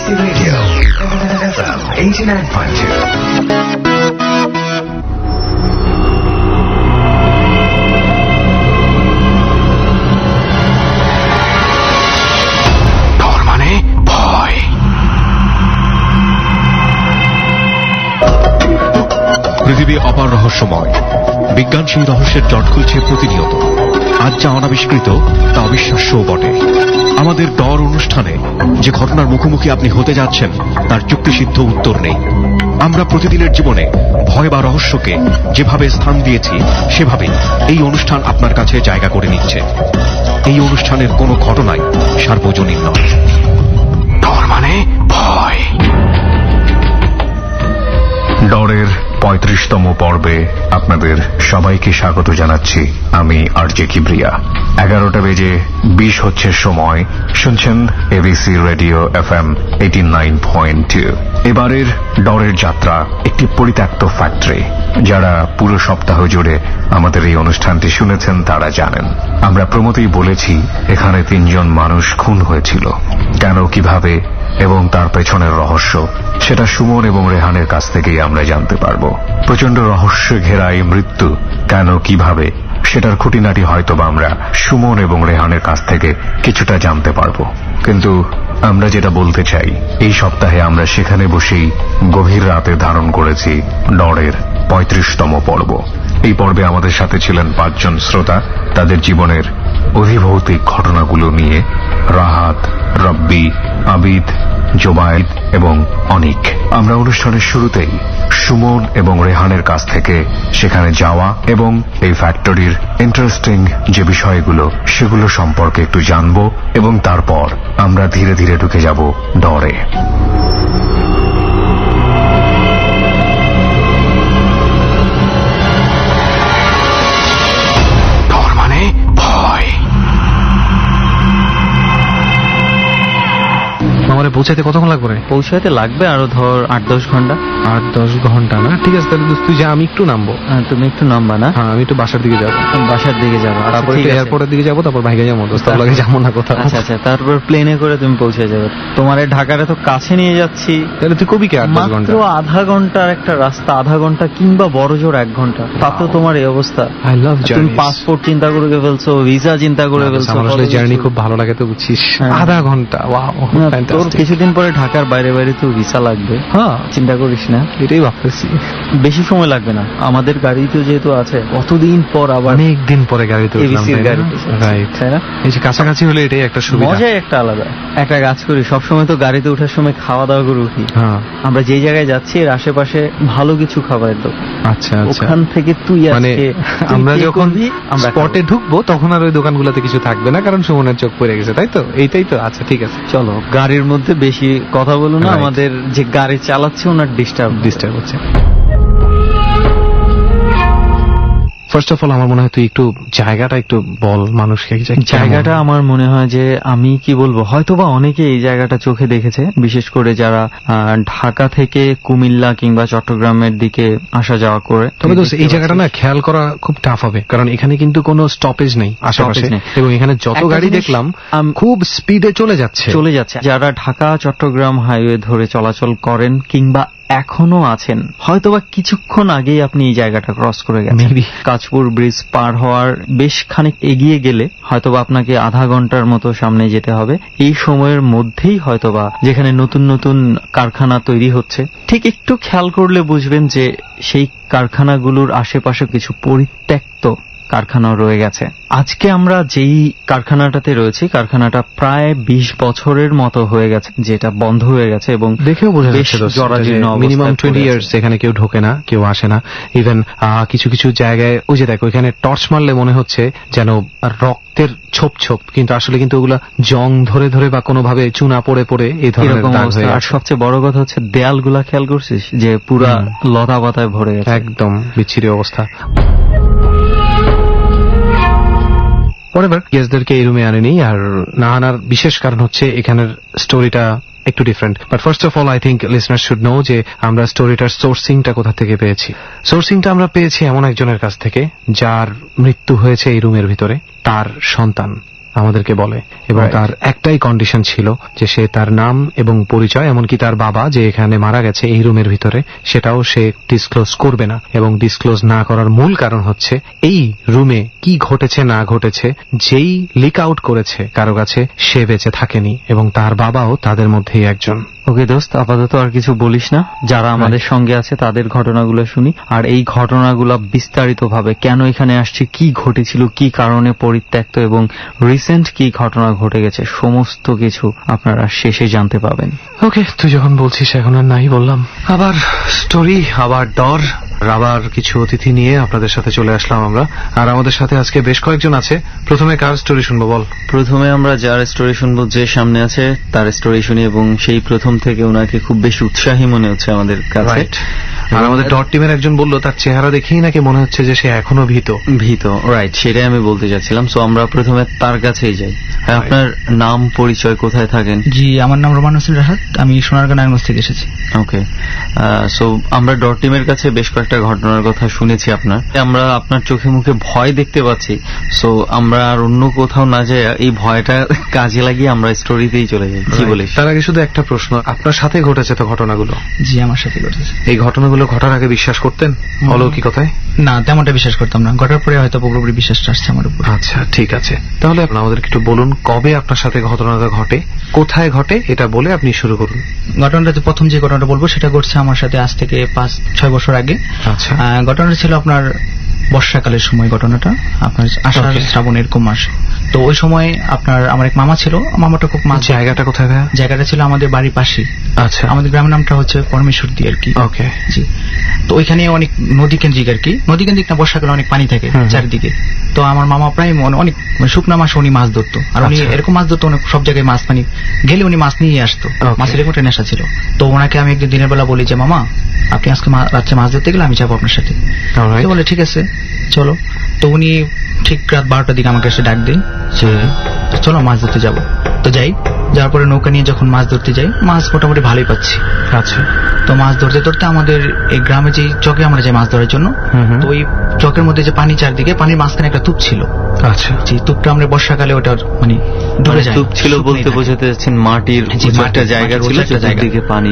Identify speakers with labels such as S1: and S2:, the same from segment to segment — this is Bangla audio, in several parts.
S1: Radio FM 89.2.
S2: পৃথিবী অপার রহস্যময়। বিজ্ঞান সেই রহস্যের জট খুলছে প্রতিনিয়ত। আজ যা অনাবিষ্কৃত তা অবিশ্বাস্যও বটে। আমাদের ডর অনুষ্ঠানে যে ঘটনার মুখোমুখি আপনি হতে যাচ্ছেন তার যুক্তিসিদ্ধ উত্তর নেই। আমরা প্রতিদিনের জীবনে ভয় বা রহস্যকে যেভাবে স্থান দিয়েছি সেভাবেই এই অনুষ্ঠান আপনার কাছে জায়গা করে নিচ্ছে। এই অনুষ্ঠানের কোনো ঘটনাই সার্বজনীন নয়।
S3: ডর মানে ভয়। ডরের ৩৫তম পর্বে আপনাদের সবাইকে স্বাগত জানাচ্ছি। আমি আরজে কিবরিয়া। 11টা বেজে 20 হচ্ছে সময়। শুনছেন এবিসি রেডিও FM 89.2। এবারের ডরের যাত্রা একটি পরিত্যক্ত ফ্যাক্টরি। যারা পুরো সপ্তাহ জুড়ে আমাদের এই অনুষ্ঠানটি শুনেছেন তারা জানেন আমরা প্রমোতেই বলেছি এখানে 3 জন মানুষ খুন হয়েছিল। কেন, কিভাবে এবং তার পেছনের রহস্য সেটা সুমন এবং রেহানের কাছ থেকেই আমরা জানতে পারবো। প্রচন্ড রহস্যে ঘেরা এই মৃত্যু কেন, কিভাবে সেটার খুঁটিনাটি হয়তোবা আমরা সুমন এবং রেহানের কাছ থেকে কিছুটা জানতে পারবো। কিন্তু আমরা যেটা বলতে চাই, এই সপ্তাহে আমরা সেখানে বসেই গভীর রাতে ধারণ করেছি ডরের ৩৫তম পর্ব। এই পর্বে আমাদের সাথে ছিলেন 5 জন শ্রোতা। তাদের জীবনের অধিভৌতিক ঘটনাগুলো নিয়ে রাহাত, রব্বি, আবিদ, জোবায়েদ এবং অনিক। আমরা অনুষ্ঠানের শুরুতেই সুমন এবং রেহানের কাছ থেকে সেখানে যাওয়া এবং এই ফ্যাক্টরির ইন্টারেস্টিং যে বিষয়গুলো সেগুলো সম্পর্কে একটু জানবো এবং তারপর আমরা ধীরে ধীরে ঢুকে যাব ডরে।
S4: আমারে পৌঁছাইতে কতক্ষণ লাগবে?
S5: পৌঁছাইতে লাগবে আরো ধর 8-10 ঘন্টা।
S4: 8-10 ঘন্টা না? ঠিক আছে, তাহলে তুই যা, আমি একটু নামবো।
S5: তুমি একটু নামবা না?
S4: হ্যাঁ, আমি একটু বাসার দিকে যাবো।
S5: বাসার দিকে যাবো,
S4: তারপর এয়ারপোর্টের দিকে যাবো, তারপর ভাইকে যাবো। লাগে যাবো না কোথাও।
S5: আচ্ছা, তারপর প্লেনে করে তুমি পৌঁছে যাবে। তোমার ঢাকার এত কাছে নিয়ে যাচ্ছি,
S4: তাহলে তুই কবি কে 8-10 ঘন্টা?
S5: মাত্র আধা ঘন্টার একটা রাস্তা, আধা ঘন্টা কিংবা বড় জোর 1 ঘন্টা। তাতে তোমার এই অবস্থা।
S4: I love journey.
S5: তুমি পাসপোর্ট চিন্তা করে ফেলছো, ভিসা চিন্তা করে ফেলছো।
S4: আমার আসলে জার্নি খুব ভালো লাগে, তো বুঝছিস। আধা ঘন্টা, ওয়াও,
S5: তোর কিছুদিন পরে ঢাকার বাইরে বাইরে তো ভিসা লাগবে। হ্যাঁ, চিন্তা করিস না,
S4: এটাই ভাবতেছি।
S5: বেশি সময় লাগবে না। আমাদের গাড়ি তো যেহেতু আছে, কতদিন পর আবার
S4: অনেক দিন পরে গাড়িতে উঠলাম,
S5: রাইট, তাই না?
S4: এই যে কাছাকাছি হলে এটাই একটা সুবিধা,
S5: মজাই একটা আলাদা। একটা কাজ করি, সবসময় তো গাড়িতে ওঠার সময় খাওয়া দাওয়া করে উঠি।
S4: হ্যাঁ,
S5: আমরা যে জায়গায় যাচ্ছি এর আশেপাশে ভালো কিছু খাবারের দোকান।
S4: আচ্ছা,
S5: ওখান থেকে তুই
S4: মানে আমরা যখন স্পটে ঢুকবো তখন আর ওই দোকানগুলোতে কিছু থাকবে না, কারণ সুমনের চোখ পড়ে গেছে, তাই তো? এইটাই তো। আচ্ছা, ঠিক আছে,
S5: চলো। গাড়ির মধ্যে বেশি কথা বলো না, আমাদের যে গাড়ি চালাচ্ছে ওনার ডিস্টার্ব হচ্ছে।
S4: ফার্স্ট অফ অল আমার মনে হয় তুই একটু জায়গাটা একটু বল মানুষকে।
S5: জায়গাটা আমার মনে হয় যে, আমি কি বলবো, হয়তোবা অনেকে এই জায়গাটা চোখে দেখেছে, বিশেষ করে যারা ঢাকা থেকে কুমিল্লা কিংবা চট্টগ্রামের দিকে আসা যাওয়া করে।
S4: তবে তো এই জায়গাটা না খেয়াল করা খুব টাফ হবে, কারণ এখানে কিন্তু কোনো স্টপেজ নেই আশেপাশে, এবং এখানে যত গাড়ি দেখলাম খুব স্পিডে চলে যাচ্ছে।
S5: যারা ঢাকা চট্টগ্রাম হাইওয়ে ধরে চলাচল করেন কিংবা এখনো আছেন, হয়তোবা কিছুক্ষণ আগেই আপনি এই জায়গাটা ক্রস করে গেছেন। কাঁচপুর ব্রিজ পার হওয়ার বেশ খানিক এগিয়ে গেলে হয়তোবা আপনাকে আধা ঘন্টার মতো সামনে যেতে হবে। এই সময়ের মধ্যেই হয়তোবা যেখানে নতুন নতুন কারখানা তৈরি হচ্ছে, ঠিক একটু খেয়াল করলে বুঝবেন যে সেই কারখানাগুলোর আশেপাশে কিছু পরিত্যক্ত কারখানাও রয়ে গেছে। আজকে আমরা যেই কারখানাটাতে রয়েছি, কারখানাটা প্রায় 20 বছরের মতো হয়ে গেছে যেটা বন্ধ হয়ে গেছে, এবং
S4: দেখেও বোঝা যাচ্ছে মিনিমাম 20 ইয়ার্স এখানে কেউ ঢোকে না, কেউ আসে না। ইভেন কিছু কিছু জায়গায় ওই যে দেখো, এখানে টর্চ মারলে মনে হচ্ছে যেন রক্তের ছোপ ছোপ, কিন্তু আসলে কিন্তু ওগুলা জং ধরে ধরে বা কোনোভাবে চুনা পড়ে পড়ে এই ধরনের দাগ হয়ে। আর
S5: সবচেয়ে বড় কথা হচ্ছে দেয়ালগুলা খেয়াল করছিস যে পুরা লতা পাতায় ভরে গেছে,
S4: একদম বিচ্ছিরি অবস্থা। গেস্টদেরকে এই রুমে আনেনি, আর না আনার বিশেষ কারণ হচ্ছে এখানের স্টোরিটা একটু different. But first of all I think listener should know যে আমরা স্টোরিটার সোর্সিংটা কোথা থেকে পেয়েছি। সোর্সিংটা আমরা পেয়েছি এমন একজনের কাছ থেকে যার মৃত্যু হয়েছে এই রুমের ভিতরে। তার সন্তান আমাদেরকে বলে, এবং তার একটাই কন্ডিশন ছিল যে সে তার নাম এবং পরিচয়, এমনকি তার বাবা যে এখানে মারা গেছে এই রুমের ভিতরে, সেটাও সে ডিসক্লোজ করবে না। এবং ডিসক্লোজ না করার মূল কারণ হচ্ছে এই রুমে কি ঘটেছে না ঘটেছে, যেই লিক আউট করেছে কারো কাছে সে বেঁচে থাকেনি, এবং তার বাবাও তাদের মধ্যেই একজন।
S5: ওকে দোস্ত, আপাতত আর কিছু বলিস না, যারা আমাদের সঙ্গে আছে তাদের ঘটনাগুলো শুনি, আর এই ঘটনাগুলো বিস্তারিতভাবে কেন এখানে আসছে, কি ঘটেছিল, কি কারণে পরিত্যক্ত এবং রিসেন্ট কি ঘটনা ঘটে গেছে, সমস্ত কিছু আপনারা শেষে জানতে পাবেন।
S4: ওকে, তুই যখন বলছিস এখন আর নাই বললাম। আবার স্টোরি, আবার ডর, আবার কিছু অতিথি নিয়ে আপনাদের সাথে চলে আসলাম আমরা। আর আমাদের সাথে আজকে বেশ কয়েকজন আছে। প্রথমে কার স্টোরি শুনবো বল?
S5: প্রথমে আমরা যার স্টোরি শুনবো, যে সামনে আছে তার স্টোরি শুনি, এবং সেই প্রথম থেকে ওনাকে খুব বেশি উৎসাহী মনে হচ্ছে আমাদের কাছে।
S4: আর আমাদের ডট টিমের একজন বলল তার চেহারা দেখেই নাকি মনে হচ্ছে যে সে এখনো ভীত।
S5: রাইট, সেটাই আমি বলতে যাচ্ছিলাম। সো আমরা প্রথমে তার কাছেই যাই। আপনার নাম, পরিচয়, কোথায় থাকেন?
S6: জি, আমার নাম রোমান হোসেন রাহাত, আমি সোনারগাঁ নারায়ণগঞ্জ থেকে এসেছি।
S5: ওকে, সো আমরা ডট টিমের কাছে বেশ কয়েকটা ঘটনার কথা শুনেছি আপনার। আমরা আপনার চোখে মুখে ভয় দেখতে পাচ্ছি। সো আমরা আর অন্য কোথাও না যাই, এই ভয়টা কাজে লাগিয়ে আমরা স্টোরিতেই চলে যাই। কি বলিস?
S4: তার আগে শুধু একটা প্রশ্ন, আপনার সাথে ঘটেছে তো ঘটনাগুলো?
S6: জি, আমার সাথে ঘটেছে।
S4: এই ঘটনাগুলো ঘটার আগে বিশ্বাস করতেন অলৌকিকতায়?
S6: না, তেমনটা বিশ্বাস করতাম না। ঘটার পরে হয়তো পুরোপুরি বিশ্বাসটা আসছে আমার উপর।
S4: আচ্ছা, ঠিক আছে। তাহলে আমাদেরকে একটু বলুন কবে আপনার সাথে ঘটনাটা ঘটে, কোথায় ঘটে, এটা বলে আপনি শুরু করুন।
S6: ঘটনাটা, প্রথম যে ঘটনাটা বলবো সেটা ঘটছে আমার সাথে আজ থেকে 5-6 বছর আগে।
S4: আচ্ছা,
S6: ঘটনাটা ছিল আপনার বর্ষাকালের সময়, ঘটনাটা আপনার আষাঢ় শ্রাবণ এরকম মাস। তো ওই সময় আপনার আমার এক মামা ছিল, মামাটা খুব মাছ।
S4: জায়গাটা কোথায়?
S6: জায়গাটা ছিল আমাদের বাড়ির পাশে।
S4: আচ্ছা,
S6: আমাদের গ্রামের নামটা হচ্ছে পরমেশ্বরদী আর কি।
S4: ওকে,
S6: জি। তো ওইখানে অনেক নদী কেন্দ্রিক আর কি, নদী কেন্দ্রিক না, বর্ষাকালে অনেক পানি থাকে চারিদিকে। তো আমার মামা প্রায় অনেক শুকনা মাসে উনি মাছ ধরতো, আর উনি এরকম মাছ ধরতো অনেক, সব জায়গায় মাছ, মানে গেলে উনি মাছ নিয়ে আসতো, মাছের এরকম একটা নেশা ছিল। তো ওনাকে আমি একদিন দিনের বেলা বলি যে মামা, আপনি আজকে রাত্রে মাছ ধরতে গেলে আমি যাবো আপনার সাথে। বলে ঠিক আছে চলো। তো উনি ঠিক রাত 12টার দিকে আমাকে এসে ডাক দেন যে চলো মাছ ধরতে যাবো। তো যাই, যাওয়ার পরে নৌকা নিয়ে যখন মাছ ধরতে যাই, মাছ মোটামুটি ভালোই পাচ্ছি।
S4: আচ্ছা,
S6: তো মাছ ধরতে ধরতে আমাদের এই গ্রামে যে চকে আমরা যাই মাছ ধরার জন্য, তো ওই চকের মধ্যে যে পানি, চারদিকে পানির মাঝখানে একটা তুপ ছিল।
S4: আচ্ছা,
S6: যে তুপটা আমরা বর্ষাকালে ওটা মানে ডুবে যায়।
S5: তুপ ছিল বলতে বোঝাতে যাচ্ছেন মাটির একটা জায়গা ছিল, চারদিকে পানি।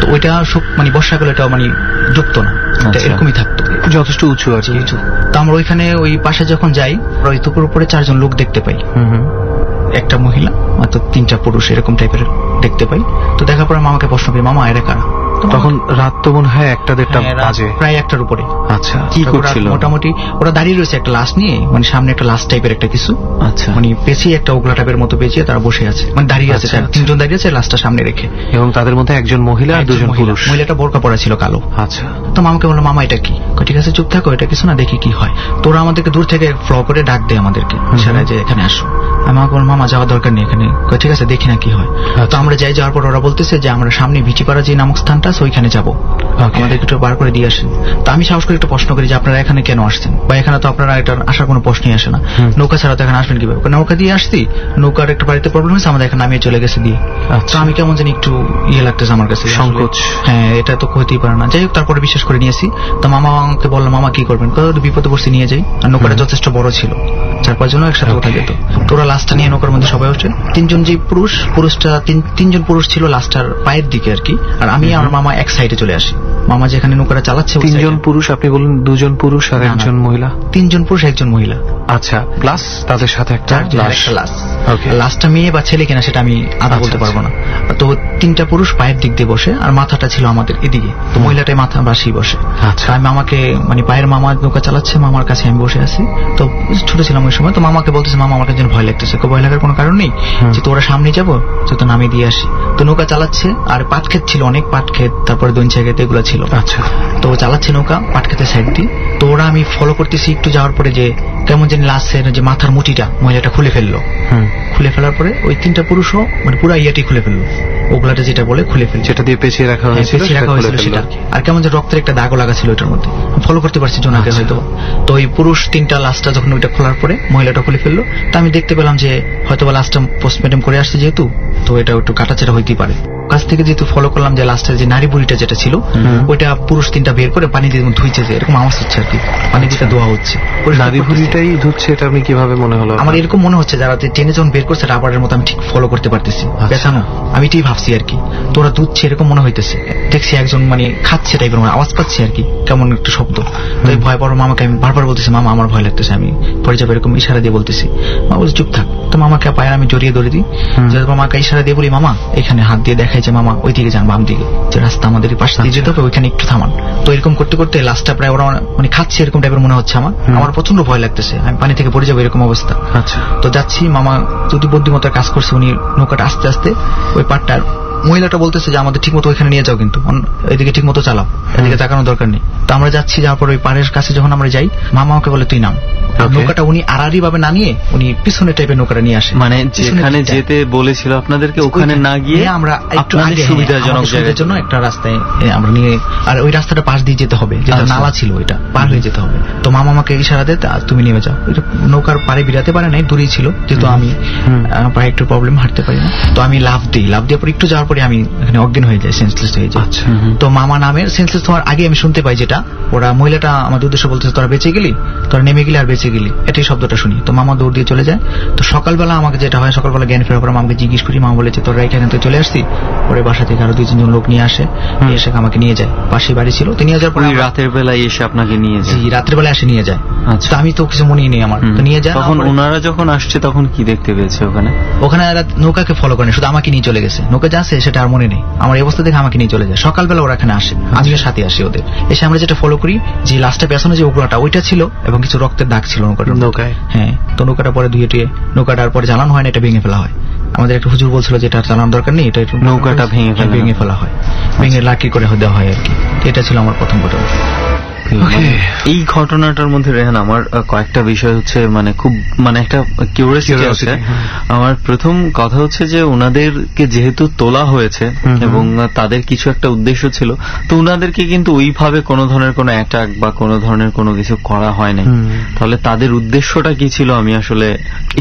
S6: তো ওইটা মানে বর্ষাকালে এটা মানে ডুবতো না, এরকমই থাকতো,
S4: যথেষ্ট উঁচু আর কি।
S6: তো আমরা ওইখানে ওই পাশে যখন যাই, ওই তুপের উপরে 4 জন লোক দেখতে পাই, একটা মহিলা মাত্র 3টা পুরুষ এরকম টাইপের দেখতে পাই। তো দেখার পরে মামাকে প্রশ্ন করি, মামা এরা কারা?
S4: তখন রাত তো মনে হয় 1-1.5 বাজে,
S6: প্রায় 1টার উপরে।
S4: আচ্ছা,
S5: কি করছিল?
S6: মোটামুটি ওরা দাঁড়িয়ে রয়েছে একটা লাশ নিয়ে, মানে সামনে একটা লাশ টাইপের একটা কিছু,
S5: আচ্ছা,
S6: মানে পেঁচিয়ে একটা ওগলা টাইপের মতো পেঁচিয়ে তারা বসে আছে, মানে দাঁড়িয়ে আছে, 3জন দাঁড়িয়ে আছে লাশটা সামনে রেখে,
S4: এবং তাদের মধ্যে একজন মহিলা আর 2জন পুরুষ।
S6: মহিলাটা বোরকা পরা ছিল কালো।
S4: আচ্ছা,
S6: তো মামাকে বললো মামা এটা কি? ঠিক আছে চুপ থাকো, এটা কিছু না, দেখি কি হয়। তোরা আমাদেরকে দূর থেকে ফ্লো করে ডাক দেয় আমাদেরকে, ইশারায় যে এখানে আসো। আমাকে বলল মামা যাওয়ার দরকার নেই এখানে। ঠিক আছে দেখি না কি হয়। তো আমরা যাই, যাওয়ার পর ওরা বলতেছে যে আমরা সামনে ভিটিপাড়া যে নামক স্থানটা আছে ওইখানে যাবো, আমাদেরকে একটু বার করে দিয়ে আসেন। তো আমি সাহস করে একটু প্রশ্ন করি যে আপনারা এখানে কেন আসছেন, বা এখানে তো আপনারা এটা আসার কোনো প্রশ্নই আসে না, নৌকা ছাড়া তো এখানে আসবেন কিভাবে? নৌকা দিয়ে আসছি, নৌকার একটা বাড়িতে প্রবলেম হয়েছে, আমাদের এখানে নামিয়ে চলে গেছে দিয়ে। তো আমি কেমন জানি একটু লাগতেছে আমার কাছে,
S4: সংকোচ।
S6: হ্যাঁ, এটা তো হতেই পারে না। যাই হোক, তারপরে বিশ্বাস করে নিয়েছি। তো মামা আমাকে বললো মামা কি করবেন? বিপদে পড়ছি, নিয়ে যাই। আর নৌকাটা যথেষ্ট বড় ছিল, 4-5 জন একসাথে ওঠা যেত। তোরা লাশটা নিয়ে নৌকার মধ্যে সবাই ওঠে। 3জন যে পুরুষটা 3জন পুরুষ ছিল লাশটার পায়ের দিকে আর কি, আর আমি আর মামা এক সাইডে চলে আসি। মামা যেখানে নৌকাটা চালাচ্ছে,
S4: 3জন পুরুষ? আপনি বললেন 2জন পুরুষ আর 1জন মহিলা?
S6: 3জন পুরুষ 1জন মহিলা।
S4: আচ্ছা, প্লাস তাদের সাথে একটা লাশ।
S6: লাশটা মেয়ে বা ছেলে কিনা সেটা আমি আদা বলতে পারবো না। তো 3টা পুরুষ পায়ের দিক দিয়ে বসে, আর মাথাটা ছিল আমাদের এদিকে। তো মহিলাটাই মাথা বাসি বসে।
S4: আচ্ছা,
S6: আমি মামাকে মানে পায়ের মামা নৌকা চালাচ্ছে, মামার কাছে আমি বসে আছি। তো ছোট ছিলাম ওই সময়। তো মামাকে বলতেছে মামা আমার কাছে ভয় লাগতেছে। ভয় লাগার কোনো কারণ নেই, যে তোরা সামনে যাবো, তো নামিয়ে দিয়ে আসি। তো নৌকা চালাচ্ছে, আর পাট ক্ষেত ছিল, অনেক পাট ক্ষেত, তারপরে দঞ্চা ক্ষেত, এগুলো ছিল।
S4: আচ্ছা,
S6: তো চালাচ্ছে নৌকা পাট ক্ষেতের সাইড দিয়ে। তো ওরা আমি ফলো করতেছি, একটু যাওয়ার পরে যে কেমন জানি লাশের যে মাথার মুটিটা মহিলাটা খুলে ফেললো। খুলে ফেলার পরে ওই 3টা পুরুষও মানে পুরো ইয়াটি খুলে ফেললো, ওগুলাটা যেটা বলে খুলে ফেললো,
S4: যেটা দিয়ে পেঁচিয়ে রাখা হয়েছিল
S6: সেটা। আর কেমন যে রক্তের একটা দাগও লাগা ছিল ওটার মধ্যে, ফলো করতে পারছি জোনাকে হয়তো। তো ওই পুরুষ 3টা লাশটা যখন ওইটা খোলার পরে মহিলাটা খুলে ফেললো, তো আমি দেখতে পেলাম যে হয়তো লাশটা পোস্টমর্টেম করে আসছে যেহেতু, তো এটা একটু কাটাছেড়া হইতেই পারে। কাছ থেকে যেহেতু ফলো করলাম যে লাস্টের যে নারী বুড়িটা যেটা ছিল ওইটা পুরুষ 3টা বের করে পানি দিয়ে ধুইছে, যে এরকম আওয়াজ হচ্ছে আর কি, পানি দিয়ে ধোয়া হচ্ছে।
S4: নারী বুড়িটাই ধুচ্ছে, এটা আপনি কিভাবে মনে হলো?
S6: আমার এরকম মনে হচ্ছে যারা টেনে যখন বের করছে রাবারের মতো আমি ঠিক ফলো করতে পারতেছি, পেছানো আমি এটাই ভাবছি আর কি। তোরা দুধছে এরকম মনে হইতেছে, দেখছি একজন মানে খাচ্ছে টাইপের আওয়াজ পাচ্ছি আর কি, কেমন একটা শব্দ। তো এই ভয় পাওয়ার মামাকে আমি বারবার বলতেছি, মামা আমার ভয় লাগতেছে, আমি পরে যাবো এরকম ইশারা দিয়ে বলতেছি। মা বলছে চুপ থাক। তো মামাকে পায়ে আমি জড়িয়ে ধরে দিই, মামাকে ইশারা দিয়ে বলি মামা এখানে হাত দিয়ে দেখাই যে মামা ওই দিকে যান, বাম দিকে যে রাস্তা আমাদের পাশে দিয়ে যেতে হবে, ওইখানে একটু থামান। তো এরকম করতে করতে লাস্টটা প্রায় ওরা মানে খাচ্ছে এরকম টাইপের মনে হচ্ছে আমার প্রচন্ড ভয় লাগতেছে, আমি পানি থেকে পড়ে যাবো এরকম অবস্থা। তো যাচ্ছি, মামা যদি বুদ্ধিমত্তার কাজ করছে, উনি নৌকাটা আস্তে আস্তে ওই পাটটার মহিলাটা বলতেছে যে আমাদের ঠিক মতো ওইখানে নিয়ে যাও, কিন্তু এদিকে ঠিক মতো চালাও, এদিকে তাকানোর দরকার নেই। তো আমরা যাচ্ছি, যাওয়ার পর ওই পাড়ের কাছে যখন আমরা যাই, মামা ওকে বলে তুই নাম। নৌকাটা উনি আড়াআড়ি ভাবে না নিয়ে উনি পিছনে টাইপের নৌকাটা নিয়ে আসে,
S5: মানে যেখানে যেতে বলেছিল আপনাদেরকে ওখানে না গিয়ে
S6: আমরা একটু আগে সুবিধাজনক জায়গার জন্য একটা রাস্তায় আমরা নিয়ে, আর ওই রাস্তাটা পাশ দিয়ে যেতে হবে, যেটা নালা ছিল ওইটা পার হয়ে যেতে হবে। তো মামা আমাকে ইশারা দেয় তুমি নেমে যাও। নৌকার পাড়ে বিরাতে পারে নাই, দূরেই ছিল, যেহেতু আমি পায়ে একটু প্রবলেম, হাঁটতে পারি না। তো আমি লাফ দেওয়ার পর একটু যাওয়ার পরে আমি এখানে অজ্ঞান হয়ে যায়, সেন্সলেস হয়ে যায়। তো মামা নামের সেন্সলেস হওয়ার আগে আমি শুনতে পাই যেটা ওরা মহিলাটা আমাদের উদ্দেশ্যে বলতেছে তোরা বেঁচে গেলি, তোরা নেমে গেলি আর বেঁচে গেলি, এটাই শব্দটা শুনি। তো মামা দৌড় দিয়ে চলে যায়। তো সকালবেলা আমাকে যেটা হয়, সকালবেলা জ্ঞান ফেরার পর আমাকে জিজ্ঞেস করি, মামা বলেছে তোরা এখানে তো চলে আসছি। পরে বাসা থেকে আরো 2-3 জন লোক নিয়ে আসে, এসে আমাকে নিয়ে যায়, পাশে বাড়ি ছিল। তো নিয়ে যাওয়ার পরে
S5: রাতের বেলায় এসে আপনাকে নিয়ে যায়? জি,
S6: রাতের বেলায় এসে নিয়ে যায়। তো আমি তো কিছু মনেই নেই আমার। তো নিয়ে যায়।
S5: তখন ওনারা যখন আসছে তখন কি দেখতে পেয়েছে ওখানে?
S6: ওখানে নৌকাকে ফলো করেনি, শুধু আমাকে নিয়ে চলে গেছে। নৌকা যাচ্ছে সেটা আর মনে নেই, আমার এই অবস্থা দেখে আমাকে নিয়ে চলে যায়। সকালবেলা ওরা এখানে আসে, আমিও সাথে আসি ওদের। এসে আমরা যেটা ফলো করি, যে লাস্টে পেছনে যে উগ্রটা ওইটা ছিল এবং কিছু রক্তের দাগ ছিল নৌকায়। হ্যাঁ, তো নৌকাটা পরে ধুয়ে টুয়ে নৌকাটার পরে জ্বালানো হয় না, এটা ভেঙে ফেলা হয়। আমাদের একটা হুজুর বলছিল যে এটা চালানোর দরকার নেই, এটা
S5: নৌকাটা ভেঙে ফেলা হয়,
S6: ভেঙে লাকি করে দেওয়া হয় আর কি। এটা ছিল আমার প্রথম ঘটনা।
S5: এই ঘটনাটার মধ্যে রেহান আমার কয়েকটা বিষয় হচ্ছে মানে খুব মানে একটা কিউরিওসিটি আছে। আমার প্রথম কথা হচ্ছে যে ওনাদেরকে যেহেতু তোলা হয়েছে এবং তাদের কিছু একটা উদ্দেশ্য ছিল, তো ওনাদেরকে কিন্তু ওইভাবে কোনো ধরনের কোনো অ্যাটাক বা কোনো ধরনের কোনো কিছু করা হয় নাই। তাহলে তাদের উদ্দেশ্যটা কি ছিল? আমি আসলে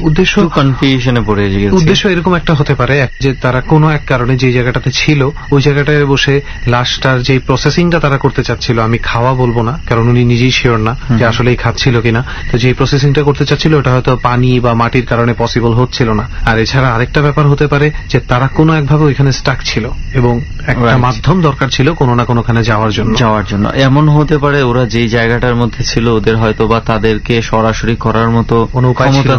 S5: উদ্দেশ্য কনফিউশনে পড়ে গেছি।
S4: উদ্দেশ্য এরকম একটা হতে পারে যে তারা কোনো এক কারণে যে জায়গাটাতে ছিল ওই জায়গাটায় বসে লাশটার যে প্রসেসিংটা তারা করতে চাচ্ছিল, আমি খাওয়া বলবো না কারণ উনি নিজেই শিওর না যে আসলে খাচ্ছিল কিনা, তো যে প্রসেসিংটা করতে চাচ্ছিল ওটা হয়তো পানি বা মাটির কারণে পসিবল হচ্ছিল না। আর এছাড়া আরেকটা ব্যাপার হতে পারে যে তারা কোনো একভাবে ওইখানে স্টাক ছিল এবং একটা মাধ্যম দরকার ছিল কোনো না কোনোখানে যাওয়ার জন্য।
S5: এমন হতে পারে ওরা যেই জায়গাটার মধ্যে ছিল ওদের হয়তো বা তাদেরকে সরাসরি করার মতো
S4: কোনো উপায় ছিল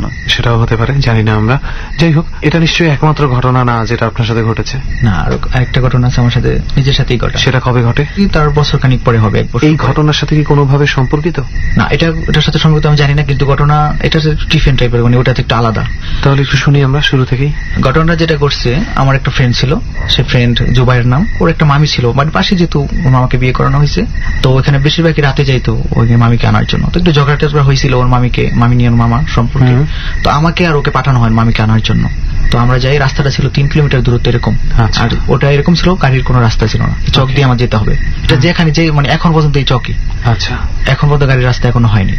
S4: না, সেটাও হতে পারে, জানি না আমরা। যাই হোক, এটা নিশ্চয়ই একমাত্র ঘটনা না যেটা আপনার সাথে ঘটেছে।
S6: না, আরো আরেকটা ঘটনা আছে আমার সাথে, নিজের সাথেই ঘটে।
S4: সেটা কবে ঘটে?
S6: তার বছরখানিক পরে হবে।
S4: এই ঘটনার সাথে কি কোনোভাবে সম্পর্কিত?
S6: না, এটার সাথে সম্পর্কিত আমি জানি না, কিন্তু ঘটনা এটা ডিফারেন্ট টাইপের, মানে ওটা একটু আলাদা।
S4: তাহলে একটু শুনি আমরা শুরু থেকেই।
S6: ঘটনাটা যেটা ঘটছে, আমার একটা ফ্রেন্ড ছিল, সে ফ্রেন্ড জুবাইর নাম, ওর একটা মামি ছিল, মানে পাশে যেহেতু ওর মামাকে বিয়ে করানো হয়েছে, তো ওখানে বেশিরভাগই রাতে যাইতো ওই মামিকে আনার জন্য। তো একটু ঝগড়া টঝগড়া হয়েছিল ওর মামি নিয়ে ওর মামা সম্পর্কে। তো আমাকে আর ওকে পাঠানো হয় মামিকে আনার জন্য। তো আমরা যাই, রাস্তাটা ছিল 3 কিলোমিটার দূরত্ব এরকম, আর ওটা এরকম ছিল গাড়ির কোনো রাস্তা ছিল না, চক দিয়ে আমার যেতে হবে। এটা যেখানে যে মানে এখন পর্যন্ত এই চকই,
S4: আচ্ছা, এখন
S6: পর্যন্ত গাড়ির রাস্তা এখনো হয়নি।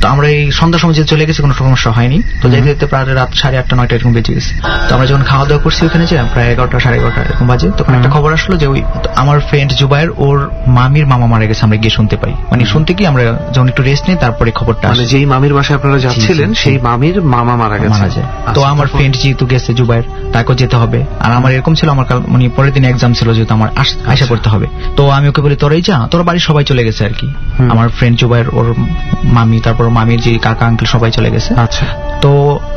S6: তো আমরা এই সন্ধ্যার সময় যে চলে গেছি, কোনো সমস্যা হয়নি। তো যেতে যেতে প্রায় রাত 8:30-9টা এরকম বেজে গেছে। তো আমরা যখন খাওয়া দাওয়া করছি ওখানে যে প্রায় 11টা-11:30 এরকম বাজে, তখন একটা খবর আসলো যে ওই আমার ফ্রেন্ড জুবাইর ওর মামির মামা মারা গেছে। আমরা গিয়ে শুনতে পাই, মানে শুনতে কি আমরা যখন একটু রেস্ট নেই তারপরে খবরটা,
S4: মানে যেই মামির বাসায় আপনারা যাচ্ছিলেন সেই মামির মামা মারা গেছে।
S6: তো আমার ফ্রেন্ড যেহেতু গেছে জুবাইর, তাকে যেতে হবে। আর আমার এরকম ছিল, আমার মানে পরের দিন এক্সাম ছিল, যেহেতু আমার আশা করতে হবে। তো আমি ওকে বলি তোরাই যা, তোর বাড়ির সবাই চলে গেছে আর কি। আমার ফ্রেন্ড জুবাইর, ওর মামি, তারপর মামির যে কাকা আঙ্কেল সবাই চলে গেছে।
S4: আচ্ছা,
S6: তো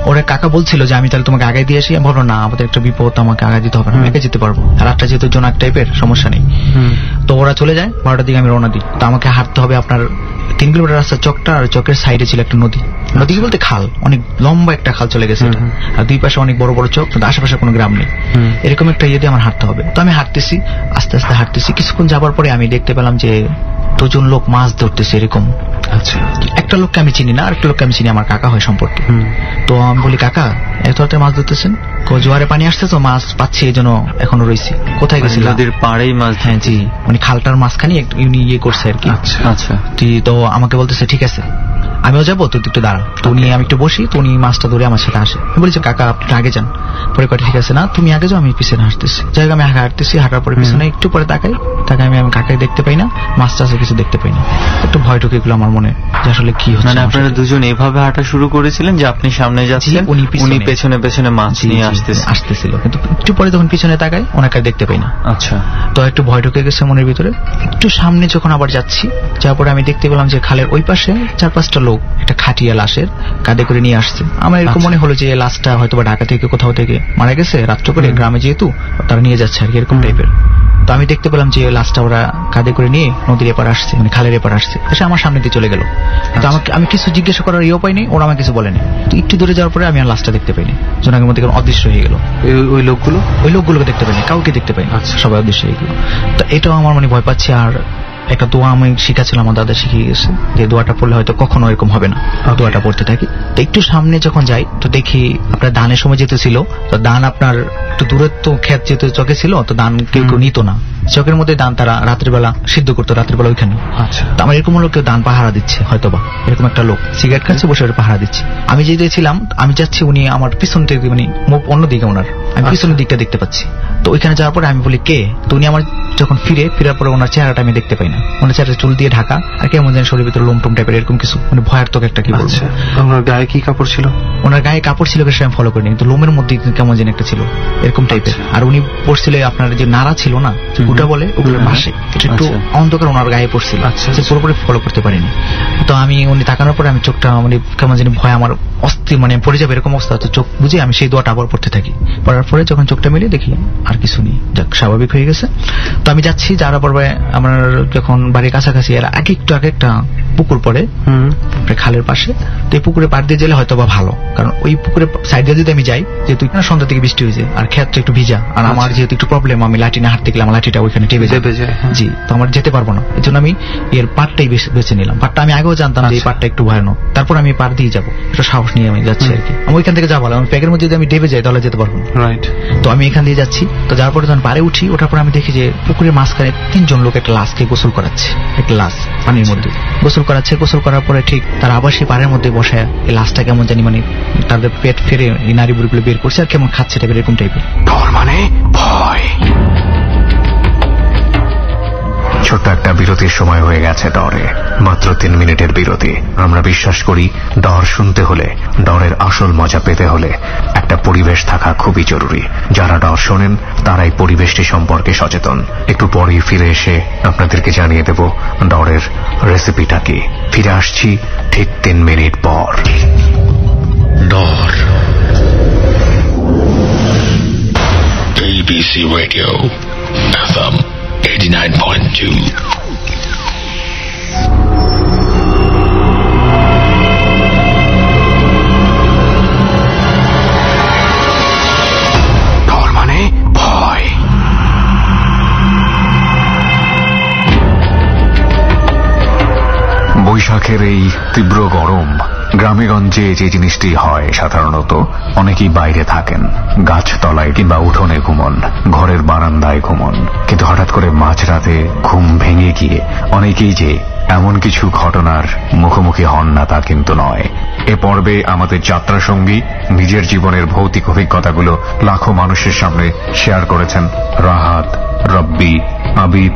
S6: ওরা কাকা বলছিল যে আমি তাহলে তোমাকে আগায় দিয়ে আসি। বলো না, আমাদের একটা বিপদ, আমাকে আগায় দিতে হবে না, আমি একা যেতে পারবো। আর একটা যেহেতু জোনাক টাইপের, সমস্যা নেই। তো ওরা চলে যায়, 12টার দিকে আমি রওনা দিই। তো আমাকে হাঁটতে হবে আপনার 3 কিলোমিটার রাস্তা, চকটা, আর চকের সাইডে ছিল একটা নদী বলতে খাল, অনেক লম্বা একটা খাল চলে গেছে এটা, আর দুই পাশে অনেক বড় বড় চক, কিন্তু আশেপাশে কোনো গ্রাম নেই। এরকম একটা ইয়ে দিয়ে আমার হাঁটতে হবে। তো আমি হাঁটতেছি, আস্তে আস্তে হাঁটতেছি। কিছুক্ষণ যাবার পরে আমি দেখতে পেলাম যে 2 জন লোক মাছ ধরতেছে এরকম।
S4: আচ্ছা,
S6: একটা লোককে আমি চিনি না, আরেকটা লোককে আমি চিনি, আমার কাকা হয় সম্পর্কে। তো আমি বলি কাকা, এত রাতে মাছ ধরতেছেন? জোয়ারে পানি আসছে তো মাছ পাচ্ছি, এই জন্য এখনো রয়েছি। কোথায় গেছিল?
S5: নদীর পাড়েই মাছ।
S6: হ্যাঁ জি, মানে খালটার মাঝখানে ইয়ে করছে আর কি।
S5: আচ্ছা,
S6: তো আমাকে বলতেছে ঠিক আছে আমিও যাবো, তুই একটু দাঁড়া। তো উনি, আমি একটু বসি, তো উনি মাছটা ধরে আমার সাথে আসে। আমি বলেছি কাকা আপনি আগে যান। পরে কয় ঠিক আছে, না তুমি আগে যাও, আমি পিছনে হাঁটতেছি। যাই হোক আমি হাঁটতেছি, হাঁটার পরে পিছনে একটু পরে তাকাই আমি কাকাই দেখতে পাই না, মাছ টাছে কিছু দেখতে পাই না। একটু ভয় ঢুকে গেলো আমার মনে যে আসলে কি হচ্ছে।
S5: মানে আপনারা দুজন এইভাবে হাঁটা শুরু করেছিলেন যে আপনি সামনে যাচ্ছেন, উনি পেছনে পেছনে মাছ নিয়ে
S6: আসতেছিল, কিন্তু একটু পরে যখন পিছনে তাকাই ওনাকে দেখতে পাই না।
S5: আচ্ছা,
S6: তো একটু ভয় ঢুকে গেছে মনের ভিতরে। একটু সামনে যখন আবার যাচ্ছি, যাওয়ার পরে আমি দেখতে পেলাম যে খালের ওই পাশে 4-5টা লোক একটা খাটিয়া লাশের কাঁধে করে নিয়ে আসছে। আমার এরকম মনে হলো যে লাশটা হয়তো বা ঢাকা থেকে কোথাও থেকে মারা গেছে, রাত্র করে গ্রামে যেহেতু তারা নিয়ে যাচ্ছে আর কি, এরকম টাইপের। তো আমি দেখতে পেলাম যে লাশটা ওরা কাঁধে করে নিয়ে নদীর এপার আসছে, মানে খালের এপার আসছে, এসে আমার সামনে দিয়ে চলে গেল। তো আমাকে, আমি কিছু জিজ্ঞাসা করার ইয়ে পাইনি, ওরা আমাকে কিছু বলেনি। তো একটু দূরে যাওয়ার পরে আমি আর লাশটা দেখতে পাইনি, জোনাকের মধ্যে অদৃশ্য হয়ে গেল।
S4: ওই লোকগুলোকে
S6: দেখতে পাইনি, কাউকে দেখতে পাইনি, সবাই অদৃশ্য হয়ে গেল। তো এটাও আমার মনে ভয় পাচ্ছি। আর একটা দোয়া আমি শিখাছিলাম, আমার দাদা শিখিয়ে গেছে যে দোয়াটা পড়লে হয়তো কখনো এরকম হবে না। দোয়াটা পড়তে থাকি। তো একটু সামনে যখন যাই তো দেখি আপনার ধানের সময় যেতে ছিল, তো ধান আপনার একটু দূরত্ব ক্ষেত যেতে চকে ছিল, তো ধান কেউ নিত না, চকের মধ্যে ধান তারা রাত্রিবেলা সিদ্ধ করতো, রাত্রিবেলা ওইখানে। তো আমার এরকম লোক কেউ ধান পাহারা দিচ্ছে, হয়তো বা এরকম একটা লোক সিগারেট খাচ্ছে, বসে পাহারা দিচ্ছে। আমি যেতে ছিলাম, আমি যাচ্ছি, উনি আমার পিছন থেকে, মানে মুখ অন্যদিকে ওনার, আমি পিছনের দিকটা দেখতে পাচ্ছি। তো ওইখানে যাওয়ার পরে আমি বলি কে, তো উনি আমার যখন ফেরার পরে ওনার চেহারাটা আমি দেখতে পাই না, ওনার চেহারা চুল দিয়ে ঢাকা, আর কেমন জানি শরীরের ভিতরে লোমটুম টাইপের এরকম কিছু, মানে ভয়ার্থক একটা কি বলছে।
S4: ওনার গায়ে কি কাপড় ছিল?
S6: ওনার গায়ে কাপড় ছিল সেটা আমি ফলো করিনি, কিন্তু লোমের মধ্যে কেমন যেন একটা ছিল এরকম টাইপের। আর উনি পড়ছিল আপনার যে নাড়া ছিল না, ওটা বলে, ওগুলোর পাশে একটু অন্ধকার ওনার গায়ে পড়ছিল, পুরোপুরি ফলো করতে পারিনি। তো আমি উনি তাকানোর পরে আমি চোখটা, মানে কেমন জানি ভয় আমার অস্থির, মানে পড়ে যাবে এরকম অবস্থা। তো চোখ বুঝে আমি সেই দোয়াটা আবার পড়তে থাকি। পড়ার পরে যখন চোখটা মিলিয়ে দেখি আর কিছু নেই, যাক স্বাভাবিক হয়ে গেছে। তো আমি যাচ্ছি, যাওয়ার পর আমার যখন বাড়ির কাছাকাছি এর আগে একটা পুকুর পড়ে খালের পাশে, তো এই পুকুরে পাড় দিয়ে গেলে হয়তো বা ভালো, কারণ ওই পুকুরের সাইড দিয়ে যদি আমি যাই, যেহেতু সন্ধ্যা থেকে বৃষ্টি হয়েছে আর ক্ষেত্রে একটু ভিজা, আর আমার যেহেতু একটু প্রবলেম, আমি লাঠি না হাঁটতে গেলে আমার লাঠিটা ওইখানে টেপে যাবে, জি, তো আমার যেতে পারবো না। এই জন্য আমি এর পাড়টাই বেছে নিলাম। পাড়টা আমি আগেও জানতাম যে এই পাড়টা একটু ভয়ানক, তারপর আমি পাড় দিয়ে যাবো, একটু সাহস নিয়ে আমি যাচ্ছি আর কি। আমি ওইখান থেকে যাবো, আমি প্যাকের মধ্যে যদি আমি ডেবে যাই তাহলে যেতে পারবো না। তো আমি এখান দিয়ে যাচ্ছি। তো যাওয়ার পরে যখন পাড়ে উঠি, ওঠার পর আমি দেখি যে পুকুরের মাঝখানে 3জন লোক একটা লাশকে গোসল করাচ্ছে, একটা লাশ পানির মধ্যে গোসল করাচ্ছে। গোসল করার পরে ঠিক তার আবার সেই পাড়ের মধ্যে বসে এই লাশটা কেমন জানি, মানে তাদের পেট ফেরে এই নারী বুড়িগুলো বের করছে আর কেমন খাচ্ছে টাইপের, এরকম টাইপের।
S3: ডর মানে ভয়। ছোট্ট একটা বিরতির সময় হয়ে গেছে ডরে, মাত্র 3 মিনিটের বিরতি। আমরা বিশ্বাস করি ডর শুনতে হলে, ডরের আসল মজা পেতে হলে একটা পরিবেশ থাকা খুবই জরুরি। যারা ডর শোনেন তারাই পরিবেশটি সম্পর্কে সচেতন। একটু পরেই ফিরে এসে আপনাদেরকে জানিয়ে দেব ডরের রেসিপিটা কি। ফিরে আসছি ঠিক 3 মিনিট পর।
S2: ডর।
S7: ABC Radio FM 89.2.
S3: ডর মানে ভয়। বৈশাখের এই তীব্র গরম, গ্রামেগঞ্জে যে জিনিসটি হয় সাধারণত, অনেকেই বাইরে থাকেন, গাছতলায় কিংবা উঠোনে ঘুমন, ঘরের বারান্দায় ঘুমন। কিন্তু হঠাৎ করে মাঝরাতে ঘুম ভেঙে গিয়ে অনেকেই যে এমন কিছু ঘটনার মুখোমুখি হন না তা কিন্তু নয়। এ পর্বে আমাদের যাত্রা সঙ্গী নিজের জীবনের ভৌতিক অভিজ্ঞতাগুলো লাখো মানুষের সামনে শেয়ার করেছেন রাহাত, রব্বি, আবিদ,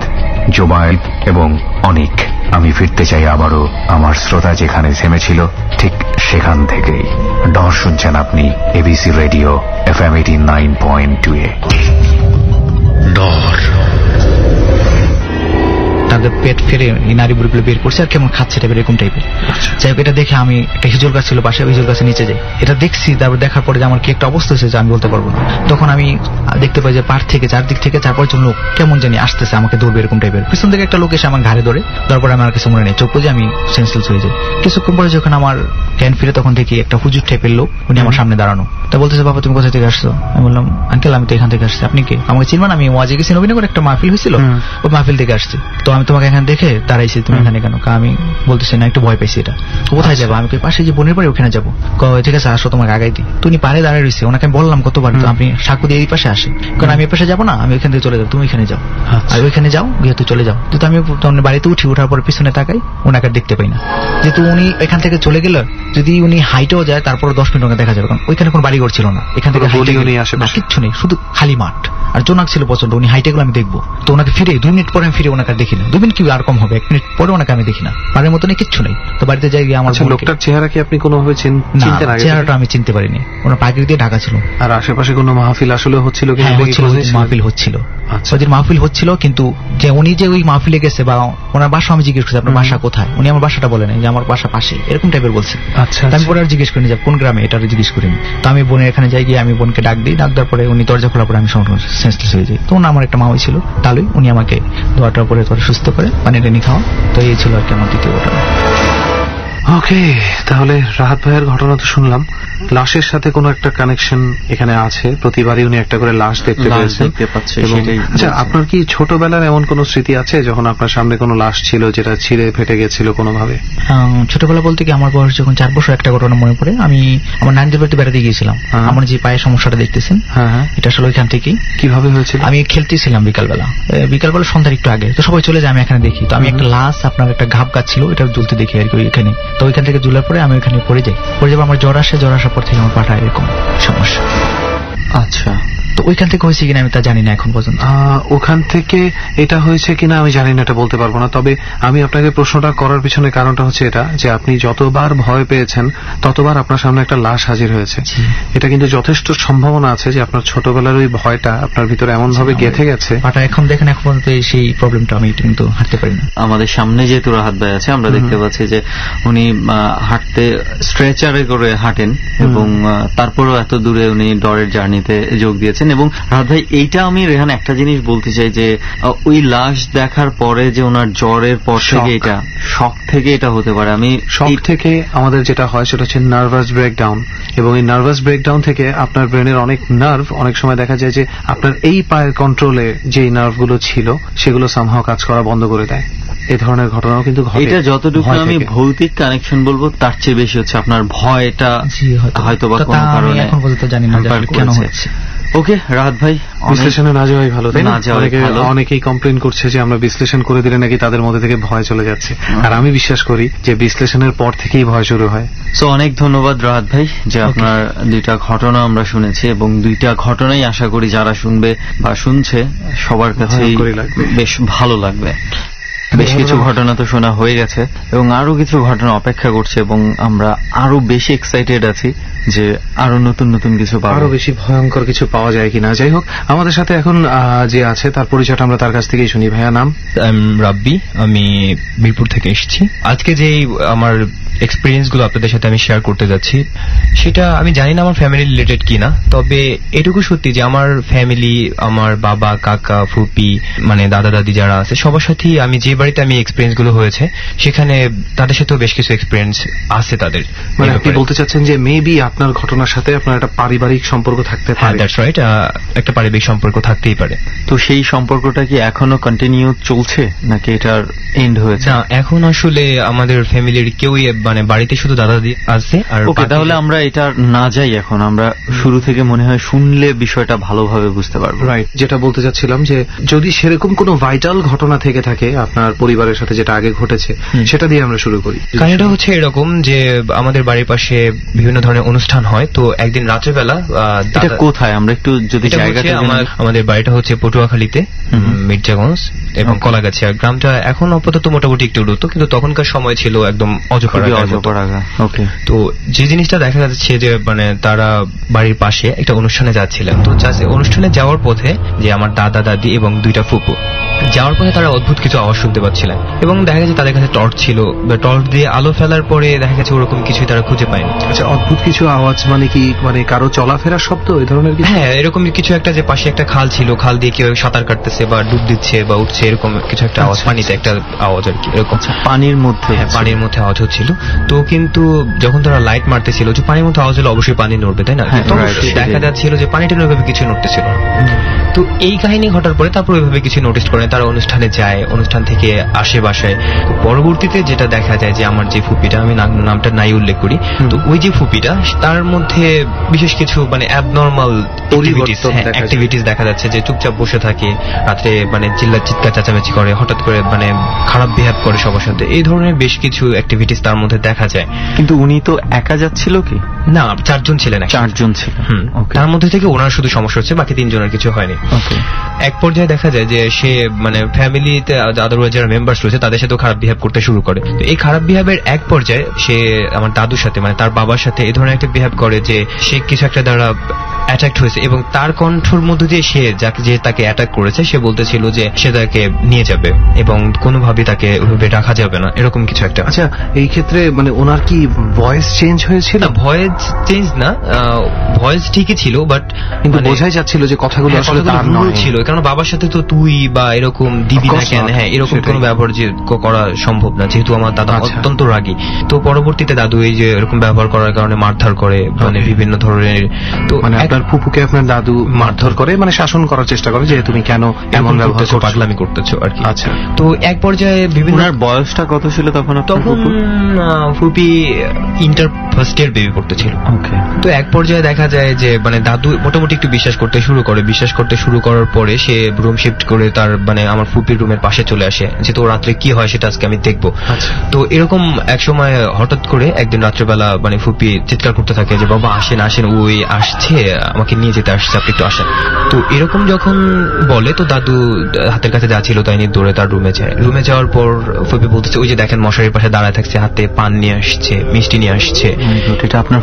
S3: জোবায়েল এবং অনিক। আমি ফিরতে চাই আবারও আমার শ্রোতা যেখানে থেমেছিল ঠিক সেখান থেকেই। ডর শুনছেন আপনি ABC রেডিও FM 89.2 এ।
S2: ডর।
S6: তাদের পেট ফেরে এই নারী বুড়িগুলো বের করছে আর কেমন খাচ্ছে টাইপের, এরকম টাইপের। যাই হোক, এটা দেখে আমি একটা হিজুর গাছ ছিল পাশে, হিজুর গাছের নিচে যাই। এটা দেখছি, তারপর দেখার পরে যে আমার কি একটা অবস্থা হয়েছে আমি বলতে পারবো না। তখন আমি দেখতে পাই যে পাড় থেকে চারদিক থেকে 4-5 জন লোক কেমন জানি আসতেছে, আমাকে ধরবে এরকম টাইপের। পিছন থেকে একটা লোক এসে আমার ঘাড়ে ধরে, তারপরে আমার কাছে মনে নেই, চোখ বুঝে আমি সেন্সলেস হয়ে যাই। কিছুক্ষণ পরে যখন আমার জ্ঞান ফিরে, তখন দেখি একটা হুজুর টাইপের লোক, উনি আমার সামনে দাঁড়ানো। তা বলতেছে, বাবা তুমি কোথা থেকে আসছো? আমি বললাম, আঙ্কেল আমি তো এখান থেকে আসছি। আপনি কে? আমাকে চিনবেন? আমি ওয়াজে গেছি, নবীনগর একটা মাহফিল হয়েছিল, ওই মাহফিল থেকে আসছি। তো আমি তোমাকে এখানে এখানে দেখে দাঁড়াইছে, তুমি এখানে কেন? আমি বলতেছি না, একটু ভয় পাইছি। এটা কোথায় যাবো? আমি পাশে যে বোনের বাড়ি ওখানে যাবো। ঠিক আছে আসো, তোমাকে আগাই দিই। তুমি পারে দাঁড়ায় রয়েছে, ওনাকে আমি বললাম কতবার তো আপনি সাঁকু দিয়ে এই পাশে আসে, কারণ আমি এই পাশে যাবো না, আমি ওইখান থেকে চলে যাবো, তুমি এখানে যাও। আর ওইখানে যাও, যেহেতু চলে যাও। তো আমি বাড়িতে উঠি, ওঠার পরে পিছনে তাকাই, ওনাকে দেখতে পাই না। যেহেতু উনি এখান থেকে চলে গেল, যদি উনি হাইটেও যায় তারপরে 10 মিনিট ওকে দেখা যাবে, কারণ ওইখানে কোনো বাড়িঘর ছিল না। এখান থেকে কিচ্ছু নেই, শুধু খালি মাঠ আর জোনাক ছিল প্রচন্ড। উনি হাইটে গেলে আমি দেখবো, তো ওনাকে ফিরে 2 মিনিট পরে আমি ফিরে ওনাকে দেখি না। 2 মিনিট কি আর কম হবে, 1 মিনিট পরে ওনাকে আমি দেখি না। পাড়ের মতনই কিচ্ছু নেই। তো বাড়িতে যাই গিয়ে আমার
S4: লোকটার চেহারা কি আপনি কোনোভাবে চিনতে না?
S6: চেহারাটা আমি চিনতে পারিনি, ওনার পাগড়ি দিয়ে ঢাকা ছিল।
S4: আর আশেপাশে কোনো মাহফিল আসলে হচ্ছিল কি?
S6: মাহফিল হচ্ছিল, ওদের মাহফিল হচ্ছিল, কিন্তু যে উনি যে ওই মাহফিলে গেছে বা ওনার বাসা আমি জিজ্ঞেস করছি আপনার বাসা কোথায়, উনি আমার বাসাটা বলে নাই, যে আমার বাসা পাশে, এরকম টাইপের বলছে। আমি পরে আর জিজ্ঞেস করিনি যে কোন গ্রামে, এটা জিজ্ঞেস করিনি। তো আমি বোনের এখানে যাই গিয়ে আমি বোনকে ডাক দিই, ডাক দেওয়ার পরে উনি দরজা খোলার পরে আমি সেন্সলেস হয়ে যাই। তো আমার একটা মামাই ছিল তালুই, উনি আমাকে দোয়াটার পরে সুস্থ করে পানি টেনে খাওয়া। তো এই ছিল আর কি আমার দ্বিতীয় ঘটনা।
S4: ওকে, তাহলে রাহাত ভাইয়ের ঘটনা তো শুনলাম। লাশের সাথে কোনো একটা কানেকশন এখানে আছে, প্রতিবারই উনি একটা করে লাশ দেখতে পেয়েছেন। আচ্ছা, আপনার কি ছোটবেলার এমন কোনো স্মৃতি আছে যখন আপনার সামনে কোনো লাশ ছিল যেটা ছিঁড়ে ফেটে গেছিল কোনোভাবে?
S6: ছোটবেলা বলতে কি, আমার বয়স যখন 4 বছর, একটা ঘটনা মনে পড়ে। আমি আমার নানিদের বাড়িতে বেড়াতে গিয়েছিলাম। আমার যে পায়ের সমস্যাটা দেখতেছেন, এটা আসলে ওইখান থেকেই।
S4: কিভাবে হয়েছিল?
S6: আমি খেলতেছিলাম বিকালবেলা সন্ধ্যার একটু আগে, তো সবাই চলে যায়, আমি এখানে দেখি। তো আমি একটা লাশ, আপনার একটা ঘাপ গাছ ছিল, এটা জ্বলতে দেখি আর কি ওইখানে। তো ওইখান থেকে ঝুলার পরে আমি ওইখানে পড়ে যাই। আমার জ্বর আসে, জ্বর আসার পর থেকে আমার পাটা এরকম সমস্যা।
S4: আচ্ছা,
S6: তো ওইখান থেকে হয়েছে কিনা আমি তা জানি না এখন পর্যন্ত।
S4: ওখান থেকে এটা হয়েছে কিনা আমি জানি না, এটা বলতে পারবো না। তবে আমি আপনাকে প্রশ্নটা করার পিছনে কারণটা হচ্ছে এটা, যে আপনি যতবার ভয় পেয়েছেন ততবার আপনার সামনে একটা লাশ হাজির হয়েছে। এটা কিন্তু যথেষ্ট সম্ভাবনা আছে যে আপনার ছোটবেলার ওই ভয়টা আপনার ভিতরে এমন ভাবে গেঁথে গেছে।
S6: পাটা এখন দেখেন, এখন পর্যন্ত সেই প্রবলেমটা আমি কিন্তু হাঁটতে পারি না।
S5: আমাদের সামনে যেহেতু রাহাত ভাই আছে, আমরা দেখতে পাচ্ছি যে উনি হাঁটতে স্ট্রেচারে করে হাঁটেন, এবং তারপরেও এত দূরে উনি ডরের জার্নিতে যোগ দিয়েছেন। এবং রাহাত ভাই, এইটা আমি রেহান একটা জিনিস বলতে চাই, যে ওই লাশ দেখার পরে যে ওনার জ্বরের পর থেকে, এটা শক থেকে এটা হতে পারে। আমি
S4: শক থেকে আমাদের যেটা হয় সেটা হচ্ছে নার্ভাস ব্রেকডাউন, এবং এই নার্ভাস ব্রেকডাউন থেকে আপনার ব্রেনের অনেক নার্ভ, অনেক সময় দেখা যায় যে আপনার এই পায়ের কন্ট্রোলে যে নার্ভগুলো ছিল সেগুলো সামহাও কাজ করা বন্ধ করে দেয়। এই ধরনের ঘটনাও কিন্তু ঘটে।
S5: এটা যতটুকু আমি ভৌতিক কানেকশন বলবো, তার চেয়ে বেশি হচ্ছে আপনার ভয়টা হয়তো বা কোনো কারণে
S6: এখন পর্যন্ত জানি না কেন হচ্ছে।
S5: ওকে রাহাত ভাই,
S4: বিশ্লেষণে না যাওয়াই ভালো, তাই না? অনেকেই কমপ্লেন করছে যে আমরা বিশ্লেষণ করে দিলে নাকি তাদের মধ্যে থেকে ভয় চলে যাচ্ছে, আর আমি বিশ্বাস করি যে বিশ্লেষণের পর থেকেই ভয় শুরু হয়।
S5: সো অনেক ধন্যবাদ রাহাত ভাই, যে আপনার 2টা ঘটনা আমরা শুনেছি, এবং 2টা ঘটনাই আশা করি যারা শুনবে বা শুনছে সবার কাছে বেশ ভালো লাগবে। বেশ কিছু ঘটনা তো শোনা হয়ে গেছে, এবং আরো কিছু ঘটনা অপেক্ষা করছে, এবং আমরা আরো বেশি এক্সাইটেড আছি যে আরো নতুন নতুন কিছু পাবো,
S4: আরো বেশি ভয়ঙ্কর কিছু পাওয়া যায় কিনা। যাই হোক, আমাদের সাথে এখন যে আছে তার পরিচয়টা আমরা তার কাছ থেকেই শুনি। ভাইয়া নাম?
S8: রাব্বি, আমি মিরপুর থেকে এসেছি। আজকে যে আমার এক্সপিরিয়েন্স গুলো আপনাদের সাথে আমি শেয়ার করতে যাচ্ছি, সেটা আমি জানি না আমার ফ্যামিলি রিলেটেড কিনা, তবে এটুকু সত্যি যে আমার ফ্যামিলি, আমার বাবা, কাকা, ফুপি, মানে দাদা দাদি যারা আছে, সবার সাথেই আমি যে বাড়িতে আমি এক্সপিরিয়েন্স গুলো হয়েছে সেখানে তাদের সাথেও বেশ কিছু এক্সপিরিয়েন্স আছে তাদের।
S4: মানে আপনি বলতে চাচ্ছেন যে মেবি আপনার ঘটনার সাথে আপনার একটা পারিবারিক সম্পর্ক থাকতে পারে?
S8: দ্যাটস রাইট, একটা পারিবারিক সম্পর্ক থাকতেই পারে।
S5: তো সেই সম্পর্কটা কি এখনো কন্টিনিউ চলছে নাকি এটার এন্ড হয়েছে?
S8: না, এখন আসলে আমাদের ফ্যামিলির কেউই, মানে বাড়িতে শুধু দাদা দাদি আছে। আর
S5: ওকে, তাহলে আমরা এটা না যাই, এখন আমরা শুরু থেকে মনে হয় শুনলে বিষয়টা ভালোভাবে বুঝতে পারবো।
S4: রাইট, যেটা বলতে চাচ্ছিলাম যে যদি সেরকম কোনো ভাইটাল ঘটনা থেকে থাকে আপনার পরিবারের সাথে যেটা আগে ঘটেছে, সেটা দিয়ে আমরা শুরু করি।
S8: কাহিনীটা হচ্ছে এরকম যে আমাদের বাড়ির পাশে বিভিন্ন ধরনের অনুষ্ঠান হয়। তো একদিন রাত্রেবেলা,
S5: এটা কোথায় আমরা একটু যদি জায়গাটা,
S8: আমাদের বাড়িটা হচ্ছে পটুয়াখালীতে, মির্জাগঞ্জ এবং কলাগাছিয়া। গ্রামটা এখন আপাতত মোটামুটি একটু উন্নত, কিন্তু তখনকার সময় ছিল একদম অজপাড়া।
S5: ওকে,
S8: তো যে জিনিসটা দেখা যাচ্ছে যে মানে তারা বাড়ির পাশে একটা অনুষ্ঠানে যাচ্ছিলেন। তো অনুষ্ঠানে যাওয়ার পথে যে আমার দাদা দাদি এবং 2টা ফুপু যাওয়ার পথে তারা অদ্ভুত কিছু আওয়াজ শুনতে পাচ্ছিলেন, এবং দেখা গেছে তাদের কাছে টর্চ ছিল। টর্চ দিয়ে আলো ফেলার পরে দেখা গেছে ওরকম কিছুই তারা খুঁজে পায়নি।
S4: আচ্ছা, অদ্ভুত কিছু আওয়াজ মানে কি, মানে কারো চলাফেরার শব্দ, এই ধরনের কিছু?
S8: হ্যাঁ, এরকম কিছু একটা, যে পাশে একটা খাল ছিল, খাল দিয়ে কেউ সাঁতার কাটতেছে বা ডুব দিচ্ছে বা উঠছে, এরকম কিছু একটা আওয়াজ, পানিতে একটা আওয়াজ আর কি, এরকম
S5: পানির মধ্যে।
S8: হ্যাঁ, পানির মধ্যে আওয়াজ হচ্ছিল। তো কিন্তু যখন তারা লাইট মারতেছিল, যে পানির মধ্যে আওয়াজ হলে অবশ্যই পানি নড়বে, তাই না? দেখা যাচ্ছিল যে পানিটা ওইভাবে কিছু নড়তেছিল না। তো এই কাহিনী ঘটার পরে তারপর ওইভাবে কিছু নোটিস করে, তারা অনুষ্ঠানে যায়, অনুষ্ঠান থেকে আসে বাসায়। পরবর্তীতে যেটা দেখা যায় যে আমার যে ফুপিটা, আমি নামটা নাই উল্লেখ করি, তো ওই যে ফুপিটা তার মধ্যে বিশেষ কিছু মানে অ্যাবনর্মাল অ্যাক্টিভিটিস দেখা যাচ্ছে, যে চুপচাপ বসে থাকে, রাত্রে মানে চিৎকার চেঁচামেচি করে, হঠাৎ করে মানে খারাপ বিহেভ করে সবার সাথে, এই ধরনের বেশ কিছু অ্যাক্টিভিটিস তার মধ্যে দেখা যায়।
S5: কিন্তু উনি তো একা যাচ্ছিল কি?
S8: না, 4 জন ছিলেন।
S5: 4 জন ছিলেন।
S8: তার মধ্যে থেকে ওনার শুধু সমস্যা হচ্ছে, বাকি 3 জনের কিছু হয়নি। এক পর্যায়ে দেখা যায় যে সে মানে ফ্যামিলিতে আদারওয়াইজ যারা মেম্বার্স রয়েছে তাদের সাথেও খারাপ বিহেভ করতে শুরু করে। তো এই খারাপ বিহেভের এক পর্যায়ে সে আমার দাদুর সাথে মানে তার বাবার সাথে এই ধরনের একটা বিহেভ করে যে সে কিছু একটা দ্বারা অ্যাটাক হয়েছে, এবং তার কণ্ঠর মধ্যে দিয়ে সে যে তাকে অ্যাটাক করেছে সে বলতেছিল যে সে তাকে নিয়ে যাবে এবং কোনোভাবে তাকে ওইভাবে রাখা যাবে না, এরকম কিছু একটা।
S4: আচ্ছা, এই ক্ষেত্রে মানে ওনার কি ভয়েস চেঞ্জ হয়েছিল?
S8: ভয়েস চেঞ্জ না, ভয়েস ঠিকই ছিল, বাট
S4: কিন্তু বোঝাই যাচ্ছিল যে কথাগুলো আসলে তার নয়
S8: ছিল, কারণ বাবার সাথে তো তুই বা এরকম দিবি না কেন, হ্যাঁ এরকম কোনো ব্যবহার যে করা সম্ভব না, যেহেতু আমার দাদা অত্যন্ত রাগী। তো পরবর্তীতে দাদু এই যে এরকম ব্যবহার করার কারণে মারধর করে, মানে বিভিন্ন ধরনের। তো
S4: মানে আপনার ফুপুকে আপনার দাদু মারধর করে, মানে শাসন করার চেষ্টা করে যে তুমি কেন এমন ব্যবহার করছো,
S8: পাগলামি করতেছো আর কি।
S4: আচ্ছা,
S8: তো এক পর্যায়ে বিভিন্ন।
S5: বয়সটা কত ছিল তখন?
S8: তখন ফুপি ইন্টার ফার্স্ট ইয়ার বেবি পড়তেছিল। তো এক পর্যায়ে দেখা যায় যে মানে দাদু মোটামুটি একটু বিশ্বাস করতে শুরু করার পরে সে রুম শিফট করে তার মানে আমার ফুপির রুমের পাশে চলে আসে, যে তো রাত্রে কি হয় সেটা আজকে আমি দেখবো। তো এরকম এক সময় হঠাৎ করে একদিন রাত্রেবেলা মানে ফুপি চিৎকার করতে থাকে যে বাবা আসেন আসেন, ওই আসছে, আমাকে নিয়ে যেতে আসছে, আপনি একটু আসেন। তো এরকম যখন বলে তো দাদু হাতের কাছে যা ছিল তাই নিয়ে দৌড়ে তার রুমে যায়। রুমে যাওয়ার পর ফুপি বলতেছে ওই যে দেখেন মশারির পাশে দাঁড়ায় থাকছে, হাতে পান নিয়ে আসছে, মিষ্টি নিয়ে আসছে।
S5: এটা আপনার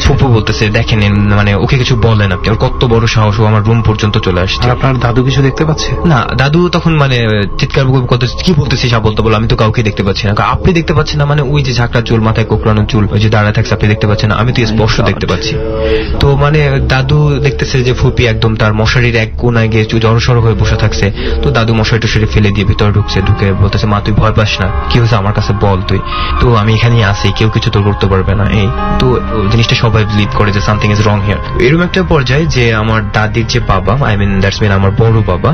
S5: ফুপু
S8: বলতেছে দেখেন মানে ওকে কিছু বলেন আপনি, ওর কত বড় সাহস, ও আমার রুম পর্যন্ত চলে আসছে।
S4: আপনার দাদু কিছু দেখতে পাচ্ছে
S8: না? দাদু তখন মানে চিৎকার কি বলতেছিস বলতে বলো, আমি তো কাউকে দেখতে পাচ্ছি না। আপনি দেখতে পাচ্ছেন না? মানে ওই যে ঝাঁকড়া চুল, মাথায় কোকড়ানো চুল, ওই যে দাঁড়ায় থাকছে, আপনি দেখতে পাচ্ছেন না? আমি তো স্পষ্ট দেখতে পাচ্ছি। তো মানে দাদু দেখতেছে যে ফুপি একদম তার মশারির এক কোনায় গিয়ে জড়সড় হয়ে বসে থাকছে। তো দাদু মশারি টশারি ফেলে দিয়ে ভিতরে ঢুকে বলতেছে মা তুই ভয় পাস না, কি হয়েছে আমার কাছে বল তুই, তো আমি এখানেই আছি, কেউ কিছু তোর করতে পারবে না। এই তো জিনিসটা সবাই বিলিভ করে যে সামথিং ইজ রং হিয়ার। এরকম একটা পর্যায়ে যে আমার দাদির যে বাবা, আই মিন দ্যাটস মিন আমার বড় বাবা,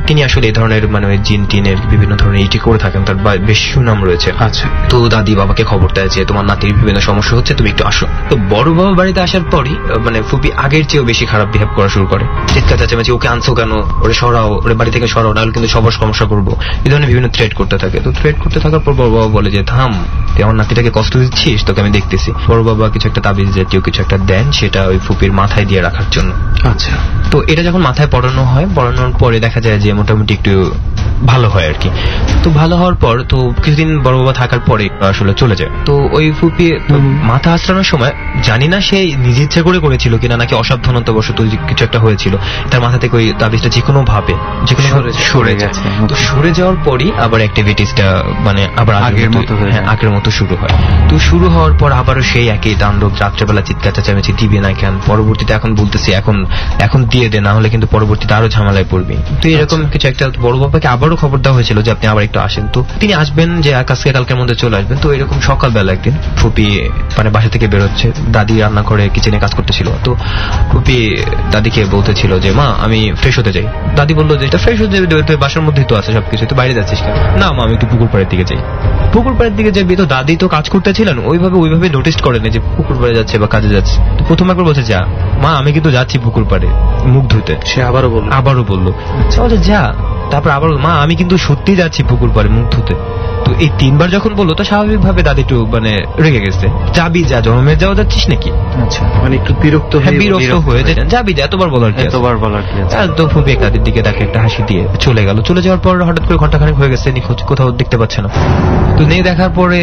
S8: তিনি আসলে এই ধরনের মানে জিন টিনের বিভিন্ন ধরনের ইটি করে থাকেন, তার বেশ সুনাম রয়েছে।
S4: আচ্ছা,
S8: তো দাদি বাবাকে খবর দেয় যে তোমার নাতির বিভিন্ন সমস্যা হচ্ছে, তুমি একটু আসো। তো বড় বাবা বাড়িতে আসার পরই মানে ফুপি আগের চেয়েও বেশি খারাপ বিহেভ করা শুরু করে, চিৎকার চেঁচামেচি, ওকে আনছো কেন, ওরে সরাও, ওরে বাড়ি থেকে সরাও, নাহলে কিন্তু সবার সমস্যা করবো, এই ধরনের বিভিন্ন থ্রেট করতে থাকে। তো থ্রেট করতে থাকার পর বড় বাবা বলে যে থাম, তুই আমার নাতিটাকে কষ্ট দিচ্ছিস, তোকে আমি দেখতেছি। বড় বাবা কিছু একটা তাবিজ জাতীয় কিছু একটা দেন, সেটা ওই ফুপির মাথায় দিয়ে রাখার জন্য।
S4: আচ্ছা,
S8: তো এটা যখন মাথায় পড়ানো হয়, পড়ানোর পরে দেখা যায় যে মোটামুটি একটু ভালো হয় আর কি। তো ভালো হওয়ার পর তো কিছুদিন বড় বাবা থাকার পরে আসলে চলে যায়। তো ওই ফুপি মাথা আঁচড়ানোর সময় জানি না সে নিজে ইচ্ছা করে করেছিল কিনা নাকি অসাবধানতাবশত কিছু একটা হয়েছিল, তার মাথা থেকে ওই তাবিজটা যে কোনো ভাবে সরে গেছে। তো সরে যাওয়ার পরই আবার অ্যাক্টিভিটিসটা মানে আবার আগের মতো শুরু হয়। তো শুরু হওয়ার পর আবারও সেই একই তাণ্ডব, রাত্রেবেলা চিৎকার চেঁচামেচি, দিবে না কেন, পরবর্তীতে এখন বলতেছি এখন দিয়ে দে, না হলে কিন্তু পরবর্তীতে আরো ঝামেলায় পড়বি। তো এরকম কিছু একটা বড় বাবাকে আবারও খবর দেওয়া হয়েছিল যে আপনি আবার একটু আসেন। তো তিনি আসবেন, যে আজকে কালকের মধ্যে চলে আসবেন। তো এরকম সকালবেলা একদিন ফুপি মানে বাসা থেকে বেরোচ্ছে, দাদি রান্না করে কিচেনে কাজ করতেছিল। তো ফুপি দাদিকে বলতেছিল যে মা আমি ফ্রেশ হতে যাই। দাদি বললো যে এটা ফ্রেশ হতে যাবে, তুই বাসার মধ্যেই তো আছে সবকিছু, তুই বাইরে যাচ্ছিস কেন? না মা আমি একটু পুকুর পাড়ের দিকে যাই। পুকুর পাড়ের দিকে যাবি? তো দাদি তো কাজ করতেছিলেন, ওইভাবে নোটিস করেনি যে পুকুর পাড়ে যাচ্ছে বা কাজে যাচ্ছে। তো প্রথম একবার বলছে যা মা আমি কিন্তু যাচ্ছি পুকুর পাড়ে মুখ ধুতে।
S4: সে আবারও বললো
S8: যা। তারপর আবার মা আমি কিন্তু সত্যি যাচ্ছি পুকুর পাড়ে মুখ ধুতে। তো এই 3 বার যখন বললো তো স্বাভাবিকভাবে দাদি একটু মানে রেগে গেছে, যাবি যা, জন্মের যাওয়া যাচ্ছিস নাকি?
S4: আচ্ছা, মানে একটু বিরক্ত
S8: হয়ে যায়, যাবি যা, এতবার বলার কি? তো ফুপি দাদির দিকে তাকে একটা হাসি দিয়ে চলে গেল। চলে যাওয়ার পর হঠাৎ করে ঘন্টাখানেক হয়ে গেছে নিখোঁজ, কোথাও দেখতে পাচ্ছে না। তো নেই দেখার পরে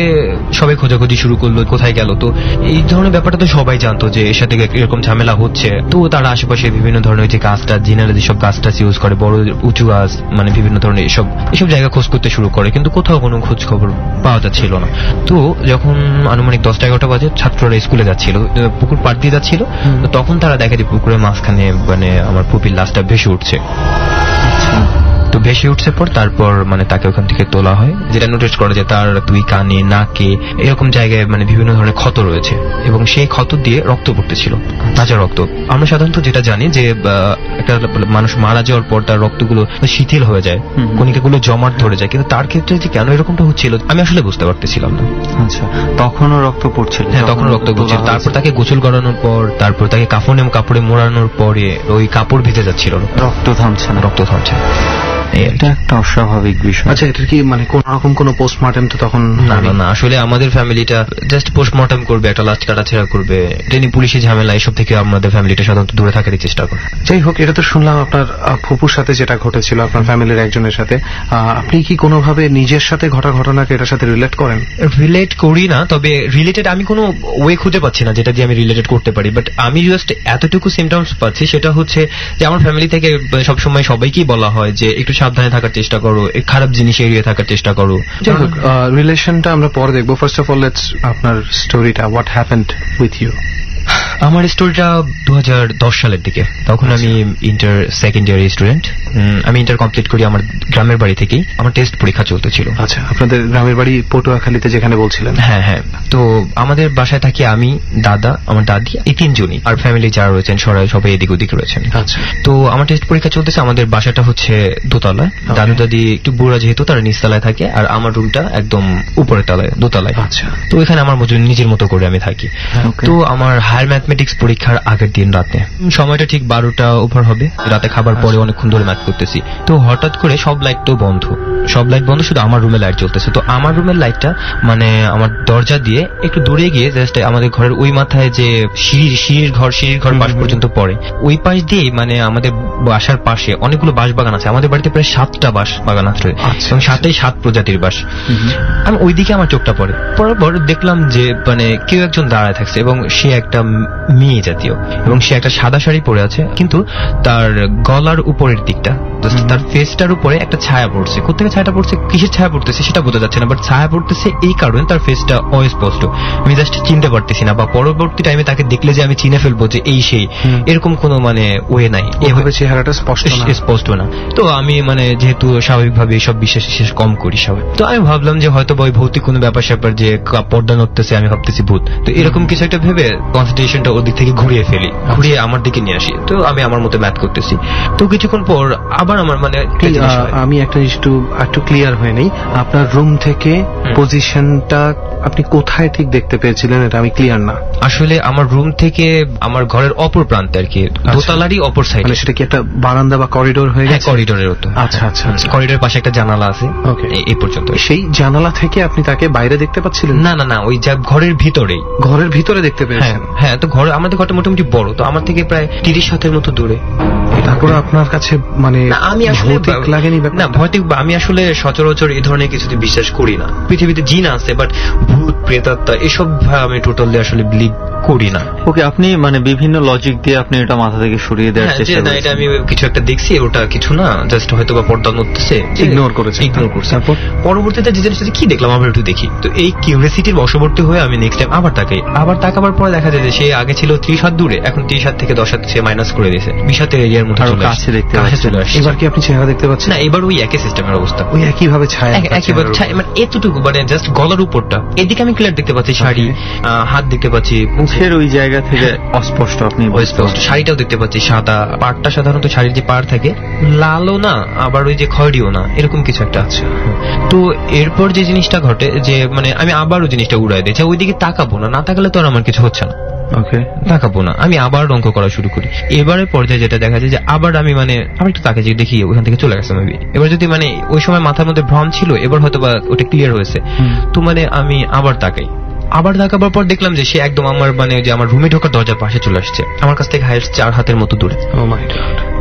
S8: সবাই খোঁজাখুঁজি শুরু করলো কোথায় গেল। তো এই ধরনের ব্যাপারটা তো সবাই জানতো যে এর সাথে এরকম ঝামেলা হচ্ছে। তো তারা আশেপাশে বিভিন্ন ধরনের যে গাছটা, জিনারা যেসব গাছটা ইউজ করে, বড় উঁচু গাছ, মানে বিভিন্ন ধরনের এসব জায়গা খোঁজ করতে শুরু করে, কিন্তু কোথাও কোনো খোঁজ খবর পাওয়া যাচ্ছিল না। তো যখন আনুমানিক 10টা-11টা বাজে ছাত্ররা স্কুলে যাচ্ছিল, পুকুর পাড় দিয়ে যাচ্ছিল, তো তখন তারা দেখে যে পুকুরের মাঝখানে মানে আমার ফুপির লাশটা ভেসে উঠছে। তো ভেসে উঠছে পর তারপর মানে তাকে ওখান থেকে তোলা হয়, যেটা নোটিস করা যায় তার 2 কানে, নাকে এরকম জায়গায় মানে বিভিন্ন ধরনের ক্ষত রয়েছে, এবং সেই ক্ষত দিয়ে রক্ত পড়তেছিল, তাজা রক্ত। আমরা সাধারণত যেটা জানি যে একটা মানুষ মারা যাওয়ার পর তার রক্তগুলো শিথিল হয়ে যায়, কণিকাগুলো জমাট ধরে যায়, কিন্তু তার ক্ষেত্রে যে কেন এরকমটা হচ্ছিল আমি আসলে বুঝতে পারতেছিলাম না।
S5: আচ্ছা, তখনও রক্ত পড়ছিল?
S8: হ্যাঁ, তখনও রক্ত পড়ছিল। তারপর তাকে গোসল করানোর পর, তারপর তাকে কাপড়ে মোড়ানোর পরে ওই কাপড় ভিজে যাচ্ছিল,
S5: রক্ত থামছে না। এটা একটা অস্বাভাবিক বিষয়।
S4: আচ্ছা, এটা কি মানে কোন রকম কোন পোস্টমর্টেম তো তখন?
S8: না, আসলে আমাদের ফ্যামিলিটা জাস্ট পোস্টমর্টেম করবে, একটা লাশ কাটাছেড়া করবে, ট্রেনি পুলিশি ঝামেলা, এসব থেকে আমাদের ফ্যামিলিটা সাধারণত দূরে থাকারই চেষ্টা করে।
S4: যাই হোক, এটা তো শুনলাম আপনার ফুপুর সাথে যেটা ঘটেছিল, আপনার ফ্যামিলির একজনের সাথে। আপনি কি কোনোভাবে নিজের সাথে ঘটা ঘটনাকে এটার সাথে রিলেট করেন?
S8: রিলেট করি না, তবে রিলেটেড আমি কোনো ওয়ে খুঁজে পাচ্ছি না যেটা দিয়ে আমি রিলেটেড করতে পারি। বাট আমি জাস্ট এতটুকু সিমটমস পাচ্ছি, সেটা হচ্ছে যে আমার ফ্যামিলি থেকে সবসময় সবাইকেই বলা হয় যে একটু সাবধানে থাকার চেষ্টা করো, খারাপ জিনিস এড়িয়ে থাকার চেষ্টা করো।
S4: যাই হোক, রিলেশনটা আমরা পরে দেখবো। ফার্স্ট অফ অল লেটস আপনার স্টোরিটা, হোয়াট হ্যাপেন্ড উইথ ইউ।
S8: আমার স্টোরিটা 2010 সালের দিকে। তখন আমি ইন্টার সেকেন্ড ইয়ার স্টুডেন্ট। আমি ইন্টার কমপ্লিট করি আমার গ্রামের বাড়ি থেকেই। আমার টেস্ট পরীক্ষা চলতেছিল।
S4: আচ্ছা, আপনাদের গ্রামের বাড়ি পটুয়াখালীতে, যেখানে বলছিলেন?
S8: হ্যাঁ। তো আমাদের বাসায় থাকি আমি, দাদা, আমার দাদি, এই তিনজনই। আর ফ্যামিলি যারা রয়েছেন সবাই এদিক ওদিক রয়েছেন।
S4: আচ্ছা,
S8: তো আমার টেস্ট পরীক্ষা চলতেছে। আমাদের বাসাটা হচ্ছে দোতলায়। দাদু দাদি একটু বুড়া যেহেতু তারা নিচতলায় থাকে, আর আমার রুমটা একদম উপরের তলায়, দোতলায়।
S4: আচ্ছা,
S8: তো এখানে আমার নিজের মতো করে আমি থাকি। তো আমার হায়ার ম্যাথমেটিক্স পরীক্ষার আগের দিন রাতে, সময়টা ঠিক 12টা ওভার হবে, রাতে খাবার পরে অনেকক্ষণ ধরে ম্যাথ করতেছি। তো হঠাৎ করে সব লাইট তো বন্ধ, শুধু আমার রুমে লাইট জ্বলতেছে। তো আমার রুমের লাইটটা মানে আমার দরজা দিয়ে একটু দূরে গিয়ে জাস্ট আমাদের ঘরের ওই মাথায় যে সিঁড়ির ঘর পাশ পর্যন্ত পড়ে, ওই পাশ দিয়ে মানে আমাদের বাসার পাশে অনেকগুলো বাঁশ বাগান আছে। আমাদের বাড়িতে প্রায় 7টা বাঁশ বাগান আছে, এবং 7 প্রজাতির বাঁশ। আমি ওইদিকে আমার চোখটা পড়ে, পর দেখলাম যে মানে কেউ একজন দাঁড়ায় থাকছে, এবং সে একটা মেয়ে জাতীয়, এবং সে একটা সাদা শাড়ি পরে আছে, কিন্তু তার গলার উপরের দিকটা, তার ফেসটার উপরে একটা ছায়া পড়ছে। কোথেকে ছায়াটা পড়ছে, কিসের ছায়া পড়তেছে সেটা বোঝা যাচ্ছে না, বাট ছায়া পড়তেছে এই কারণে তার ফেসটা অস্পষ্ট, আমি জাস্ট চিনতে পারতেছি না, বা পরবর্তী টাইমে তাকে দেখলে যে আমি চিনে ফেলবো যে এই সেই, এরকম কোনো মানে ওয়ে নাই,
S4: এভাবে চেহারাটা স্পষ্ট
S8: না। তো আমি মানে যেহেতু স্বাভাবিকভাবে এইসব বিশেষ কম করি সবাই, তো আমি ভাবলাম যে হয়তো বা ভৌতিক কোনো ব্যাপার স্যাপার, যে পর্দা নড়তেছে, আমি ভাবতেছি ভূত। তো এরকম কিছু একটা ভেবে কনসেন্ট্রেশনটা ওদিক থেকে ঘুরিয়ে ফেলি, ঘুরিয়ে আমার দিকে নিয়ে আসি। তো আমি আমার মতো ম্যাথ করতেছি। তো কিছুক্ষণ পর আবার আমার মানে
S4: আমি একটা জিনিস একটু ক্লিয়ার হয়ে নেই, আপনার রুম থেকে পজিশনটা আপনি কোথায় ঠিক দেখতে পেয়েছিলেন, এটা আমি ক্লিয়ার না।
S8: আসলে আমার রুম থেকে আমার ঘরের অপর প্রান্তে আর কি, দোতলারই অপর সাইডে।
S4: মানে সেটা কি একটা বারান্দা বা করিডোর হয়ে গেছে?
S8: করিডোরের মতো।
S4: আচ্ছা,
S8: করিডোরের পাশে একটা জানালা আছে, এই পর্যন্ত।
S4: সেই জানালা থেকে আপনি তাকে বাইরে দেখতে পাচ্ছিলেন?
S8: না, ওই ঘরের ভিতরেই।
S4: ঘরের ভিতরে দেখতে পেয়েছেন?
S8: হ্যাঁ। তো আমাদের ঘরটা মোটামুটি বড়, তো আমার থেকে প্রায় 30 হাতের মতো দূরে।
S4: তারপরে আপনার কাছে মানে
S8: আমি আসলে
S4: লাগেনি?
S8: না, ভৌতিক আমি আসলে সচরাচর এই ধরনের কিছুতে বিশ্বাস করি না। পৃথিবীতে জিন আছে, বাট ভূত প্রেতাত্মা এসব আমি টোটালি আসলে বিলিভ করি না।
S5: ওকে, আপনি মানে বিভিন্ন লজিক দিয়ে আপনি এটা মাথা থেকে সরিয়ে দেওয়ার চেষ্টা করেন?
S8: এটা আমি কিছু একটা দেখছি, ওটা কিছু না, জাস্ট হয়তো বা পর্দা নড়তেছে, ইগনোর করছে। পরবর্তীতে যে জিনিসটা কি দেখলাম আবার একটু দেখি, তো এই কিউরিয়াসিটির বশবর্তী হয়ে আমি নেক্সট টাইম আবার তাকাবার পরে দেখা যায় যে সে আগে ছিল 30 হাত দূরে, এখন 30 হাত থেকে 10 হাত সে মাইনাস করে দিয়েছে, 20 হাতের এরিয়ার মধ্যে
S5: কাছে দেখতে
S8: চলে আসছে।
S4: এবার কি আপনি চেহারা দেখতে পাচ্ছেন?
S8: না, এবার ওই একই সিস্টেমের অবস্থা,
S4: ওই একইভাবে ছায়া,
S8: মানে এতটুকু, মানে জাস্ট গলার উপরটা, এদিকে আমি ক্লিয়ার দেখতে পাচ্ছি, শাড়ি, হাত দেখতে পাচ্ছি,
S5: মুখের ওই জায়গা থেকে অস্পষ্ট, আপনি
S8: অস্পষ্ট। শাড়িটাও দেখতে পাচ্ছি সাদা, পাড়টা সাধারণত শাড়ির যে পাড় থাকে লালও না, আবার ওই যে খয়েরিও না, এরকম কিছু একটা আছে। তো এরপর যে জিনিসটা ঘটে, যে মানে আমি আবারও জিনিসটা উড়াই দিয়েছি, ওইদিকে তাকাবো না তাকালে তো আর আমার কিছু হচ্ছে না, তাকাবো না, আমি আবার অঙ্ক করা শুরু করি। এবারে পর্যায়ে যেটা দেখা যায় যে আবার আমি মানে আমি একটু তাকে দেখি ওখান থেকে চলে গেছে মেবি। এবার যদি মানে ওই সময় মাথার মধ্যে ভ্রম ছিল, এবার হয়তো বা ওটা ক্লিয়ার হয়েছে, তো মানে আমি আবার তাকাবার পর দেখলাম যে সে একদম আমার মানে যে আমার রুমে ঢোকার দরজার পাশে চলে আসছে, আমার কাছ থেকে হাইস্ট 4 হাতের মতো দূরে।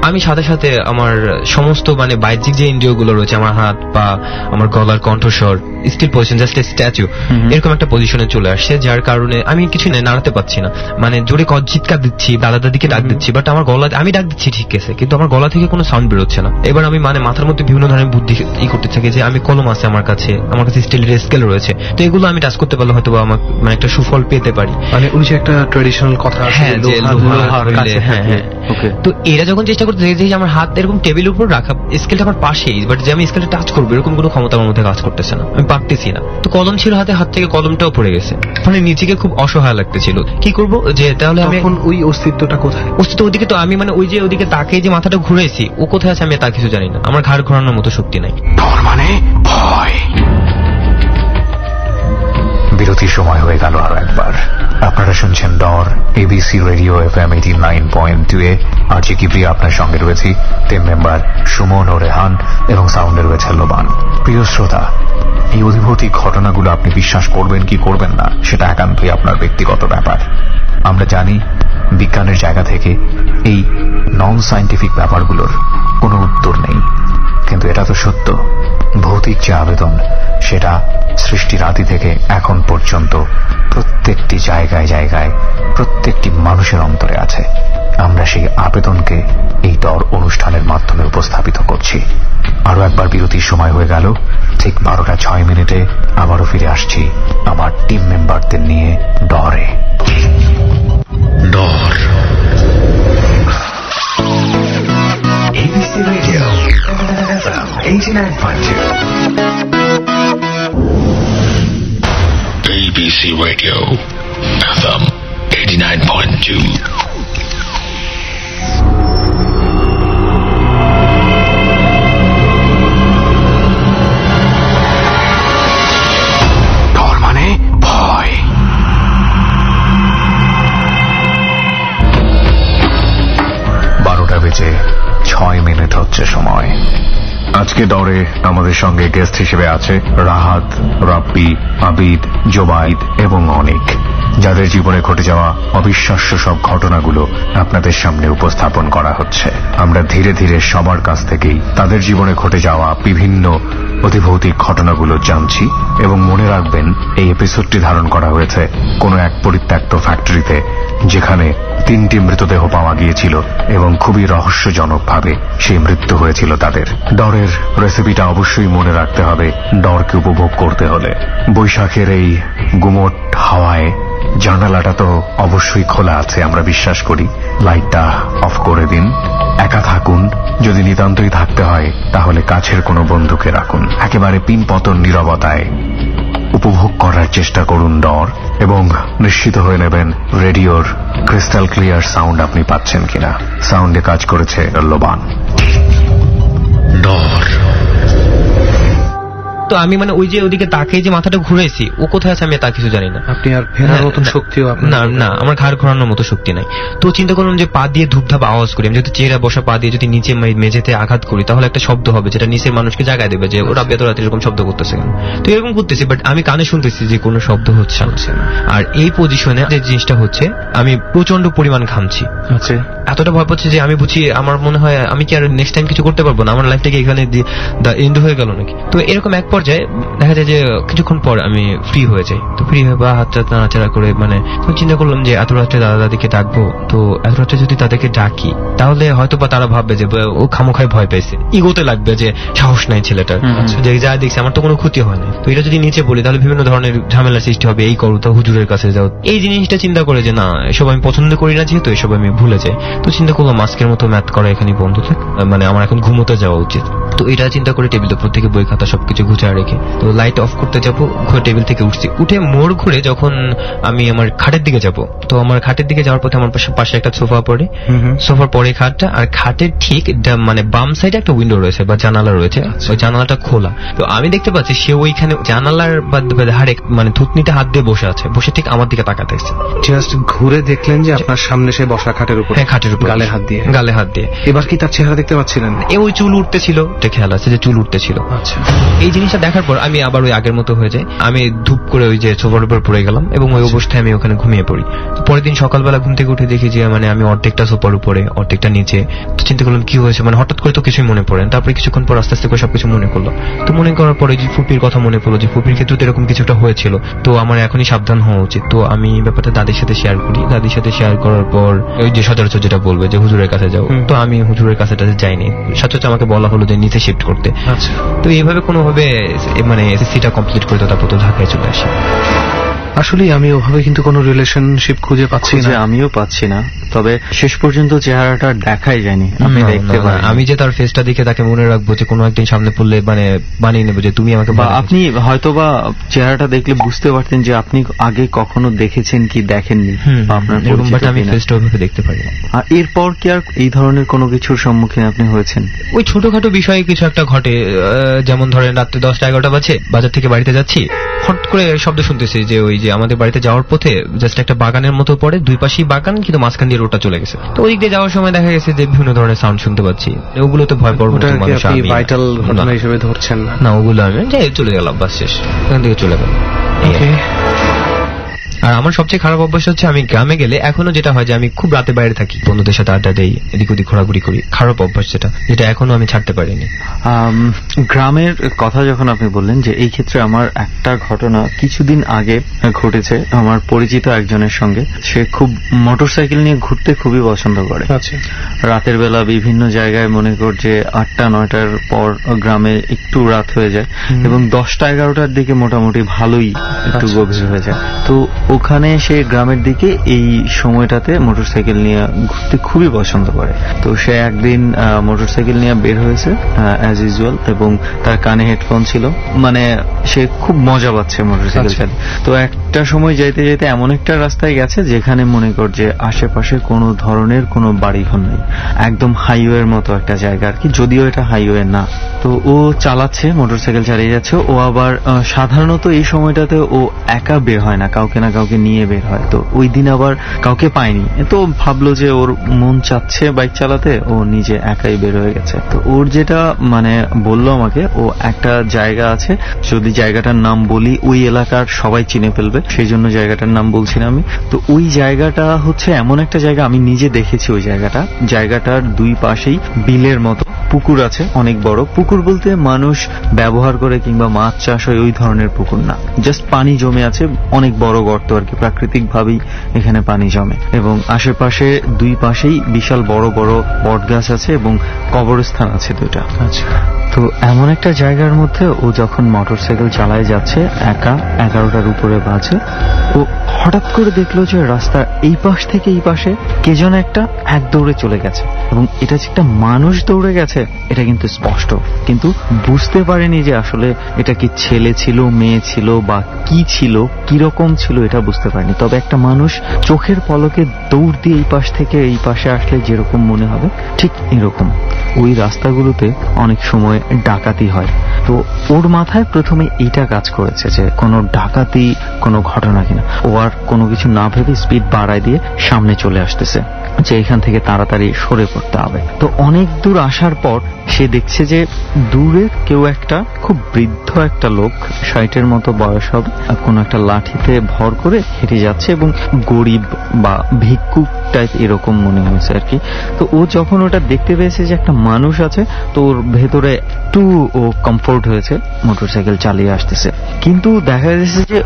S8: আমি সাথে আমার সমস্ত মানে বাহ্যিক যে ইন্দ্রিয়গুলো রয়েছে, আমার হাত পা, আমার গলার কণ্ঠস্বর, still position, just a statue, এরকম একটা পজিশনে চলে আসছে, যার কারণে আমি কিছু নাড়াতে পারছি না, মানে জোরে চিৎকার দিচ্ছি, দাদা দাদিকে ডাক দিচ্ছি, বাট আমার গলা, আমি ডাক দিচ্ছি ঠিক আছে, কিন্তু আমার গলা থেকে কোনো সাউন্ড বেরোচ্ছে না। এবার আমি মানে মাথার মধ্যে বিভিন্ন ধরনের বুদ্ধি করতে থাকি, যে আমি কলম আছে আমার কাছে স্টিলের স্কেল রয়েছে, তো এগুলো আমি টাচ করতে পারলে হয়তো আমার মানে একটা সুফল পেতে পারি।
S4: মানে ওই যে একটা ট্রেডিশনাল কথা আছে,
S8: তো এরা যখন চেষ্টা করতে দেখে যে আমার হাত এরকম টেবিলের উপর রাখা, স্কেলটা আমার পাশেই, বাট যে আমি স্কেলটা টাচ করবো এরকম কোনো ক্ষমতা আমার মধ্যে কাজ করতেছে না। আমি পারতেছি না। তো কলম ছিল হাতে, হাত থেকে কলমটাও পড়ে গেছে। মানে নিজেকে খুব অসহায় লাগতেছিল, কি করব যে তাহলে আমি
S4: এখন ওই অস্তিত্বটা কোথায়?
S8: অস্তিত্ব ওদিকে, তো আমি মানে ওই যে ওদিকে তাকে যে মাথাটা ঘুরেছি, ও কোথায় আছে আমি তা কিছু জানি না। আমার ঘাড় ঘোরানোর মতো শক্তি নাই।
S3: ডর মানে ভয়। বিরতির সময় হয়ে গেল আরো একবার। আপনারা শুনছেন ডর, এবিসি রেডিও FM 89.2 এ। আরজে কিবরিয়া আপনার সঙ্গে রয়েছি, টিম মেম্বার সুমন ও রেহান, এবং সাউন্ডে রয়েছে লোবান। প্রিয় শ্রোতা, এই অধিভৌতিক ঘটনাগুলো আপনি বিশ্বাস করবেন কি করবেন না সেটা একান্তই আপনার ব্যক্তিগত ব্যাপার। আমরা জানি বিজ্ঞানের জায়গা থেকে এই নন সায়েন্টিফিক ব্যাপারগুলোর কোনো উত্তর নেই, কিন্তু এটা তো সত্য, ভৌতিক যে আবেদন সেটা সৃষ্টির আদি থেকে এখন পর্যন্ত প্রত্যেকটি জায়গায় জায়গায় প্রত্যেকটি মানুষের অন্তরে আছে। আমরা সেই আবেদনকে এই ডর অনুষ্ঠানের মাধ্যমে উপস্থাপিত করছি। আরো একবার বিরতির সময় হয়ে গেল। ঠিক 12:06 আবারও ফিরে আসছি আমার টিম মেম্বারদের নিয়ে ডরে।
S7: ডর।
S1: ABC Radio FM 89.2.
S7: ABC Radio FM 89.2.
S3: ডর মানে ভয়। 12:06 হচ্ছে সময়। আজকে ডরে আমাদের সঙ্গে গেস্ট হিসেবে আছে রাহাত, রাব্বি, আবিদ, জোবাইদ এবং অনিক, যাদের জীবনে ঘটে যাওয়া অবিশ্বাস্য সব ঘটনাগুলো আপনাদের সামনে উপস্থাপন করা হচ্ছে। আমরা ধীরে ধীরে সবার কাছ থেকেই তাদের জীবনে ঘটে যাওয়া বিভিন্ন অতিভৌতিক ঘটনাগুলো জানছি। এবং মনে রাখবেন, এই এপিসোডটি ধারণ করা হয়েছে কোনো এক পরিত্যক্ত ফ্যাক্টরিতে, যেখানে 3টি মৃতদেহ পাওয়া গিয়েছিল এবং খুবই রহস্যজনকভাবে সেই মৃত্যু হয়েছিল তাদের। ডরের রেসিপিটা অবশ্যই মনে রাখতে হবে ডরকে উপভোগ করতে হলে। বৈশাখের এই গুমোট হাওয়ায় জানালাটা তো অবশ্যই খোলা আছে, আমরা বিশ্বাস করি। লাইটটা অফ করে দিন, একা থাকুন, যদি নিতান্তই থাকতে হয় তাহলে কাছের কোনো বন্ধুকে রাখুন। একেবারে পিনপতন নীরবতায় উপভোগ করার চেষ্টা করুন ডর, এবং নিশ্চিত হয়ে নেবেন রেডিওর ক্রিস্টাল ক্লিয়ার সাউন্ড আপনি পাচ্ছেন কিনা। সাউন্ডে কাজ করেছে লোবান।
S7: ডর।
S8: তো আমি মানে ওই যে ওদিকে তাকে যে মাথাটা ঘুরেছি, ও কোথায় আছে আমি তা কিছু জানি না।
S4: আপনি আর ফেরার মতন শক্তিও
S8: না না, আমার ঘাড় ঘোরানোর মতো শক্তি নাই। তো চিন্তা করলাম যে পা দিয়ে ধূপধাপ আওয়াজ করি, আমি যদি চেয়ারে বসা পা দিয়ে যদি নিচে মেঝেতে আঘাত করি তাহলে একটা শব্দ হবে যেটা নিচের মানুষকে জাগায় দেবে যে ওরা এত রাতে এরকম শব্দ করতেছে কেন। তো এরকম করতেছি, বাট আমি কানে শুনতেছি যে কোনো শব্দ হচ্ছে না। আর এই পজিশনে যে জিনিসটা হচ্ছে, আমি প্রচন্ড পরিমাণ ঘামছি।
S4: আচ্ছা,
S8: এতটা ভয় পাচ্ছে যে আমি বুঝি আমার মনে হয় আমি কি আর নেক্সট টাইম কিছু করতে পারবো না, আমার লাইফটাকে এখানে দা এন্ড হয়ে গেল নাকি। তো এরকম এক পর্যায়ে দেখা যায় যে কিছুক্ষণ পর আমি ফ্রি হয়ে যাই। তো ফ্রি হয়ে বা হাত টাত নাড়াচাড়া করে মানে চিন্তা করলাম যে এত রাত্রে দাদা দাদিকে ডাকবো, তো এত রাত্রে যদি তাদেরকে ডাকি তাহলে হয়তো বা তারা ভাববে যে ও খামোখায় ভয় পেয়েছে, ইগোতে লাগবে যে সাহস নাই ছেলেটার, যে যা দেখছি আমার তো কোনো ক্ষতি হয় না। তো এটা যদি নিচে বলি তাহলে বিভিন্ন ধরনের ঝামেলার সৃষ্টি হবে, এই করো তো হুজুরের কাছে যাও। এই জিনিসটা চিন্তা করে যে না, এসব আমি পছন্দ করি না, যেহেতু এসব আমি ভুলে যাই। তো চিন্তা করলাম আজকের মতো ম্যাথ করা এখানে বন্ধ থাক, মানে আমার এখন ঘুমোতে যাওয়া উচিত। তো এটা চিন্তা করে টেবিলের উপর থেকে বই খাতা সবকিছু গুছিয়ে রেখে তো লাইট অফ করতে যাবো, টেবিল থেকে উঠছি, উঠে মোড় ঘুরে যখন আমি আমার খাটের দিকে যাব, তো আমার খাটের দিকে যাওয়ার পথে আমার পাশে একটা সোফা পড়ে, সোফার পরে খাটটা, আর খাটের ঠিক মানে বাম সাইডে একটা উইন্ডো রয়েছে বা জানালা রয়েছে, ওই জানালাটা খোলা। তো আমি দেখতে পাচ্ছি সে ওইখানে জানালার ধারে মানে থুতনিতে হাত দিয়ে বসে আছে, বসে ঠিক আমার দিকে তাকাতে আছে।
S4: জাস্ট ঘুরে দেখলেন যে আপনার সামনে সে বসা খাটের উপর,
S8: হ্যাঁ খাটের উপর,
S4: গালে হাত দিয়ে।
S8: এবার
S4: কি তার চেহারা দেখতে পাচ্ছিলেন?
S8: ওই চুল উঠতেছিল, খেয়াল আছে যে চুল উঠতেছিল।
S4: আচ্ছা,
S8: এই জিনিসটা দেখার পর আমি আবার ওই আগের মতো হয়ে যাই, আমি ধূপ করে ওই যে সোফার উপর পড়ে গেলাম এবং ওই অবস্থায় আমি ওখানে ঘুমিয়ে পড়ি। পরের দিন সকালবেলা ঘুম থেকে উঠে দেখি যে মানে আমি অর্ধেকটা সোফার উপরে অর্ধেকটা নিচে। তো চিন্তা করলাম কি হয়েছে, মানে হঠাৎ করে তো কিছুই মনে পড়ে। তারপরে কিছুক্ষণ পর আস্তে আস্তে করে সবকিছু মনে করলো। তো মনে করার পরে যে ফুপির কথা মনে পড়লো, যে ফুপির ক্ষেত্রে এরকম কিছুটা হয়েছিল, তো আমার এখনই সাবধান হওয়া উচিত। তো আমি ব্যাপারটা দাদির সাথে শেয়ার করি। দাদির সাথে শেয়ার করার পর ওই যে সচরাচর যেটা বলবে যে হুজুরের কাছে যাও, তো আমি হুজুরের কাছে যাইনি, সচরাচর আমাকে বলা হলো যে নিচে শিফট করতে। তো এইভাবে কোনোভাবে মানে এসএসসিটা কমপ্লিট করে তো তারপর তো ঢাকায় চলে আসি।
S4: আসলে আমি ওভাবে কিন্তু কোনো রিলেশনশিপ খুঁজে পাচ্ছি না।
S5: আমিও পাচ্ছি না, তবে শেষ পর্যন্ত চেহারাটা দেখাই যায়নি, আপনি দেখতে পারেন।
S8: আমি যে তার ফেসটা দেখে তাকে মনে রাখবো যে কোনো একদিন সামনে পড়লে মানে বানিয়ে নেবো যে তুমি আমাকে,
S5: বা আপনি হয়তোবা চেহারাটা দেখলে বুঝতে পারতেন যে আপনি আগে কখনো দেখেছেন কি দেখেননি, বা আপনার
S8: আমি ফেসটা ওইভাবে দেখতে পারি না।
S5: আর এরপর কি আর এই ধরনের কোনো কিছুর সম্মুখীন আপনি হয়েছেন?
S8: ওই ছোটখাটো বিষয়ে কিছু একটা ঘটে, যেমন ধরেন রাত্রে 10টা-11টা বাজে, বাজার থেকে বাড়িতে যাচ্ছি, হঠাৎ করে শব্দ শুনতেছি যে ওই যে আমাদের বাড়িতে যাওয়ার পথে জাস্ট একটা বাগানের মতো পড়ে, দুই পাশেই বাগান কিন্তু মাঝখান দিয়ে রোডটা চলে গেছে। তো ওই দিক দিয়ে যাওয়ার সময় দেখা গেছে যে বিভিন্ন ধরনের সাউন্ড শুনতে পাচ্ছি, ওগুলো তো ভয় পাওয়ার মতো মানুষ আমি
S4: ভাইটাল ঘটনা হিসেবে ধরছেন
S8: না, ওগুলো আমি চলে গেলাম, বাস শেষ, ওখান থেকে চলে গেলাম। আর আমার সবচেয়ে খারাপ অভ্যাস হচ্ছে আমি গ্রামে গেলে এখনো যেটা হয় যে আমি খুব রাতে বাইরে থাকি, বন্ধুদের সাথে আড্ডা দেই, এদিক ওদিক ঘোরাঘুরি করি, খারাপ অভ্যাস যেটা এখনো আমি ছাড়তে পারিনি।
S5: গ্রামের কথা যখন আপনি বললেন, যে এই ক্ষেত্রে আমার একটা ঘটনা কিছুদিন আগে ঘটেছে আমার পরিচিত একজনের সঙ্গে। সে খুব মোটরসাইকেল নিয়ে ঘুরতে খুবই পছন্দ করে। রাতের বেলা বিভিন্ন জায়গায়, মনে কর যে 8টা-9টার পর গ্রামে একটু রাত হয়ে যায়, এবং 10টা-11টার দিকে মোটামুটি ভালোই একটু গভীর হয়ে যায়। তো ওখানে সে গ্রামের দিকে এই সময়টাতে মোটরসাইকেল নিয়ে ঘুরতে খুবই পছন্দ করে। তো সে একদিন মোটরসাইকেল নিয়ে বের হয়েছে অ্যাজ ইউজুয়াল, এবং তার কানে হেডফোন ছিল, মানে সে খুব মজা পাচ্ছে মোটরসাইকেল চালিয়ে। তো একটা সময় যাইতে যাইতে এমন একটা রাস্তায় গেছে যেখানে মনে কর যে আশেপাশে কোনো ধরনের কোনো বাড়িঘর নেই, একদম হাইওয়ের মতো একটা জায়গা আর কি, যদিও এটা হাইওয়ে না। তো ও চালাচ্ছে, মোটরসাইকেল চালিয়ে যাচ্ছে। ও আবার সাধারণত এই সময়টাতে ও একা বের হয় না, কাউকে না কাউকে নিয়ে বের হয়। তো ওই দিন আবার কাউকে পায়নি, তো ভাবলো যে ওর মন চাচ্ছে বাইক চালাতে, ও নিজে একাই বের হয়ে গেছে। তো ওর যেটা মানে বললো আমাকে, ও একটা জায়গা আছে, যদি জায়গাটার নাম বলি ওই এলাকার সবাই চিনে ফেলবে, সেই জন্য জায়গাটার নাম বলছি না আমি। তো ওই জায়গাটা হচ্ছে এমন একটা জায়গা, আমি নিজে দেখেছি ওই জায়গাটার দুই পাশেই বিলের মতো পুকুর আছে, অনেক বড় পুকুর, বলতে মানুষ ব্যবহার করে কিংবা মাছ চাষ হয় ওই ধরনের পুকুর না, জাস্ট পানি জমে আছে, অনেক বড় গর্ত আর কি, প্রাকৃতিক ভাবেই এখানে পানি জমে। এবং আশেপাশে দুই পাশেই বিশাল বড় বড় বট গাছ আছে এবং কবরস্থান আছে দুটা। তো এমন একটা জায়গার মধ্যে ও যখন মোটরসাইকেল চালায় যাচ্ছে একা, 11টার উপরে বাজে, ও হঠাৎ করে দেখলো যে রাস্তার এই পাশ থেকে এই পাশে কে যেন একটা এক দৌড়ে চলে গেছে, এবং এটা যে একটা মানুষ দৌড়ে গেছে এটা কিন্তু স্পষ্ট, কিন্তু বুঝতে পারেনি যে আসলে এটা কি ছেলে ছিল, মেয়ে ছিল, বা কি ছিল, কিরকম ছিল এটা বুঝতে পারেনি। তবে একটা মানুষ চোখের পলকে দৌড় দিয়ে এই পাশ থেকে এই পাশে আসলে যেরকম মনে হবে ঠিক এরকম। ওই রাস্তাগুলোতে অনেক সময় ডাকাতি হয়, তো ওর মাথায় প্রথমে এইটা কাজ করেছে যে কোনো ডাকাতি কোনো ঘটনা কিনা। ও আর কোনো কিছু না ভেবে স্পিড বাড়ায় দিয়ে সামনে চলে আসতেছে যে এখান থেকে তাড়াতাড়ি সরে পড়তে হবে। তো অনেক দূর আসার পর সে দেখছে যে দূরে কেউ একটা খুব বৃদ্ধ একটা লোক, 60-এর মতো বয়স হবে, কোনো একটা লাঠিতে ভর করে হেঁটে যাচ্ছে, এবং গরিব বা ভিক্ষুক টাইপ এরকম মনে হয়েছে আর কি। তো ও যখন ওটা দেখতে পেয়েছে যে একটা মানুষ আছে, তো ওর ভেতরে একটু ও কমফোর্ট হয়েছে, মোটরসাইকেল চালিয়ে আসতেছে। কিন্তু দেখা যাচ্ছে যে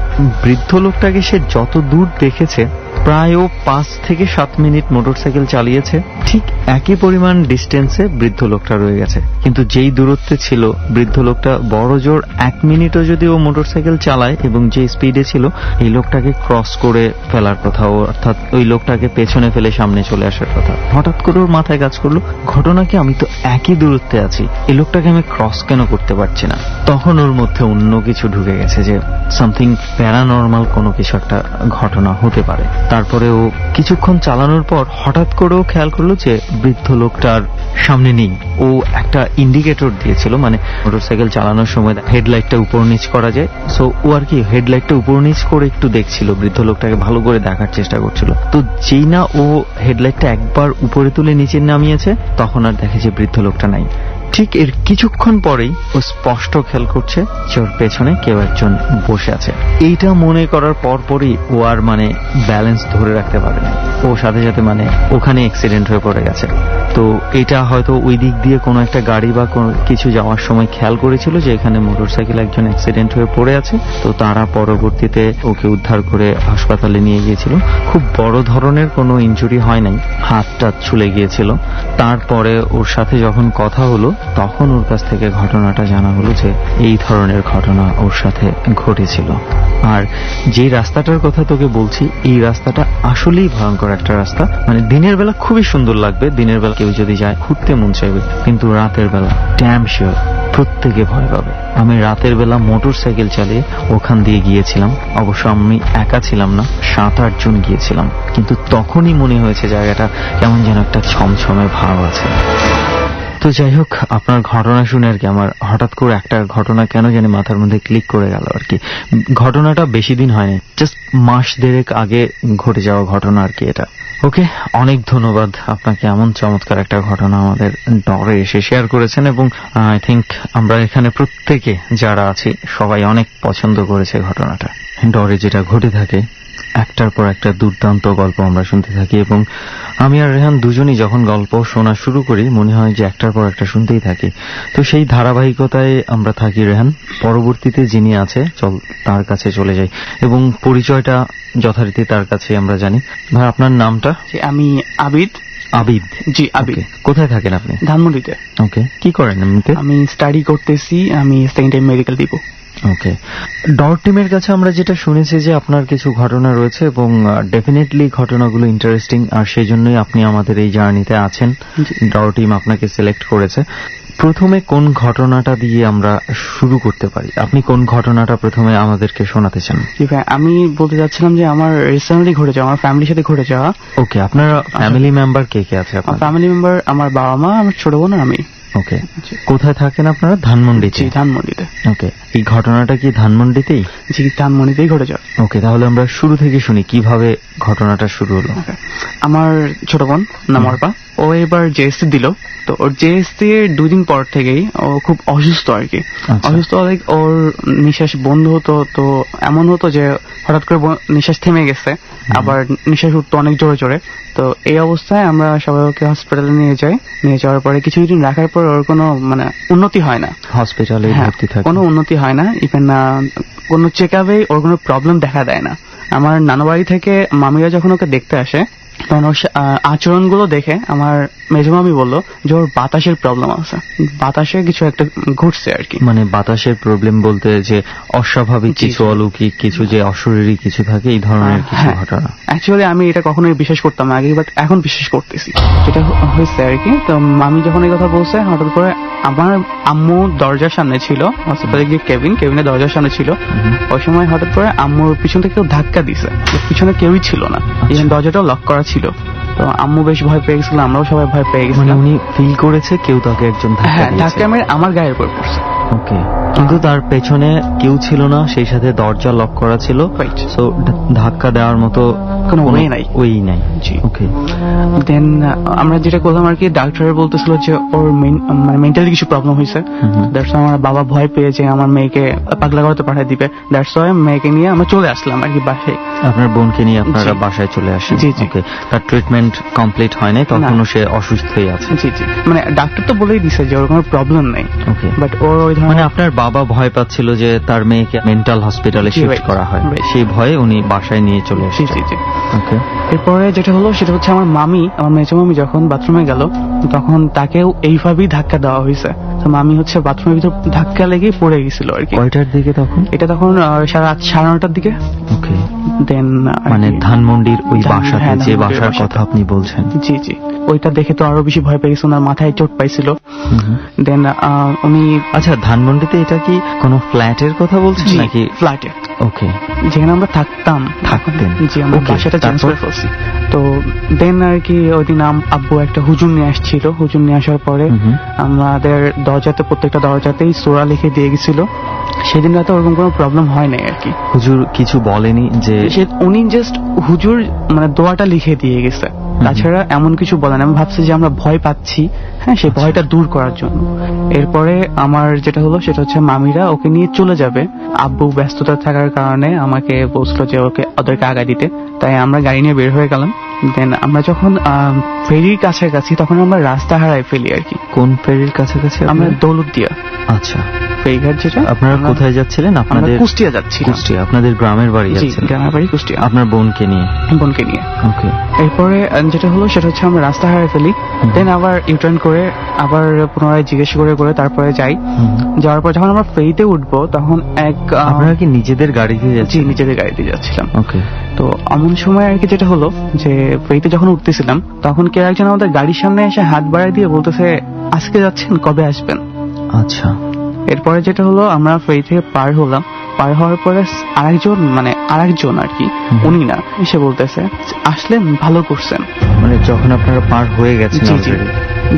S5: বৃদ্ধ লোকটাকে সে যত দূর দেখেছে, প্রায় ও 5 থেকে 7 মিনিট মোটরসাইকেল চালিয়েছে, ঠিক একই পরিমাণ ডিস্টেন্সে বৃদ্ধ লোকটা রয়ে গেছে। কিন্তু যেই দূরত্বে ছিল বৃদ্ধ লোকটা, বড় জোর 1 মিনিটও যদি ও মোটরসাইকেল চালায় এবং যে স্পিডে ছিল, এই লোকটাকে ক্রস করে ফেলার কথা, অর্থাৎ ওই লোকটাকে পেছনে ফেলে সামনে চলে আসার কথা। হঠাৎ করে ওর মাথায় কাজ করলো, ঘটনা কি, আমি তো একই দূরত্বে আছি, এই লোকটাকে আমি ক্রস কেন করতে পারছি না? তখন ওর মধ্যে অন্য কিছু ঢুকে গেছে যে সামথিং প্যারানর্মাল কোনো কিছু একটা ঘটনা হতে পারে। তারপরে ও কিছুক্ষণ চালানোর পর হঠাৎ করেও খেয়াল করলো যে বৃদ্ধ লোকটার সামনে নেই। ও একটা ইন্ডিকেটর দিয়েছিল, মানে মোটরসাইকেল চালানোর সময় হেডলাইটটা উপর নিচ করা যায়, সো ও আর কি হেডলাইটটা উপর নিচ করে একটু দেখছিল, বৃদ্ধ লোকটাকে ভালো করে দেখার চেষ্টা করছিল। তো যেই না ও হেডলাইটটা একবার উপরে তুলে নিচে নামিয়েছে, তখন আর দেখে যে বৃদ্ধ লোকটা নাই। ঠিক এর কিছুক্ষণ পরেই ও স্পষ্ট খেয়াল করছে যে ওর পেছনে কেউ একজন বসে আছে। এইটা মনে করার পরপরই ও আর মানে ব্যালেন্স ধরে রাখতে পারে না, ও সাথে সাথে মানে ওখানে অ্যাক্সিডেন্ট হয়ে পড়ে গেছে। তো এটা হয়তো ওই দিক দিয়ে কোনো একটা গাড়ি বা কোনো কিছু যাওয়ার সময় খেয়াল করেছিল যে এখানে মোটরসাইকেল একজন অ্যাক্সিডেন্ট হয়ে পড়ে আছে। তো তারা পরবর্তীতে ওকে উদ্ধার করে হাসপাতালে নিয়ে গিয়েছিল। খুব বড় ধরনের কোনো ইনজুরি হয় নাই, হাতটা ছুলে গিয়েছিল। তারপরে ওর সাথে যখন কথা হলো, তখন ওর কাছ থেকে ঘটনাটা জানা হলো যে এই ধরনের ঘটনা ওর সাথে ঘটেছিল। আর যে রাস্তাটার কথা তোকে বলছি, এই রাস্তাটা আসলেই ভয়ঙ্কর একটা রাস্তা। মানে দিনের বেলা খুবই সুন্দর লাগবে, দিনের বেলা কেউ যদি যায় ঘুরতে মন চাইবে, কিন্তু রাতের বেলা ড্যাম শিওর প্রত্যেকে ভয় পাবে। আমি রাতের বেলা মোটর সাইকেল চালিয়ে ওখান দিয়ে গিয়েছিলাম। অবশ্য আমি একা ছিলাম না, 7-8 জন গিয়েছিলাম, কিন্তু তখনই মনে হয়েছে জায়গাটা কেমন যেন একটা ছমছমে ভাব আছে। তো যাই হোক, আপনার ঘটনা শুনে আর কি আমার হঠাৎ করে একটা ঘটনা কেন জানি মাথার মধ্যে ক্লিক করে গেল আর কি। ঘটনাটা বেশি দিন হয়নি, জাস্ট মাস দেড়েক আগে ঘটে যাওয়া ঘটনা আর কি এটা। ওকে, অনেক ধন্যবাদ আপনাকে, এমন চমৎকার একটা ঘটনা আমাদের ডরে এসে শেয়ার করেছেন, এবং আই থিঙ্ক আমরা এখানে প্রত্যেকে যারা আছি সবাই অনেক পছন্দ করেছে ঘটনাটা। ডরে যেটা ঘটে থাকে, একটার পর একটা দুর্দান্ত গল্প আমরা শুনতে থাকি, এবং আমি আর রেহান দুজনই যখন গল্প শোনা শুরু করি মনে হয় যে একটার পর একটা শুনতেই থাকি। তো সেই ধারাবাহিকতায় আমরা থাকি। রেহান, পরবর্তীতে যিনি আছে চল তার কাছে চলে যাই, এবং পরিচয়টা যথারীতি তার কাছে আমরা জানি। ভাই, আপনার নামটা?
S9: আমি আবিদ।
S5: আবিদ? জি, আবিদ। কোথায় থাকেন আপনি?
S9: ধানমন্ডিতে।
S5: ওকে, কি করেন এমনিতে?
S9: আমি স্টাডি করতেছি, আমি সেকেন্ড টাইম মেডিকেল দিব।
S5: ওকে, ডর টিমের কাছে আমরা যেটা শুনেছি যে আপনার কিছু ঘটনা রয়েছে, এবং ডেফিনেটলি ঘটনাগুলো ইন্টারেস্টিং, আর সেই জন্যই আপনি আমাদের এই জার্নিতে আছেন। ডর টিম আপনাকে সিলেক্ট করেছে। প্রথমে কোন ঘটনাটা দিয়ে আমরা শুরু করতে পারি? আপনি কোন ঘটনাটা প্রথমে আমাদেরকে শোনাতে চান?
S9: জি ভাই, আমি বলতে যাচ্ছিলাম যে আমার রিসেন্টলি ঘটে যাওয়া, আমার ফ্যামিলির সাথে ঘটে যাওয়া।
S5: ওকে, আপনার ফ্যামিলি মেম্বার কে কে আছে? আপনার
S9: ফ্যামিলি মেম্বার আমার বাবা মা, আমার ছোট বোন আর আমি।
S5: ওকে, কোথায় থাকেন আপনারা? ধানমন্ডিতে?
S9: জি, ধানমন্ডিতে।
S5: ওকে, এই ঘটনাটা কি ধানমন্ডিতেই?
S9: জি, ধানমন্ডিতেই ঘটে যাওয়া।
S5: ওকে, তাহলে আমরা শুরু থেকে শুনি কিভাবে ঘটনাটা শুরু হলো।
S9: আমার ছোট বোন নাম অর্পা, ও এবার জেএসসি দিল। তো ওর জেএসসি এর 2 দিন পর থেকেই ও খুব অসুস্থ আর কি। অসুস্থ হলে ওর নিঃশ্বাস বন্ধ হতো, তো এমন হতো যে হঠাৎ করে নিঃশ্বাস থেমে গেছে, আবার নিঃশ্বাস উঠতো অনেক জোরে জোরে। তো এই অবস্থায় আমরা সবাই ওকে হসপিটালে নিয়ে যাই। নিয়ে যাওয়ার পরে কিছুদিন রাখার পর ওর কোনো উন্নতি হয় না,
S5: হসপিটালে ভর্তি থাকে, কোনো
S9: উন্নতি হয় না। ইভেন কোনো চেক আপে ওর কোনো প্রবলেম দেখা দেয় না। আমার নানু বাড়ি থেকে মামিরা যখন ওকে দেখতে আসে, তখন ওর আচরণগুলো দেখে আমার মেজমামি বললো যে ওর বাতাসের প্রবলেম আছে, বাতাসে কিছু একটা ঘটছে আর কি।
S5: মানে বাতাসের প্রবলেম বলতে যে অস্বাভাবিক কিছু, অলৌকিক কিছু, যে অশরীরী কিছু থাকে, এই ধরনের কিছু ঘটনা।
S9: অ্যাকচুয়ালি আমি এটা কখনোই বিশ্বাস করতাম না আগে, বাট এখন বিশ্বাস করতেছি যেটা হয়েছে আর কি। তো মামি যখন এই কথা বলছে, হঠাৎ করে আমার আম্মু দরজার সামনে ছিল, হসপিটালে গিয়ে কেবিনে দরজার সামনে ছিল। ওই সময় হঠাৎ করে আম্মুর পিছন থেকে কেউ ধাক্কা দিছে, পিছনে কেউই ছিল না, ইভেন দরজাটাও লক করা ছিল। তো আম্মু বেশ ভয় পেয়ে গেছিল, আমরাও সবাই ভয় পেয়ে গেছি।
S5: মানে উনি ফিল করেছে কেউ তাকে একজন
S9: ধাক্কা মেরে আমার গায়ের উপর পড়ছে।
S5: ওকে, কিন্তু তার পেছনে কেউ ছিল না, সেই সাথে দরজা লক করা ছিল, সো ধাক্কা দেওয়ার মতো
S9: কোনো ওয়ে নাই।
S5: জি, ওকে।
S9: দেন আমরা যেটা করলাম আর কি, ডাক্তার বলতেছিল যে ওর মেন্টালি কিছু প্রবলেম হয়েছে। দ্যাটস আমার বাবা ভয় পেয়ে যে আমার মেয়েকে পাগলা করতে পাঠিয়ে দিবে। দ্যাটস ওয়াই মেয়েকে নিয়ে আমরা চলে আসলাম আর কি বাসায়।
S5: আপনার বোনকে নিয়ে আপনারা বাসায় চলে আসেন?
S9: জি জি।
S5: ওকে, তার ট্রিটমেন্ট কমপ্লিট হয় নাই, তখনও সে অসুস্থই আছে?
S9: জি জি, মানে ডাক্তার তো বলেই দিছে যে ওর কোনো প্রবলেম নাই।
S5: ওকে,
S9: বাট ওর ওই ধরনের,
S5: মানে আপনার বাবা ভয় পাচ্ছিল যে তার মেয়েকে মেন্টাল হসপিটালে শিফট করা হয়, সেই ভয়ে উনি বাসায় নিয়ে চলে এসেছেন?
S9: জি জি।
S5: ওকে,
S9: এরপরে যেটা হলো সেটা হচ্ছে আমার মামি, আমার মেজো মামি যখন বাথরুমে গেল, তখন তাকেও এইভাবেই ধাক্কা দেওয়া হয়েছে। তো মামি হচ্ছে বাথরুমের ভিতর ধাক্কা লেগে পড়ে গেছিল আর কি।
S5: কয়টার দিকে তখন?
S9: এটা তখন 9:30 দিকে।
S5: ওকে,
S9: দেন
S5: মানে ধানমন্ডির ওই বাসাতে, যে বাসার কথা আপনি বলছেন?
S9: জি জি, ওইটা দেখে তো আরো বেশি ভয় পেয়ে গেছে, ওনার মাথায় চোট পাইছিল। দেন উনি,
S5: আচ্ছা, ধানমন্ডিতে এটা কি কোনো ফ্ল্যাটের কথা বলছেন নাকি?
S9: ফ্ল্যাটে।
S5: ওকে,
S9: যেখানে আমরা থাকতেন।
S5: জি,
S9: আমরা বাসাটা চেঞ্জ করে ফেলছি। তো দেন আর কি ওই দিন আব্বু একটা হুজুর নিয়ে আসছিল। হুজুর নিয়ে আসার পরে আমাদের দরজাতে, প্রত্যেকটা দরজাতেই সূরা লিখে দিয়ে গেছিল। সেদিন রাতে ওরকম কোনো প্রবলেম হয় নাই আর কি।
S5: হুজুর কিছু বলেনি যে?
S9: উনি জাস্ট হুজুর মানে দোয়াটা লিখে দিয়ে গেছে, তাছাড়া এমন কিছু বলেন। আমি ভাবছি যে আমরা ভয় পাচ্ছি, হ্যাঁ, সেই ভয়টা দূর করার জন্য। এরপরে আমার যেটা হলো সেটা হচ্ছে মামিরা ওকে নিয়ে চলে যাবে। আব্বু ব্যস্ততা থাকার কারণে আমাকে বলছিল যে ওদেরকে আগা দিতে, তাই আমরা গাড়ি নিয়ে বের হয়ে গেলাম। দেন আমরা যখন ফেরির কাছাকাছি, তখন আমরা রাস্তা হারাই ফেলি আর কি।
S5: কোন ফেরির কাছাকাছি?
S9: আমরা দৌলতদিয়া।
S5: আচ্ছা,
S9: ফেরিঘাট যেটা।
S5: আপনারা কোথায় যাচ্ছিলেন? আপনাদের
S9: কুষ্টিয়া যাচ্ছি।
S5: কুষ্টিয়া, আপনাদের গ্রামের বাড়ি যাচ্ছিলেন?
S9: গ্রামের বাড়ি কুষ্টিয়া।
S5: আপনার বোনকে নিয়ে?
S9: বোনকে নিয়ে।
S5: ওকে।
S9: এরপরে যেটা হলো সেটা হচ্ছে আমরা রাস্তা হারিয়ে ফেলি, দেন আবার ইউটার্ন করে আবার পুনরায় জিজ্ঞেস করে তারপরে যাই। যাওয়ার পর যখন আমরা ফেরিতে উঠবো তখন
S5: আপনারা কি নিজেদের গাড়িতে যাচ্ছেন?
S9: নিজেদের গাড়িতে যাচ্ছিলাম।
S5: ওকে।
S9: তো এমন সময় আর কি যেটা হলো যে ফেরিতে যখন উঠতেছিলাম তখন কেউ একজন আমাদের গাড়ির সামনে এসে হাত বাড়ায় দিয়ে বলতেছে, আজকে যাচ্ছেন, কবে আসবেন?
S5: আচ্ছা।
S9: এরপরে যেটা হলো আমরা ফেরি থেকে পার হলাম, পার হওয়ার পরে আরেকজন আর কি, উনি না এসে বলতেছে আসলেন, ভালো করছেন।
S5: মানে যখন আপনারা পার হয়ে গেছেন?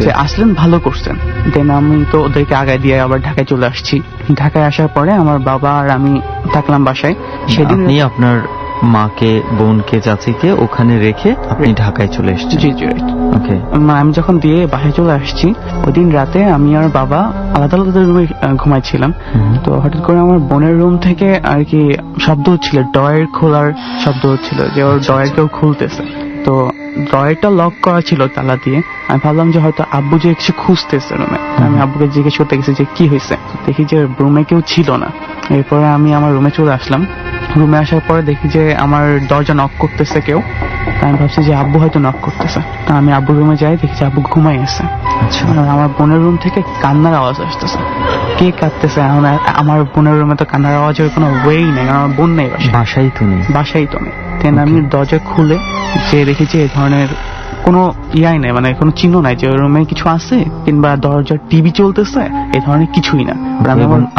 S9: যে আসলেন, ভালো করছেন। দেন আমি তো ওদেরকে আগায় দিয়ে আবার ঢাকায় চলে আসছি। ঢাকায় আসার পরে আমার বাবা আর আমি থাকলাম বাসায়। সেদিন
S5: আপনি আপনার মাকে, বোনকে, চাচিকে ওখানে রেখে আপনি ঢাকায় চলে এসেছেন?
S9: জি জি।
S5: ওকে।
S9: আমি যখন দিয়ে বাসায় চলে আসছি ওই দিন রাতে আমি আর বাবা আলাদা আলাদা রুমে ঘুমাইছিলাম। তো হঠাৎ করে আমার বোনের রুম থেকে আর কি শব্দ হচ্ছিল, ডয়ের খোলার শব্দ হচ্ছিল, যে ওর ডয়ের কেউ খুলতেছে। তো ড্রয়ারটা লক করা ছিল তালা দিয়ে। আমি ভাবলাম যে হয়তো আব্বু যে কিছু খুঁজতেছে রুমে। আমি আব্বুকে জিজ্ঞেস করতে গেছি যে কি হয়েছে, দেখি যে রুমে কেউ ছিল না। এরপরে আমি আমার রুমে চলে আসলাম। রুমে আসার পরে দেখি যে আমার দরজা নক করতেছে কেউ। আমি ভাবছি যে আব্বু হয়তো নক করতেছে। তা আমি আব্বুর রুমে যাই, দেখি যে আব্বু ঘুমাই আছে। আমার বোনের রুম থেকে কান্নার আওয়াজ আসতেছে। কে কাঁদতেছে? আমার বোনের রুমে তো কান্নার আওয়াজের কোনো ওয়েই নেই, কারণ আমার বোন নেই বাসায় তো নেই। দেন আমি দরজা খুলে যে দেখি যে এই ধরনের কোনো ইয়াই নেই, মানে কোনো চিহ্ন নাই যে ওই রুমে কিছু আছে কিংবা দরজার টিভি চলতেছে, এই ধরনের কিছুই না।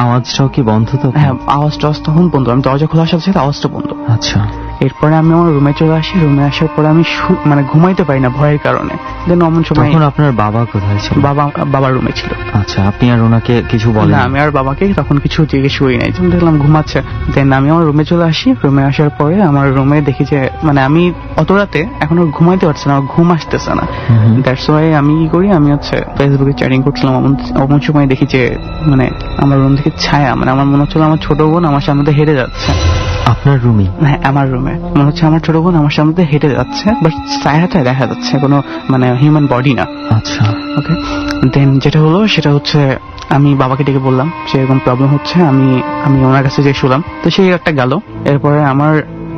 S5: আওয়াজটাও কি বন্ধ? তো
S9: হ্যাঁ, আওয়াজটা তখন বন্ধ। আমি দরজা খোলার সাথে সাথে আওয়াজটা বন্ধ।
S5: আচ্ছা।
S9: এরপরে আমি আমার রুমে চলে আসি। রুমে আসার পরে আমি মানে ঘুমাইতে পারি না ভয়ের কারণে। দেন অমন সময়
S5: তখন আপনার বাবা কোথায় ছিল?
S9: বাবার রুমে ছিল।
S5: আচ্ছা, আপনি আর ওনাকে কিছু বলেন?
S9: না, আমি আর বাবাকে তখন কিছু জিজ্ঞেস করি নাই, যখন দেখলাম ঘুমাচ্ছে। দেন আমি আমার রুমে চলে আসি। রুমে আসার পরে আমার রুমে দেখি যে মানে আমি অত রাতে এখনো ঘুমাইতে পারছি না, আমার ঘুম আসতেছে না। দ্যাটস ওয়াই আমি কি করি, আমি হচ্ছে ফেসবুকে চ্যাটিং করছিলাম। অমন সময় দেখি যে মানে আমার রুম থেকে ছায়া, মানে আমার মনে হচ্ছিল আমার ছোট বোন আমার সামনে দিয়ে হেঁটে যাচ্ছে।
S5: আপনার রুমে?
S9: হ্যাঁ, আমার রুমে মনে হচ্ছে আমার ছোট বোন আমার সামনে দিয়ে হেঁটে যাচ্ছে, বাট ছায়াটা দেখা যাচ্ছে, কোনো মানে হিউম্যান বডি না।
S5: আচ্ছা।
S9: ওকে। দেন যেটা হলো সেটা হচ্ছে আমি বাবাকে ডেকে বললাম যে এরকম প্রবলেম হচ্ছে, আমি ওনার কাছে যে শুনলাম। তো সেই একটা গেল। এরপরে আমার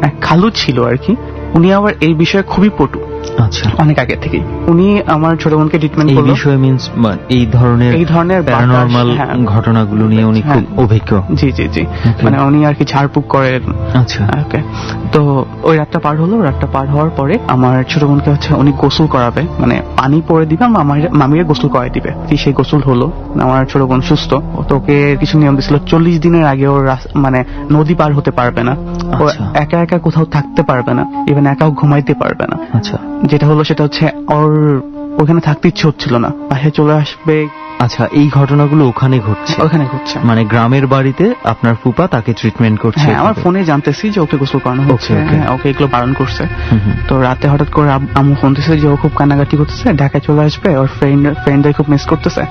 S9: এক খালু ছিল আর কি, উনি আবার এই বিষয়ে খুবই পটু।
S5: আচ্ছা।
S9: অনেক আগে থেকে উনি আমার ছোট বোনকে ট্রিটমেন্ট করলো।
S5: এই বিষয়ে মিন্স এই ধরনের প্যারানরমাল ঘটনাগুলো নিয়ে উনি খুব অভিজ্ঞ।
S9: জি জি জি। মানে উনি আর কি ঝাড়ফুঁক করেন।
S5: আচ্ছা।
S9: ওকে। তো ওই রাতটা পার হলো। রাতটা পার হওয়ার পরে আমার ছোট বোনকে হচ্ছে উনি গোসল করাবে, মানে পানি পরে দিবে, মামিকে গোসল করাই দিবে। সেই গোসল হলো। আমার ছোট বোন সুস্থ। তোকে কিছু নিয়ম দিছিল, 40 দিনের আগে ওর মানে নদী পার হতে পারবে না, ও একা একা কোথাও থাকতে পারবে না, ইভেন একাও ঘুমাইতে পারবে না।
S5: আচ্ছা।
S9: যেটা হলো সেটা হচ্ছে ওর ওখানে থাকতে ইচ্ছে হচ্ছিল না, বাসায় চলে আসবে।
S5: আচ্ছা, এই ঘটনাগুলো ওখানে ঘটছে? মানে গ্রামের বাড়িতে আপনার ফুপা তাকে ট্রিটমেন্ট করছে?
S9: হ্যাঁ, আমার ফোনে জানতেছি যে ওকে গোসল করানো হচ্ছে। হ্যাঁ, ওকে এগুলো বারণ করছে। তো রাতে হঠাৎ করে আম্মু ফোন দিচ্ছে যে ও খুব কান্নাকাটি করতেছে, ঢাকায় চলে আসবে, ওর ফ্রেন্ডদের খুব মিস করতেছে।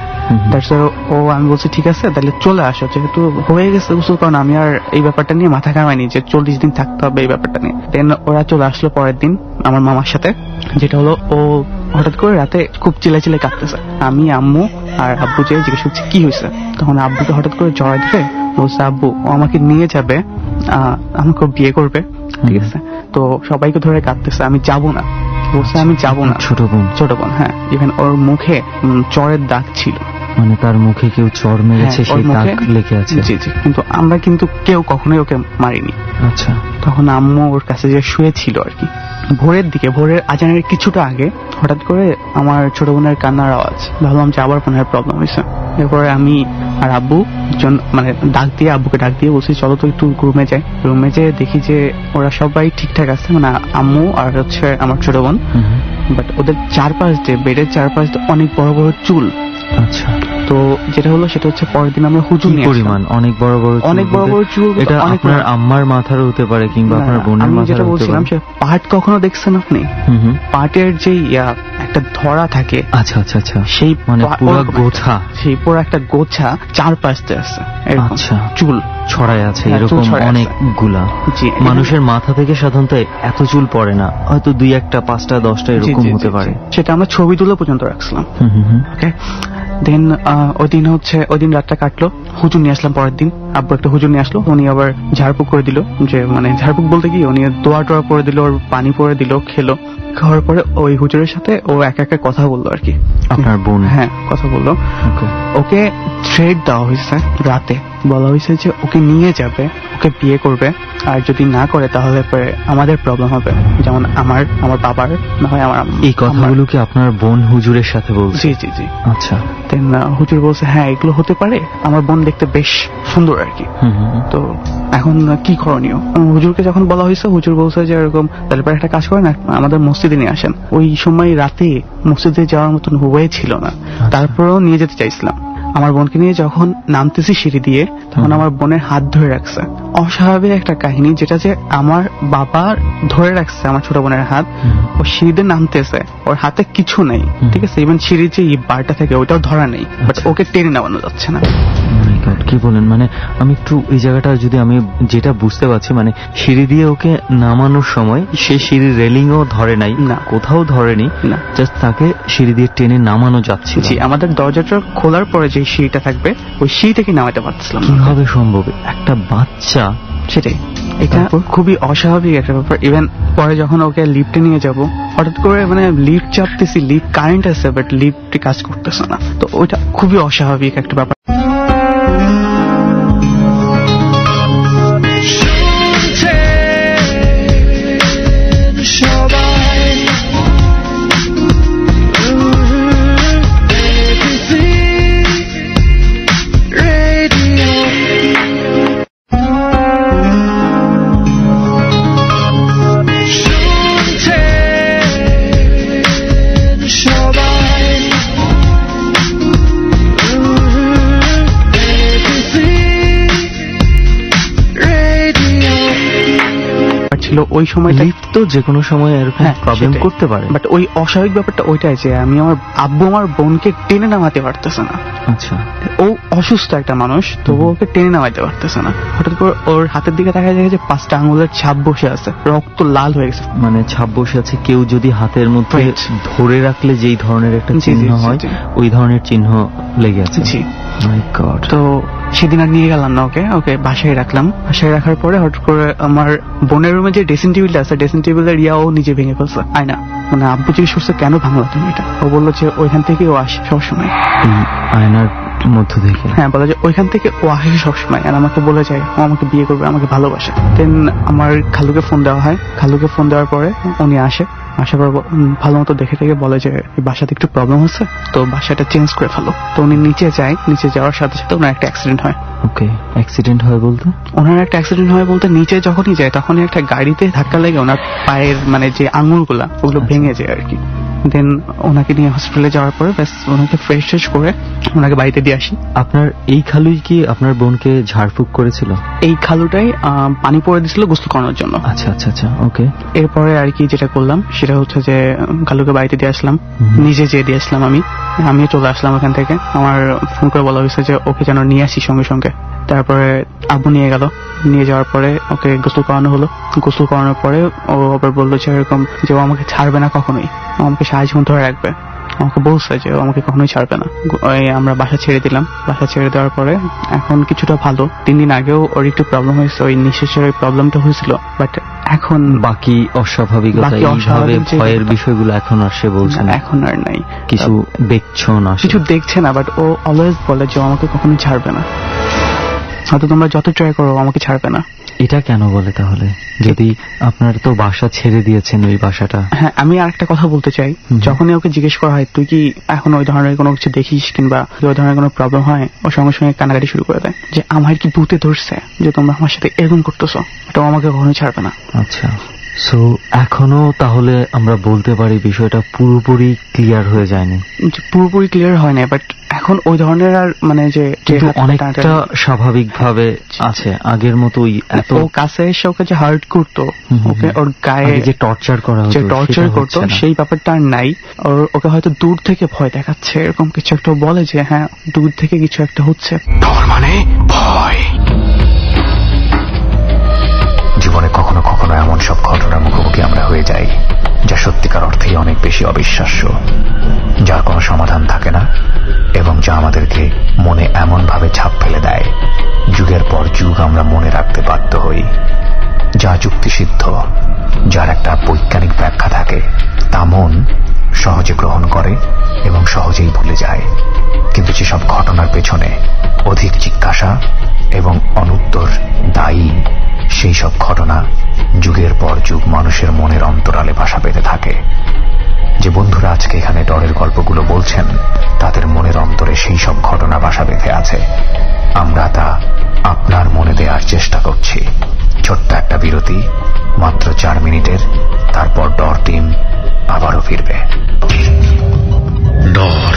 S9: আমি বলছি ঠিক আছে, তাহলে চলে আসো, যেহেতু হয়ে গেছে গোসল করানো। আমি আর এই ব্যাপারটা নিয়ে মাথা ঘামাইনি যে 40 দিন থাকতে হবে এই ব্যাপারটা নিয়ে। দেন ওরা চলে আসলো পরের দিন আমার মামার সাথে। যেটা হলো ও হঠাৎ করে রাতে খুব চিল্লাই কাঁদতেছে। আমি, আম্মু আর আব্বু যে জিজ্ঞেস করছি কি হয়েছে, তখন আব্বুকে হঠাৎ করে জড়াই ধরে বলছে আব্বু ও আমাকে নিয়ে যাবে, আমাকে বিয়ে করবে। ঠিক আছে। তো সবাইকে ধরে কাঁদতেছে, আমি যাবো না। বলছে আমি যাবো না। ছোট বোন। হ্যাঁ, ইভেন ওর মুখে চড়ের দাগ ছিল।
S5: মানে তার মুখে কেউ চড় মেরেছে, সেই দাগ লেগে আছে?
S9: জি জি। কিন্তু আমরা কেউ কখনোই ওকে মারিনি।
S5: আচ্ছা।
S9: তখন আম্মু ওর কাছে যে শুয়েছিল আর কি, ভোরের দিকে, ভোরের আজানের কিছুটা আগে হঠাৎ করে আমার ছোট বোনের কান্নার আওয়াজ। ভাবলাম যে আবার কোনো প্রবলেম হয়েছে। এরপরে আমি আর আব্বু মানে আব্বুকে ডাক দিয়ে বলছি চলো তো একটু রুমে যাই। রুমে যেয়ে দেখি যে ওরা সবাই ঠিকঠাক আছে, মানে আম্মু আর হচ্ছে আমার ছোট বোন। বাট ওদের চারপাশ দিয়ে, বেডের চারপাশ দিয়ে অনেক বড় বড় চুল।
S5: আচ্ছা।
S9: তো যেটা হলো সেটা হচ্ছে পরের দিন আমরা হুজুর নিয়ে
S5: পরিমাণ অনেক বড় বড় চুল। এটা আপনার আম্মার মাথার হতে পারে কিংবা আপনার বোনের মাথার হতে পারে।
S9: যেটা বলছিলাম সে পাট কখনো দেখছেন আপনি? পাটের যে একটা ধরা থাকে।
S5: আচ্ছা আচ্ছা আচ্ছা। সেই মানে পুরো গোছা,
S9: সেই পুরো একটা গোছা চারপাশ দিয়ে আছে।
S5: আচ্ছা।
S9: চুল
S5: ছড়ায় আছে এরকম অনেকগুলা। মানুষের মাথা থেকে সাধারণত এত চুল পড়ে না, হয়তো 2, 1, 5টা 10টা এরকম হতে পারে।
S9: সেটা আমরা ছবি তুলে পর্যন্ত রাখছিলাম। ওকে। দেন ওই দিন রাতটা কাটলো, হুজুর নিয়ে আসলাম পরের দিন। আব্বু একটা হুজুর নিয়ে আসলো, উনি আবার ঝাড়ফুঁক করে দিল, যে মানে ঝাড়ফুঁক বলতে কি উনি দোয়া টোয়া পরে দিল, ওর পানি পরে দিল, খেলো। খাওয়ার পরে ওই হুজুরের সাথে ও একা একা কথা বললো আর কি।
S5: আপনার বোন?
S9: হ্যাঁ, কথা বললো। ওকে থ্রেড দেওয়া হয়েছে, রাতে বলা হয়েছে যে ওকে নিয়ে যাবে, ওকে বিয়ে করবে, আর যদি না করে তাহলে পরে আমাদের প্রবলেম হবে, যেমন আমার বাবার না হয় আমার।
S5: এই কথাগুলো কি আপনার বোন হুজুরের সাথে বলছে?
S9: জি জি জি।
S5: আচ্ছা।
S9: দেন হুজুর বলছে হ্যাঁ এগুলো হতে পারে, আমার বোন দেখতে বেশ সুন্দর আর কি। তো এখন কি করণীয়? হুজুরকে যখন বলা হয়েছে, হুজুর বলছে যে এরকম তাহলে পরে একটা কাজ করেন, আমাদের মসজিদে নিয়ে আসেন। ওই সময় রাতে মসজিদে যাওয়ার মতন ওয়ে ছিল না, তারপরেও নিয়ে যেতে চাইছিলাম। আমার বোনকে নিয়ে যখন নামতেছি সিঁড়ি দিয়ে, তখন আমার বোনের হাত ধরে রাখছে। অস্বাভাবিক একটা কাহিনী, যেটা যে আমার বাবা ধরে রাখছে আমার ছোট বোনের হাত, ও সিঁড়িতে নামতেছে, ওর হাতে কিছু নেই, ঠিক আছে, ইভেন সিঁড়ির যে বারটা থেকে ওইটাও ধরা নেই, বাট ওকে টেনে নেওয়ানো যাচ্ছে না।
S5: কি বলেন? মানে আমি একটু এই জায়গাটা যদি আমি যেটা বুঝতে পারছি, মানে সিঁড়ি দিয়ে ওকে নামানোর সময় সে সিঁড়ির রেলিংও ধরে নাই, না কোথাও ধরেনি, না জাস্ট তাকে সিঁড়ি দিয়ে টেনে নামানো যাচ্ছে।
S9: জি, আমাদের দরজাটা খোলার পরে যে সিঁড়িটা থাকবে ওই সিঁড়ি থেকে নামাতে পারছিলাম।
S5: কিভাবে সম্ভব? একটা বাচ্চা।
S9: সেটাই, এটা খুবই অস্বাভাবিক একটা ব্যাপার। ইভেন পরে যখন ওকে লিফটে নিয়ে যাব, হঠাৎ করে মানে লিফট চাপতেছি, লিফট কারেন্ট আছে বাট লিফট কাজ করতেছে না, তো ওইটা খুবই অস্বাভাবিক একটা ব্যাপার। ওই সময়টা
S5: লিফট তো যে কোনো সময় এরকম প্রবলেম করতে পারে,
S9: বাট ওই অস্বাভাবিক ব্যাপারটা ওইটাই যে আমি আমার আব্বু আমার বোনকে টেনে নামাতে পারতেছে না।
S5: আচ্ছা,
S9: ও অসুস্থ একটা মানুষ, তো ওকে টেনে নামাতে পারতেছে না। হঠাৎ করে ওর হাতের দিকে দেখা যায় যে 5টা আঙুলের ছাপ বসে আছে, রক্ত লাল হয়ে গেছে।
S5: মানে ছাপ বসে আছে, কেউ যদি হাতের মধ্যে ধরে রাখলে যেই ধরনের একটা চিহ্ন হয়, ওই ধরনের চিহ্ন লেগে আছে।
S9: জি,
S5: মাই গড।
S9: তো সেদিন আর নিয়ে গেলাম না ওকে বাসায় রাখলাম। বাসায় রাখার পরে হঠাৎ করে আমার বোনের রুমে যে ড্রেসিং টেবিলটা আছে, ড্রেসিং টেবিলের ও নিজে ভেঙে ফেলছে আয়না। মানে আব্বু জিজ্ঞেস করছে কেন ভাঙলো তুমি এটা? ও বললো যে ওইখান থেকে ও আসে সবসময়।
S5: আয়নার মধ্য থেকে?
S9: হ্যাঁ, বলে যে ওইখান থেকে ও আসে সবসময়, আর আমাকে বলে যায় ও আমাকে বিয়ে করবে, আমাকে ভালোবাসে। দেন আমার খালুকে ফোন দেওয়া হয়, খালুকে ফোন দেওয়ার পরে উনি আসার পর ভালো মতো দেখে থেকে বলে যে বাসাতে একটু প্রবলেম হচ্ছে, তো বাসাটা চেঞ্জ করে ফেলো। তো উনি নিচে যায়, নিচে যাওয়ার সাথে সাথে ওনার একটা অ্যাক্সিডেন্ট হয়।
S5: ওকে, অ্যাক্সিডেন্ট হয় বলতে?
S9: ওনার একটা অ্যাক্সিডেন্ট হয় বলতে নিচে যখনই যায় তখনই একটা গাড়িতে ধাক্কা লেগে ওনার পায়ের মানে যে আঙুলগুলা ওগুলো ভেঙে যায় আর কি। দেন ওনাকে নিয়ে হসপিটালে যাওয়ার পরে ব্যাস ওনাকে ফ্রেশ করে ওনাকে বাড়িতে দিয়ে আসি।
S5: আপনার এই খালুই কি আপনার বোনকে ঝাড়ফুঁক করেছিল?
S9: এই খালুটাই পানি পরে দিছিল গোসল করানোর জন্য।
S5: আচ্ছা আচ্ছা আচ্ছা, ওকে।
S9: এরপরে আর কি যেটা করলাম সেটা হচ্ছে যে খালুকে বাড়িতে দিয়ে আসলাম, নিজে যেয়ে দিয়ে আসলাম। আমিও চলে আসলাম ওখান থেকে। আমার ফোন করে বলা হয়েছে যে ওকে যেন নিয়ে আসি সঙ্গে সঙ্গে। তারপরে আব্বু নিয়ে গেল, নিয়ে যাওয়ার পরে ওকে গোসল করানো হলো। গোসল করানোর পরে ও আবার বললো যে এরকম যে ও আমাকে ছাড়বে না কখনোই, আমাকে সারা জীবন ধরে রাখবে। আমাকে বলছে যে ও আমাকে কখনোই ছাড়বে না। আমরা বাসা ছেড়ে দিলাম। বাসা ছেড়ে দেওয়ার পরে এখন কিছুটা ভালো। 3 দিন আগেও ওর একটু প্রবলেম হয়েছে, ওই নিঃশ্বাসের ওই প্রবলেমটা হয়েছিল, বাট এখন
S5: বাকি অস্বাভাবিকতা এইভাবে ভয়ের বিষয়গুলো এখন আর সে বলছে না,
S9: এখন আর নাই।
S5: কিছু দেখছো না?
S9: কিছু দেখছে না, বাট ও অলওয়েজ বলে যে আমাকে কখনোই ছাড়বে না, হয়তো তোমরা যত ট্রাই করো আমাকে ছাড়বে না।
S5: এটা কেন বলে তাহলে, যদি আপনার তো বাসা ছেড়ে দিয়েছেন ওই বাসাটা?
S9: হ্যাঁ, আমি আর একটা কথা বলতে চাই, যখনই ওকে জিজ্ঞেস করা হয় তুই কি এখন ওই ধরনের কোনো কিছু দেখিস কিংবা ওই ধরনের কোনো প্রবলেম হয়, ও সঙ্গে সঙ্গে কান্নাকাটি শুরু করে দেয় যে আমার কি ভূতে ধরছে যে তোমরা আমার সাথে এরকম করতেছো, এটা আমাকে কখনোই ছাড়বে না।
S5: আচ্ছা, সো এখনো তাহলে আমরা বলতে পারি বিষয়টা পুরোপুরি ক্লিয়ার হয়ে যায়নি?
S9: পুরোপুরি ক্লিয়ার হয় না, বাট এখন ওই ধরনের আর মানে যে
S5: অনেকটা স্বাভাবিক ভাবে আছে, আগের মতোই। এত
S9: কাছে এসে ওকে যে হার্ট করতো, ওকে ওর গায়ে
S5: যে টর্চার করা হতো,
S9: যে টর্চার করতো, সেই ব্যাপারটা আর নাই। ওকে হয়তো দূর থেকে ভয় দেখাচ্ছে, এরকম কিছু একটা বলে যে হ্যাঁ দূর থেকে কিছু একটা হচ্ছে।
S1: ডর মানে ভয়।
S3: জীবনে কখনো কখনো এমন সব ঘটনার মুখোমুখি আমরা হয়ে যাই যা সত্যিকার অর্থেই অনেক বেশি অবিশ্বাস্য, যার কোনো সমাধান থাকে না এবং যা আমাদেরকে মনে এমনভাবে ছাপ ফেলে দেয় যুগের পর যুগ আমরা মনে রাখতে বাধ্য হই। যা যুক্তিসিদ্ধ, যার একটা বৈজ্ঞানিক ব্যাখ্যা থাকে, তা মন সহজে গ্রহণ করে এবং সহজেই ভুলে যায়। কিন্তু যেসব ঘটনার পেছনে অধিক জিজ্ঞাসা এবং অনুত্তর দায়ী, সেই সব ঘটনা যুগের পর যুগ মানুষের মনের অন্তরালে বাসা বেঁধে থাকে। যে বন্ধুরা আজকে এখানে ডরের গল্পগুলো বলছেন, তাদের মনের অন্তরে সেই সব ঘটনা বাসা বেঁধে আছে। আমরা তা আপনার মনে দেওয়ার চেষ্টা করছি। ছোট্ট একটা বিরতি, মাত্র 4 মিনিটের, তারপর ডর টিম আবারও ফিরবে।
S7: ডর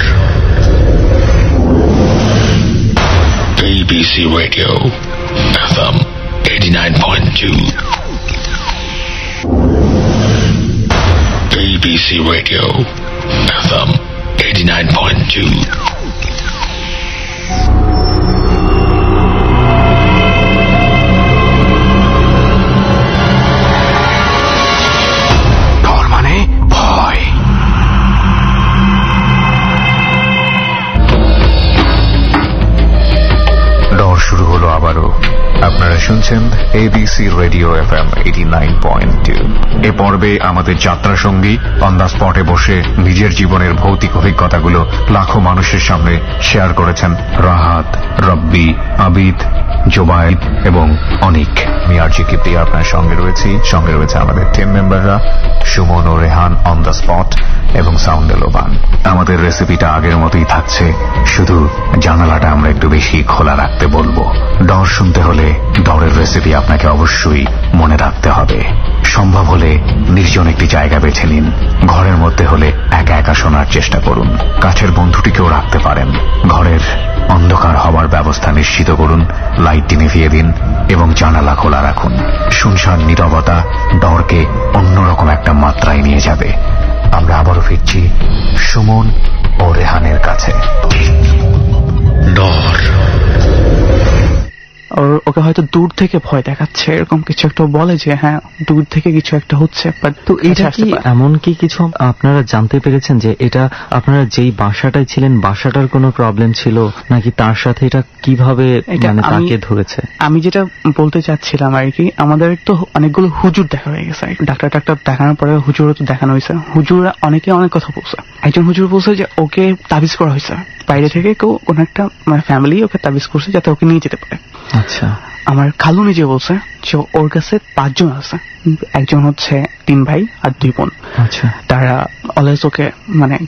S7: ABC Radio FM 89.2 ABC Radio FM 89.2
S1: ডর মানে ভয়।
S3: ডর শুরু হলো আবারও। আপনারা শুনছেন ABC রেডিও FM 89.2। এ পর্বে আমাদের যাত্রা সঙ্গী অন দ্য স্পটে বসে নিজের জীবনের ভৌতিক অভিজ্ঞতাগুলো লাখো মানুষের সামনে শেয়ার করেছেন রাহাত, রব্বি, আবিদ, জোবাইল এবং অনিক। আমি আরজে কিবরিয়া আপনার সঙ্গে রয়েছে আমাদের টিম মেম্বাররা সুমন ও রেহান অন দ্য স্পট এবং সাউন্ডে লোবান। আমাদের রেসিপিটা আগের মতোই থাকছে, শুধু জানালাটা আমরা একটু বেশি খোলা রাখতে বলবো। ডর শুনতে হলে ডরের রেসিপি আপনাকে অবশ্যই মনে রাখতে হবে। সম্ভব হলে নির্জন একটি জায়গা বেছে নিন। ঘরের মধ্যে হলে একা একা শোনার চেষ্টা করুন। কাছের বন্ধুটিকেও রাখতে পারেন। ঘরের অন্ধকার হওয়ার ব্যবস্থা নিশ্চিত করুন। লাইটটি নিভিয়ে দিন এবং জানালা খোলা রাখুন। শুনশান নীরবতা ডরকে অন্যরকম একটা মাত্রায় নিয়ে যাবে। আমরা আবারও ফিরছি সুমন ও রেহানের কাছে।
S7: ডর
S9: ওকে হয়তো দূর থেকে ভয় দেখাচ্ছে, এরকম কিছু একটা বলে যে হ্যাঁ দূর থেকে কিছু একটা হচ্ছে।
S5: তো এটা কি এমন কি কিছু আপনারা জানতে পেরেছেন যে এটা আপনারা যেই বাসাটায় ছিলেন বাসাটার কোনো প্রবলেম ছিল, নাকি তার সাথে এটা কিভাবে মানে তাকে ধরেছে?
S9: আমি যেটা বলতে চাচ্ছিলাম আর কি, আমাদের তো অনেকগুলো হুজুর দেখা হয়ে গেছে। ডাক্তার দেখানোর পরে হুজুরও তো দেখানো হয়েছে। হুজুররা অনেকে অনেক কথা বলছে। একজন হুজুর বলছে যে ওকে তাবিজ করা হয়েছে, বাইরে থেকে কেউ কোনো একটা ফ্যামিলি ওকে তাবিজ করছে যাতে ওকে নিয়ে যেতে পারে।
S5: আচ্ছা,
S9: আমার খালু নিজে বলছে যে ওর কাছে 5 জন আছে। একজন হচ্ছে 3 ভাই আর 2 বোন।
S5: আচ্ছা,
S9: তারা অলওয়েজ ওকে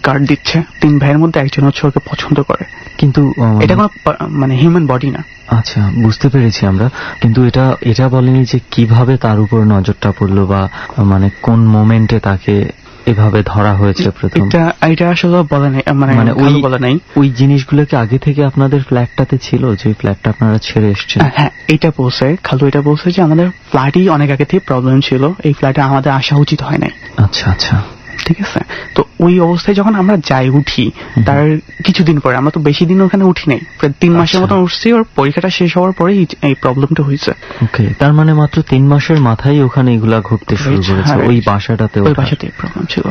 S9: গার্ড দিচ্ছে। 3 ভাইয়ের মধ্যে একজন হচ্ছে ওকে পছন্দ করে,
S5: কিন্তু
S9: এটা কোনো হিউম্যান বডি না।
S5: আচ্ছা, বুঝতে পেরেছি আমরা। কিন্তু এটা বলেনি যে কিভাবে তার উপর নজরটা পড়লো বা কোন মোমেন্টে তাকে এভাবে ধরা হয়েছে প্রথম।
S9: এটা আসলে বলে নাই, বলে নাই।
S5: ওই জিনিসগুলো কি আগে থেকে আপনাদের ফ্ল্যাটটাতে ছিল, যে ফ্ল্যাটটা আপনারা ছেড়ে এসেছেন?
S9: হ্যাঁ, এটা বলছে খালু। এটা বলছে যে আমাদের ফ্ল্যাটই অনেক আগে থেকে প্রবলেম ছিল, এই ফ্ল্যাটে আমাদের আসা উচিত হয় নাই।
S5: আচ্ছা আচ্ছা,
S9: ঠিক আছে। তো ওই অবস্থায় যখন আমরা যাই উঠি, তার কিছুদিন পরে, আমরা তো বেশি দিন ওখানে উঠি নাই, প্রায় 3 মাসের মতন উঠছি। ওর পরীক্ষাটা শেষ হওয়ার পরে এই প্রবলেমটা হয়েছে।
S5: ওকে, তার মানে মাত্র 3 মাসের মাথায় ওখানে এগুলা ঘটতে শুরু করেছে। ওই বাসাটাতে
S9: প্রবলেম ছিল।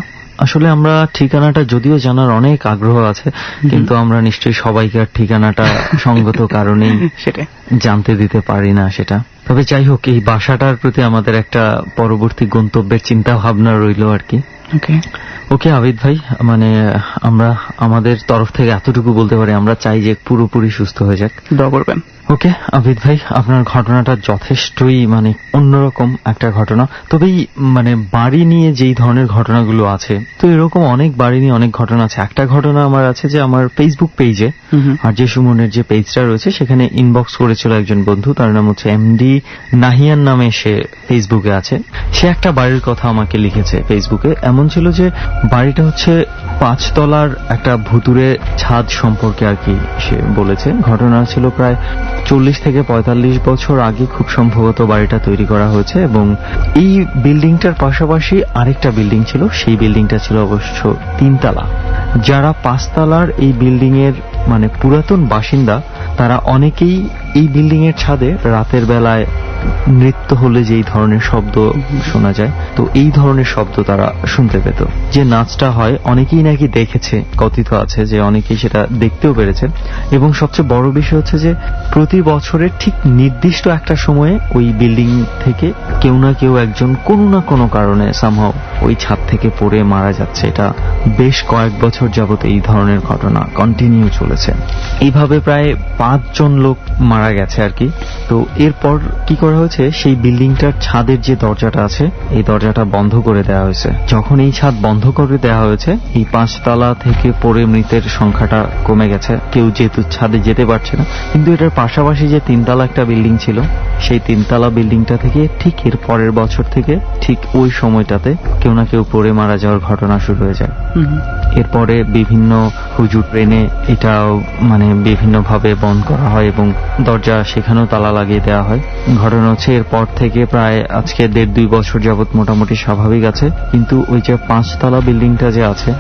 S5: আসলে আমরা ঠিকানাটা যদিও জানার অনেক আগ্রহ আছে, কিন্তু আমরা নিশ্চয়ই সবাইকে আর ঠিকানাটা সঙ্গত কারণেই
S9: সেটা জানতে
S5: দিতে পারি না সেটা। তবে যাই হোক, এই বাসাটার প্রতি আমাদের একটা পরবর্তী গন্তব্যের চিন্তা ভাবনা রইল আর কি। ওকে আবিদ ভাই, আমরা আমাদের তরফ থেকে এতটুকু বলতে পারি, আমরা চাই যে পুরোপুরি সুস্থ হয়ে যাক।
S9: দোয়া করবেন।
S5: ওকে আবিদ ভাই, আপনার ঘটনাটা যথেষ্টই অন্যরকম একটা ঘটনা। তবেই বাড়ি নিয়ে যেই ধরনের ঘটনাগুলো আছে, তো এরকম অনেক বাড়ি নিয়ে অনেক ঘটনা আছে। একটা ঘটনা আমার আছে যে আমার ফেসবুক পেজে, আর যে সুমনের যে পেজটা রয়েছে সেখানে ইনবক্স করেছিল একজন বন্ধু, তার নাম হচ্ছে MD নাহিয়ান নামে, সে ফেসবুকে আছে। সে একটা বাড়ির কথা আমাকে লিখেছে ফেসবুকে। এমন ছিল যে বাড়িটা হচ্ছে 5 তলার একটা ভুতুরে ছাদ সম্পর্কে আর কি সে বলেছে। ঘটনা ছিল প্রায় 40 থেকে 45 বছর আগে খুব সম্ভবত বাড়িটা তৈরি করা হয়েছে, এবং এই বিল্ডিংটার পাশাপাশি আরেকটা বিল্ডিং ছিল। সেই বিল্ডিংটা ছিল অবশ্য 3 তলা। যারা 5 তলার এই বিল্ডিং এর পুরাতন বাসিন্দা, তারা অনেকেই এই বিল্ডিং এর ছাদে রাতের বেলায় নৃত্য হলে যেই ধরনের শব্দ শোনা যায়, তো এই ধরনের শব্দ তারা শুনতে পেত। যে নাচটা হয় অনেকেই নাকি দেখেছে, কথিত আছে যে অনেকেই সেটা দেখতেও পেরেছে। এবং সবচেয়ে বড় বিষয় হচ্ছে যে প্রতি বছরের ঠিক নির্দিষ্ট একটা সময়ে ওই বিল্ডিং থেকে কেউ না কেউ একজন কোনো না কোনো কারণে সামহাও ওই ছাদ থেকে পড়ে মারা যাচ্ছে। এটা বেশ কয়েক বছর যাবত এই ধরনের ঘটনা কন্টিনিউ চলেছে। এইভাবে প্রায় 5 জন লোক মারা গেছে আর কি। তো এরপর কি করা হয়েছে, সেই বিল্ডিংটার ছাদের যে দরজাটা আছে এই দরজাটা বন্ধ করে দেওয়া হয়েছে। যখন এই ছাদ বন্ধ করে দেওয়া হয়েছে, এই 5 তলা থেকে পড়ে মৃতের সংখ্যাটা কমে গেছে, কেউ যেহেতু ছাদে যেতে পারছে না। কিন্তু এটার পাশাপাশি যে 3 তলা একটা বিল্ডিং ছিল, সেই 3 তলা বিল্ডিংটা থেকে ঠিক এর পরের বছর থেকে ঠিক ওই সময়টাতে কেউ না কেউ পড়ে মারা যাওয়ার ঘটনা শুরু হয়ে যায়। এরপরে বিভিন্ন হুজুর ট্রেনে এটাও মানে বিভিন্নভাবে বন্ধ করা হয় এবং দরজা সেখানেও তালা লাগিয়ে দেওয়া হয়। ঘটনা হচ্ছে এরপর থেকে প্রায় আজকে 1.5-2 বছর যাবৎ মোটামুটি স্বাভাবিক আছে। কিন্তু ওই যে 5 তলা বিল্ডিংটা যে আছে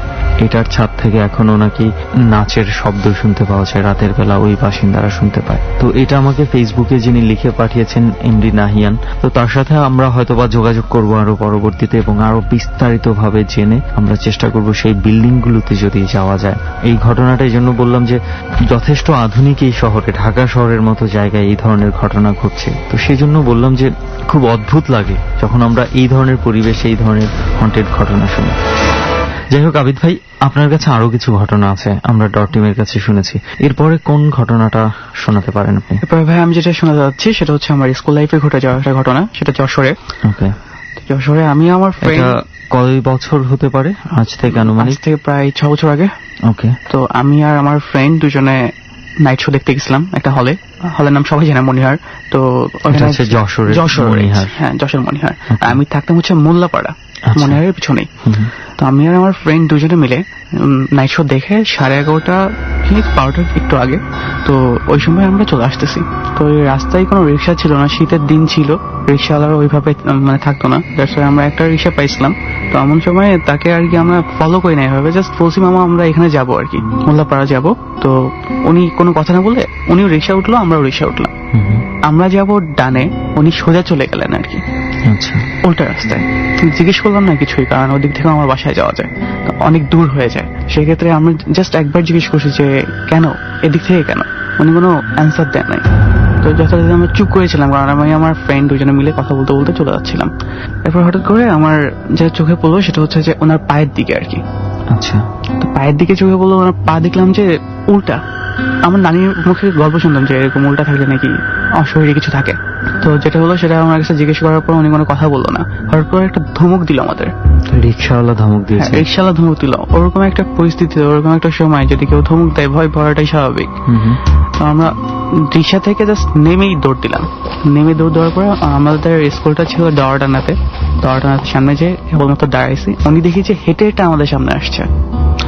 S5: এটার ছাদ থেকে এখনো নাকি নাচের শব্দ শুনতে পাওয়া যায়, রাতের বেলা ওই বাসিন্দারা শুনতে পায়। তো এটা আমাকে ফেসবুকে যিনি লিখে পাঠিয়েছেন এমডি নাহিয়ান, তো তার সাথে আমরা হয়তোবা যোগাযোগ করবো আরো পরবর্তীতে এবং আরো বিস্তারিতভাবে জেনে আমরা চেষ্টা করব সেই বিল্ডিংগুলোতে যদি যাওয়া যায়। এই ঘটনাটা এই জন্য বললাম যে যথেষ্ট আধুনিক এই শহরে, ঢাকা শহরের মতো জায়গায় এই ধরনের ঘটনা ঘটছে। তো সেই জন্য বললাম যে খুব অদ্ভুত লাগে যখন আমরা এই ধরনের পরিবেশে এই ধরনের হন্টেড ঘটনা শুনি। যাই হোক আবিদ ভাই, আপনার কাছে আরো কিছু ঘটনা আছে, আমরা ডট টিমের কাছে শুনেছি। এরপরে কোন ঘটনাটা শোনাতে পারেন আপনি?
S9: এরপরে ভাই আমি যেটা শোনাতে যাচ্ছি সেটা হচ্ছে আমার স্কুল লাইফে ঘটে যাওয়া একটা ঘটনা, সেটা যশোরে।
S5: ওকে।
S9: যশোরে আমি আমার ফ্রেন্ড,
S5: কয় বছর হতে পারে আজ থেকে? আনুমানিক
S9: থেকে প্রায় 6 বছর আগে।
S5: ওকে।
S9: তো আমি আর আমার ফ্রেন্ড দুজনে নাইট শো দেখতে গেছিলাম একটা হলে। হলের নাম সবাই জানে, মনিহার। তো যশোর, হ্যাঁ যশোর মনিহার। আমি থাকতাম হচ্ছে মোল্লাপাড়া, মনিহারের পিছনেই। তো আমি আর আমার ফ্রেন্ড দুজনে মিলে নাইট শো দেখে 11:30 কি 12টার একটু আগে, তো ওই সময় আমরা চলে আসতেছি। তো ওই রাস্তায় কোনো রিক্সা ছিল না, শীতের দিন ছিল, রিক্সাওয়ালার ওইভাবে মানে থাকতো না। আমরা একটা রিক্সা পাইছিলাম। তো এমন সময় তাকে আর কি আমরা ফলো করি না, এভাবে জাস্ট বলছি মামা আমরা এখানে যাবো আর কি, মোল্লাপাড়া যাবো। তো উনি কোনো কথা না বলে উনিও রিক্সা উঠলো, আমরাও রিক্সা উঠলাম। আমরা যাবো ডানে, উনি সোজা চলে গেলেন আর কি উল্টা রাস্তায়। জিজ্ঞেস করলাম না কিছুই, কারণ ওদিক থেকে আমার বাসায় যাওয়া যায়, অনেক দূর হয়ে যায়। সেক্ষেত্রে আমরা জাস্ট একবার জিজ্ঞেস করছি যে কেন এদিক থেকে কেন, উনি কোনো অ্যান্সার দেন নাই। তো যথাযথ আমরা চুপ করেছিলাম, কারণ আমি আমার ফ্রেন্ড দুজনে মিলে কথা বলতে বলতে চলে যাচ্ছিলাম। এরপর হঠাৎ করে আমার যেটা চোখে পড়লো সেটা হচ্ছে যে ওনার পায়ের দিকে আর কি।
S5: আচ্ছা।
S9: তো পায়ের দিকে চোখে পড়লো, ওনার পা দেখলাম যে উল্টা। আমার নানির মুখে গল্প শুনতাম যে এরকম উল্টা থাকলে নাকি অশরীরে কিছু থাকে। তো যেটা হলো সেটা আমার কাছে জিজ্ঞেস করার পর উনি কোনো কথা বললো না। হঠাৎ করে একটা ধমক দিল আমাদের।
S5: রিক্সাওয়ালা ধমক দিয়েছে?
S9: রিক্সাওয়ালা ধমক দিল। ওরকম একটা পরিস্থিতি, ওরকম একটা সময় যদি কেউ ধমক দেয় ভয় পাওয়াটাই স্বাভাবিক। তো আমরা রিক্সা থেকে জাস্ট নেমেই দৌড় দিলাম। নেমে দৌড় দেওয়ার পর আমাদের স্কুলটা ছিল দাওয়াটানাতে। দাওয়াটানাতে সামনে যে কেবলমাত্র দাঁড়াইছি, উনি দেখি যে হেঁটে হেঁটে আমাদের সামনে আসছে।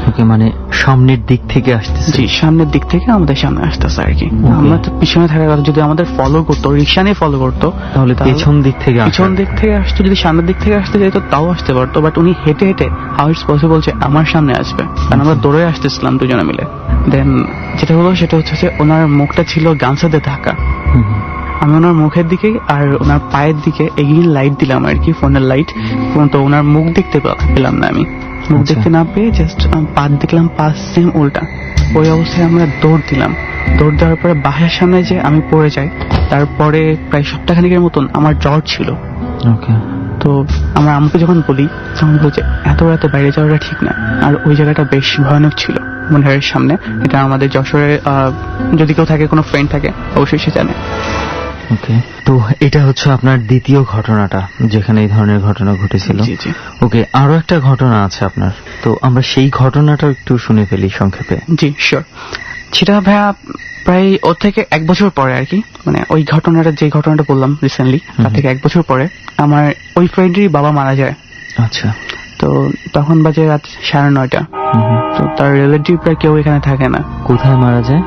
S5: ওকে, মানে সামনের দিক থেকে আসতেছে?
S9: জি, সামনের দিক থেকে আমাদের সামনে আসতেছে আর কি। আমরা তো পিছনে থাকার কথা, যদি আমাদের ফলো করতো, রিক্সা নিয়ে ফলো করতো,
S5: তাহলে পেছন দিক থেকে
S9: আসতো। যদি সামনের দিক থেকে আসতে যেত তাও আসতে পারতো, বাট উনি হেঁটে হেঁটে হাউ ইটস পসিবল যে আমার সামনে আসবে, কারণ আমরা দৌড়ে আসতেছিলাম দুজনে মিলে। দেন যেটা হলো সেটা হচ্ছে যে ওনার মুখটা ছিল গামছাতে ঢাকা। আমি ওনার মুখের দিকে আর ওনার পায়ের দিকে এগিয়ে লাইট দিলাম আর কি, ফোনের লাইট। তো ওনার মুখ দেখতে পেলাম না, আমি মুখ দেখতে না পেয়ে জাস্ট পা দেখলাম, পা সেম উল্টা। ওই অবস্থায় আমরা দৌড় দিলাম। দৌড় দেওয়ার পরে বাসার সামনে যে আমি পড়ে যাই, তারপরে প্রায় সপ্তাহখানিকের মতন আমার জ্বর ছিল। তো আমার আম্মুকে যখন বলি, তখন বলছে এত রাতে বাইরে যাওয়াটা ঠিক না। আর ওই জায়গাটা বেশ ভয়ানক ছিল মনিহারের সামনে। এটা আমাদের যশোরে যদি কেউ থাকে, কোনো ফ্রেন্ড থাকে, অবশ্যই সে জানে।
S5: ওকে, তো এটা হচ্ছে আপনার দ্বিতীয় ঘটনাটা যেখানে এই ধরনের ঘটনা ঘটেছিল। ওকে, আরো একটা ঘটনা আছে আপনার, তো আমরা সেই ঘটনাটা একটু শুনে ফেলি সংক্ষেপে।
S9: জি শিওর। সেটা ভাইয়া প্রায় ওর থেকে 1 বছর পরে আর কি, মানে ওই ঘটনাটা, যে ঘটনাটা বললাম রিসেন্টলি, তার থেকে 1 বছর পরে আমার ওই ফ্রেন্ডেরই বাবা মারা যায়।
S5: আচ্ছা।
S9: তো তখন বাজে রাত 9:30। তো তার রিলেটিভ প্রায় কেউ এখানে থাকে না।
S5: কোথায় মারা যায়?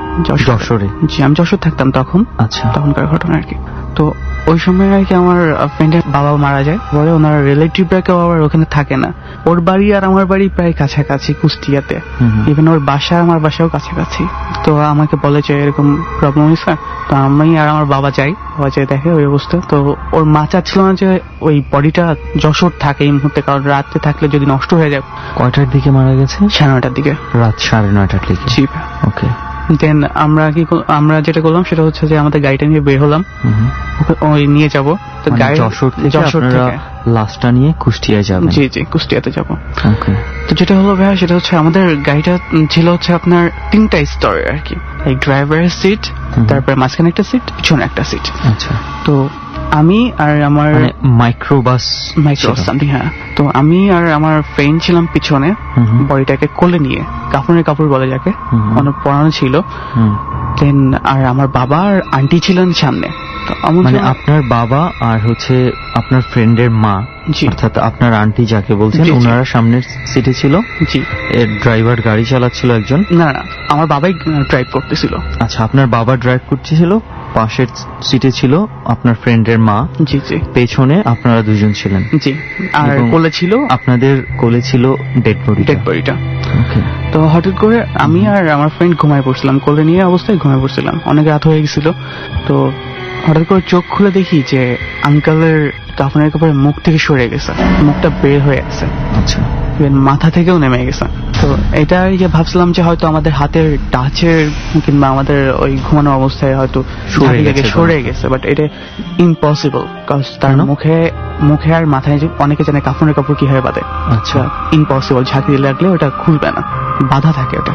S9: যশোরে। জি, আমি যশোর থাকতাম তখন।
S5: আচ্ছা।
S9: তখনকার ঘটনা আর কি। তো ওই সময় আর কি আমার ফ্রেন্ডের বাবা মারা যায়, পরে ওনার রিলেটিভরা কেউ আবার ওখানে থাকে না। ওর বাড়ি আর আমার বাড়ি প্রায় কাছাকাছি কুষ্টিয়াতে, ইভেন ওর বাসা আমার বাসাও কাছাকাছি। তো আমাকে বলে যে এরকম প্রবলেম হয়েছে, তো আমি আর আমার বাবা যাই, দেখে ওই অবস্থা। তো ওর মা চাচ্ছিল না যে ওই বডিটা যশোর থাকে এই মুহূর্তে, কারণ রাতে থাকলে যদি নষ্ট হয়ে যায়।
S5: কয়টার দিকে মারা গেছে?
S9: 9:30টার দিকে,
S5: রাত 9:30টার দিকে।
S9: জি।
S5: ওকে।
S9: দেন আমরা যেটা করলাম সেটা হচ্ছে যে আমাদের গাড়িটা নিয়ে বের হলাম, ওই নিয়ে যাবো। তো গাড়ি
S5: যশোর থেকে লাশটা নিয়ে কুষ্টিয়ায় যাবেন? জি,
S9: কুষ্টিয়াতে যাবো। তো যেটা হলো ভাইয়া, সেটা হচ্ছে আমাদের গাড়িটা ছিল হচ্ছে আপনার 3টা স্তরের আর কি, এই ড্রাইভারের সিট, তারপরে মাঝখানে একটা সিট, পিছনে একটা সিট।
S5: আচ্ছা।
S9: তো আমি আর আমার
S5: মাইক্রোবাস
S9: সামথিং, হ্যাঁ। তো আমি আর আমার ফ্রেন্ড ছিলাম পিছনে, বডিটাকে কোলে নিয়ে, কাপড় বলে যাকে, অনেক পড়ানো ছিল। দেন আর আমার বাবা আর আন্টি ছিলেন সামনে।
S5: মানে আপনার বাবা আর হচ্ছে আপনার ফ্রেন্ডের মা, অর্থাৎ আপনার আন্টি যাকে বলছেন, ওনারা সামনের সিটে ছিল।
S9: জি।
S5: ড্রাইভার গাড়ি চালাচ্ছিল একজন?
S9: না, আমার বাবাই ড্রাইভ করতেছিল।
S5: আচ্ছা, আপনার বাবা ড্রাইভ করতেছিল, পাশের সিটে ছিল আপনার ফ্রেন্ডের মা।
S9: জি জি।
S5: পেছনে আপনারা দুজন ছিলেন?
S9: জি। আর কোলে ছিল,
S5: আপনাদের কোলে ছিল ডেড বডিটা।
S9: তো হঠাৎ করে আমি আর আমার ফ্রেন্ড ঘুমায় পড়ছিলাম, কোলে নিয়ে অবস্থায় ঘুমায় পড়ছিলাম, অনেক রাত হয়ে গেছিল। তো হঠাৎ করে চোখ খুলে দেখি যে আঙ্কেলের কাফনের কাপড়ে মুখ থেকে সরে গেছে, মুখটা বের হয়ে গেছে।
S5: আচ্ছা।
S9: মাথা থেকেও নেমে গেছে। তো এটা যে ভাবছিলাম যে হয়তো আমাদের হাতের টাচের কিংবা আমাদের ওই ঘুমানো অবস্থায় হয়তো সরে গেছে, বাট এটা ইম্পসিবল, কজ তার মুখে আর মাথায় যে অনেকে জানে কাফনের কাপড় কিভাবে বাঁধে।
S5: আচ্ছা।
S9: ইম্পসিবল, ঝাঁকি দিলে লাগলে ওটা খুলবে না, বাধা থাকে ওটা।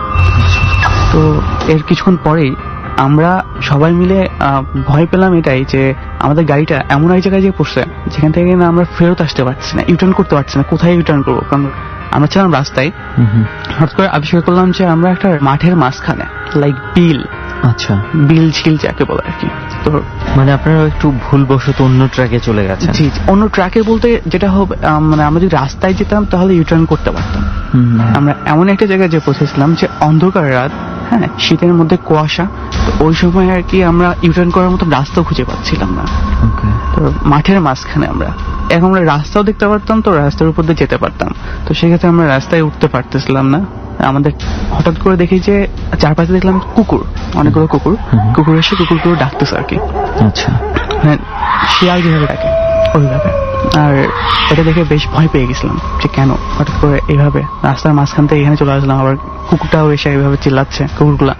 S9: তো এর কিছুক্ষণ পরেই আমরা সবাই মিলে ভয় পেলাম এটাই যে আমাদের গাড়িটা এমন এক জায়গায় গিয়ে পড়ছে যেখান থেকে না আমরা ফেরত আসতে পারছি না, ইউটার্ন করতে পারছি না। কোথায় ইউটার্ন করবো? কারণ আমরা ছিলাম রাস্তায়। হঠাৎ করে আবিষ্কার করলাম যে আমরা একটা মাঠের মাঝখানে, লাইক বিল।
S5: আচ্ছা।
S9: বিল ঝিল যাকে বলে আর কি। তো
S5: মানে আপনারা একটু ভুলবশত অন্য ট্র্যাকে চলে গেছেন?
S9: জি, অন্য ট্র্যাকে বলতে যেটা হবে, মানে আমরা যদি রাস্তায় যেতাম তাহলে ইউটার্ন করতে পারতাম। আমরা এমন একটা জায়গায় যে পৌঁছেছিলাম যে অন্ধকার রাত, হ্যাঁ, শীতের মধ্যে কুয়াশা। তো ওই সময় আর কি আমরা ইউটার্ন করার মতো রাস্তাও খুঁজে পাচ্ছিলাম না। তো মাঠের মাঝখানে আমরা, এখন আমরা রাস্তাও দেখতে পারতাম, তো রাস্তার উপর দিয়ে যেতে পারতাম। তো সেক্ষেত্রে আমরা রাস্তায় উঠতে পারতেছিলাম না। আমাদের হঠাৎ করে দেখি যে চারপাশে দেখলাম কুকুর, অনেকগুলো কুকুর এসে কুকুরগুলো ডাকতেছে আর কি।
S5: আচ্ছা।
S9: হ্যাঁ, শিয়াল যেভাবে ডাকে ওইভাবে। আর এটা দেখে বেশ ভয় পেয়ে গেছিলাম যে কেন হঠাৎ করে এইভাবে রাস্তার মাঝখান থেকে এখানে চলে আসলাম, আবার কুকুরটাও এসে এইভাবে চিল্লাচ্ছে, কুকুরগুলা।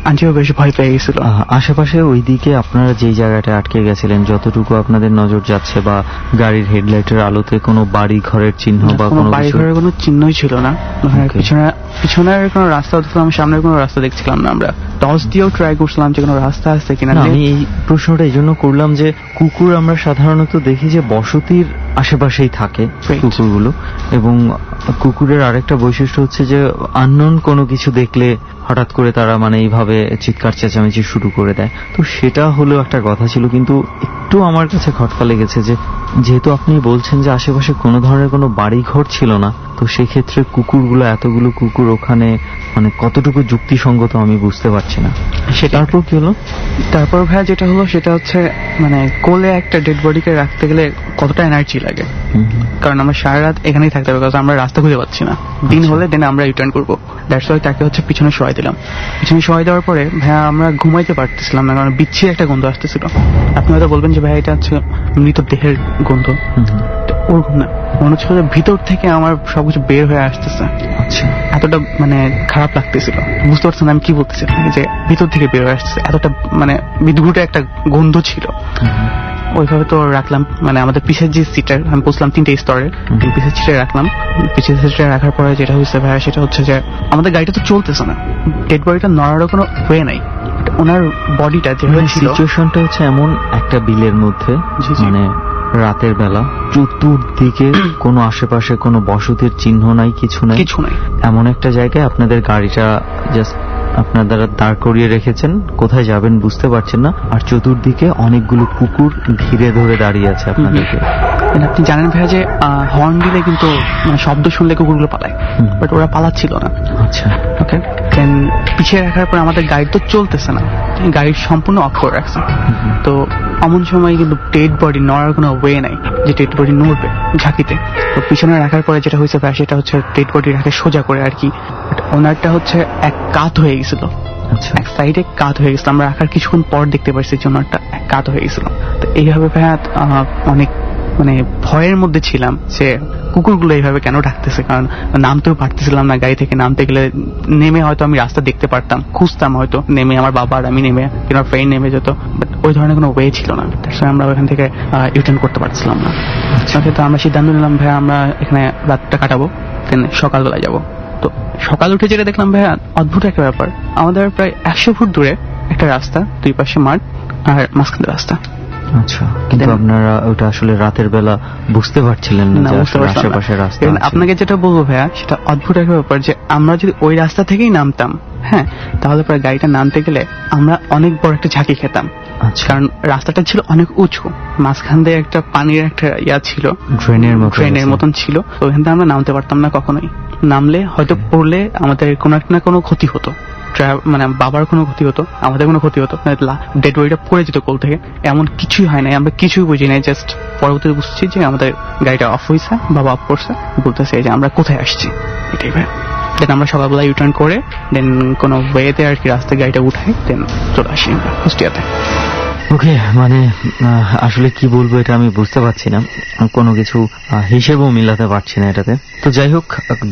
S9: আন্টিও বেশ ভয় পেয়ে গেছিল।
S5: আশেপাশে ওইদিকে আপনারা যেই জায়গাটা আটকে গেছিলেন, যতটুকু আপনাদের নজর যাচ্ছে, বা গাড়ির হেডলাইটের আলোতে কোনো বাড়ি ঘরের চিহ্ন বা কোনো
S9: বাড়ি ঘরের কোনো চিহ্নই ছিল না। পিছনের কোনো রাস্তা দেখছিলাম, সামনের কোনো রাস্তা দেখছিলাম না। আমরা টর্চ দিয়েও ট্রাই করছিলাম যে কোনো রাস্তা আছে কিনা।
S5: আমি এই প্রশ্নটা এই জন্য করলাম যে কুকুর আমরা সাধারণত দেখি যে বসতির আশেপাশেই থাকে কুকুরগুলো, এবং কুকুরের আরেকটা বৈশিষ্ট্য হচ্ছে যে আননোন কোনো কিছু দেখলে হঠাৎ করে তারা মানে এইভাবে চিৎকার চেঁচামেচি শুরু করে দেয়। তো সেটা হলেও একটা কথা ছিল, কিন্তু একটু আমার কাছে খটকা লেগেছে যে যেহেতু আপনি বলছেন যে আশেপাশে কোনো ধরনের কোনো বাড়ি ঘর ছিল না, তো সেক্ষেত্রে কুকুরগুলো, এতগুলো কুকুর ওখানে মানে কতটুকু যুক্তিসঙ্গত আমি বুঝতে পারছি না। তারপর কি হলো?
S9: তারপর ভাইয়া যেটা হলো সেটা হচ্ছে মানে কোলে একটা ডেড বডিকে রাখতে গেলে কতটা এনার্জি লাগে, কারণ আমরা সারা রাত এখানেই থাকতে হবে, কারণ আমরা রাস্তা খুঁজে পাচ্ছি না। দিন হলে দেন আমরা রিটার্ন করবো। দ্যাটস ওয়াই তাকে হচ্ছে পিছনে শোয়াই দিলাম। পিছনে শোয়াই দেওয়ার পরে ভাইয়া আমরা ঘুমাইতে পারতেছিলাম না, কারণ বিচ্ছিরি একটা গন্ধ আসতেছিল। আপনি হয়তো বলবেন যে ভাইয়া এটা হচ্ছে মৃতদেহের গন্ধ, ওরকম না, মনে হচ্ছিল যে ভিতর থেকে আমার সবকিছু বের হয়ে আসতেছে।
S5: আচ্ছা।
S9: এতটা মানে খারাপ লাগতেছিল, বুঝতে পারছেন আমি কি বলতেছি, যে ভিতর থেকে বের হয়ে আসতেছে, এতটা মানে বিদ্ঘুটে একটা গন্ধ ছিল। ওইভাবে তো রাখলাম, মানে আমাদের পিছের যে সিটার, আমি বলছিলাম 3টে স্তরের, পিছের সিটে রাখলাম। পিছের সিটে রাখার পরে যেটা হয়েছে ভাইয়া সেটা হচ্ছে যে আমাদের গাড়িটা তো চলতেছে না, ডেড বডিটা নড়ারও কোনো ওয়ে নাই। ওনার বডিটা যেভাবে ছিল,
S5: সিচুয়েশনটা হচ্ছে এমন একটা বিলের মধ্যে, মানে রাতের বেলা, চতুর্দিকে কোনো আশেপাশে কোনো বসতির চিহ্ন নাই, কিছু নাই। এমন একটা জায়গায় আপনাদের গাড়িটা জাস্ট আপনারা দাঁড় করিয়ে রেখেছেন, কোথায় যাবেন বুঝতে পারছেন না, আর চতুর্দিকে অনেকগুলো কুকুর ঘিরে ধরে দাঁড়িয়ে আছে আপনাদেরকে।
S9: আপনি জানেন ভাইয়া যে হর্ন দিলে কিন্তু মানে শব্দ শুনলে কুকুরগুলো পালায়, বাট ওরা পালাচ্ছিল না।
S5: আচ্ছা।
S9: ওকে, দেন পিছিয়ে রাখার পর আমাদের গাড়ি তো চলতেছে না, গাড়ি সম্পূর্ণ অফ করে রাখছে। তো এমন সময় কিন্তু ডেড বডি নড়ার কোনো ওয়ে নাই যে ডেড বডি নড়বে ঝাঁকিতে। তো পিছনে রাখার পরে যেটা হয়েছে ভাই সেটা হচ্ছে ডেড বডি রাখে সোজা করে আর কি, ওনারটা হচ্ছে এক কাত হয়ে গেছিল, এক সাইডে কাত হয়ে গেছিল। আমরা রাখার কিছুক্ষণ পর দেখতে পাচ্ছি যে ওনারটা এক কাত হয়ে গেছিল। তো এইভাবে ভাইয়া অনেক মানে ভয়ের মধ্যে ছিলাম যে কুকুরগুলো এইভাবে কেন ডাকতেছে, কারণ নামতেও পারতেছিলাম না। গাড়ি থেকে নামতে গেলে নেমে হয়তো আমি রাস্তা দেখতে পারতাম, খুঁজতাম হয়তো নেমে, আমার বাবা আর আমি নেমে, কিংবা ফ্রেন্ড নেমে যেত, বাট ওই ধরনের কোনো ওয়ে ছিল না। তার সঙ্গে আমরা ওইখান থেকে ইউটার্ন করতে পারছিলাম না। তো আমরা সিদ্ধান্ত নিলাম ভাইয়া আমরা এখানে রাতটা কাটাবো, দেন সকালবেলা যাবো। তো সকাল উঠে যেটা দেখলাম ভাইয়া অদ্ভুত একটা ব্যাপার, আমাদের প্রায় 100 ফুট দূরে একটা রাস্তা, দুই পাশে মাঠ আর মাঝখানে রাস্তা।
S5: আচ্ছা, কিন্তু আপনারা ওটা আসলে রাতের বেলা বুঝতে পারছিলেন না যে আশেপাশে রাস্তা।
S9: আপনাকে যেটা বলবো ভাইয়া সেটা অদ্ভুত একটা ব্যাপার, যে আমরা যদি ওই রাস্তা থেকেই নামতাম, হ্যাঁ, তাহলে পরে গাড়িটা নামতে গেলে আমরা অনেক বড় একটা ঝাঁকি খেতাম। কারণ রাস্তাটা ছিল অনেক উঁচু, মাঝখান দিয়ে একটা পানির একটা ছিল, ড্রেনের মতন ছিল। ওইখান থেকে আমরা নামতে পারতাম না কখনোই। নামলে হয়তো পড়লে আমাদের কোনো না কোনো ক্ষতি হতো, মানে বাবার কোনো ক্ষতি হতো, আমাদের কোনো ক্ষতি হতো, ডেড বডিটা পড়ে যেত কোল থেকে। এমন কিছুই হয় নাই, আমরা কিছুই বুঝি নাই। জাস্ট পরবর্তীতে বুঝছি যে আমাদের গাড়িটা অফ হয়েছে, বাবা অফ করছে, বলতেছে যে আমরা কোথায় আসছি, এটাই ভাই। দেন আমরা সকালবেলা ইউটার্ন করে দেন কোনো ওয়েতে আর কি রাস্তায় গাড়িটা উঠাই, দেন চলে আসি কুষ্টিয়াতে।
S5: ওকে, মানে আসলে কি বলবো এটা আমি বুঝতে পারছি না, কোনো কিছু হিসেবেও মিলাতে পারছি না এটাতে। তো যাই হোক,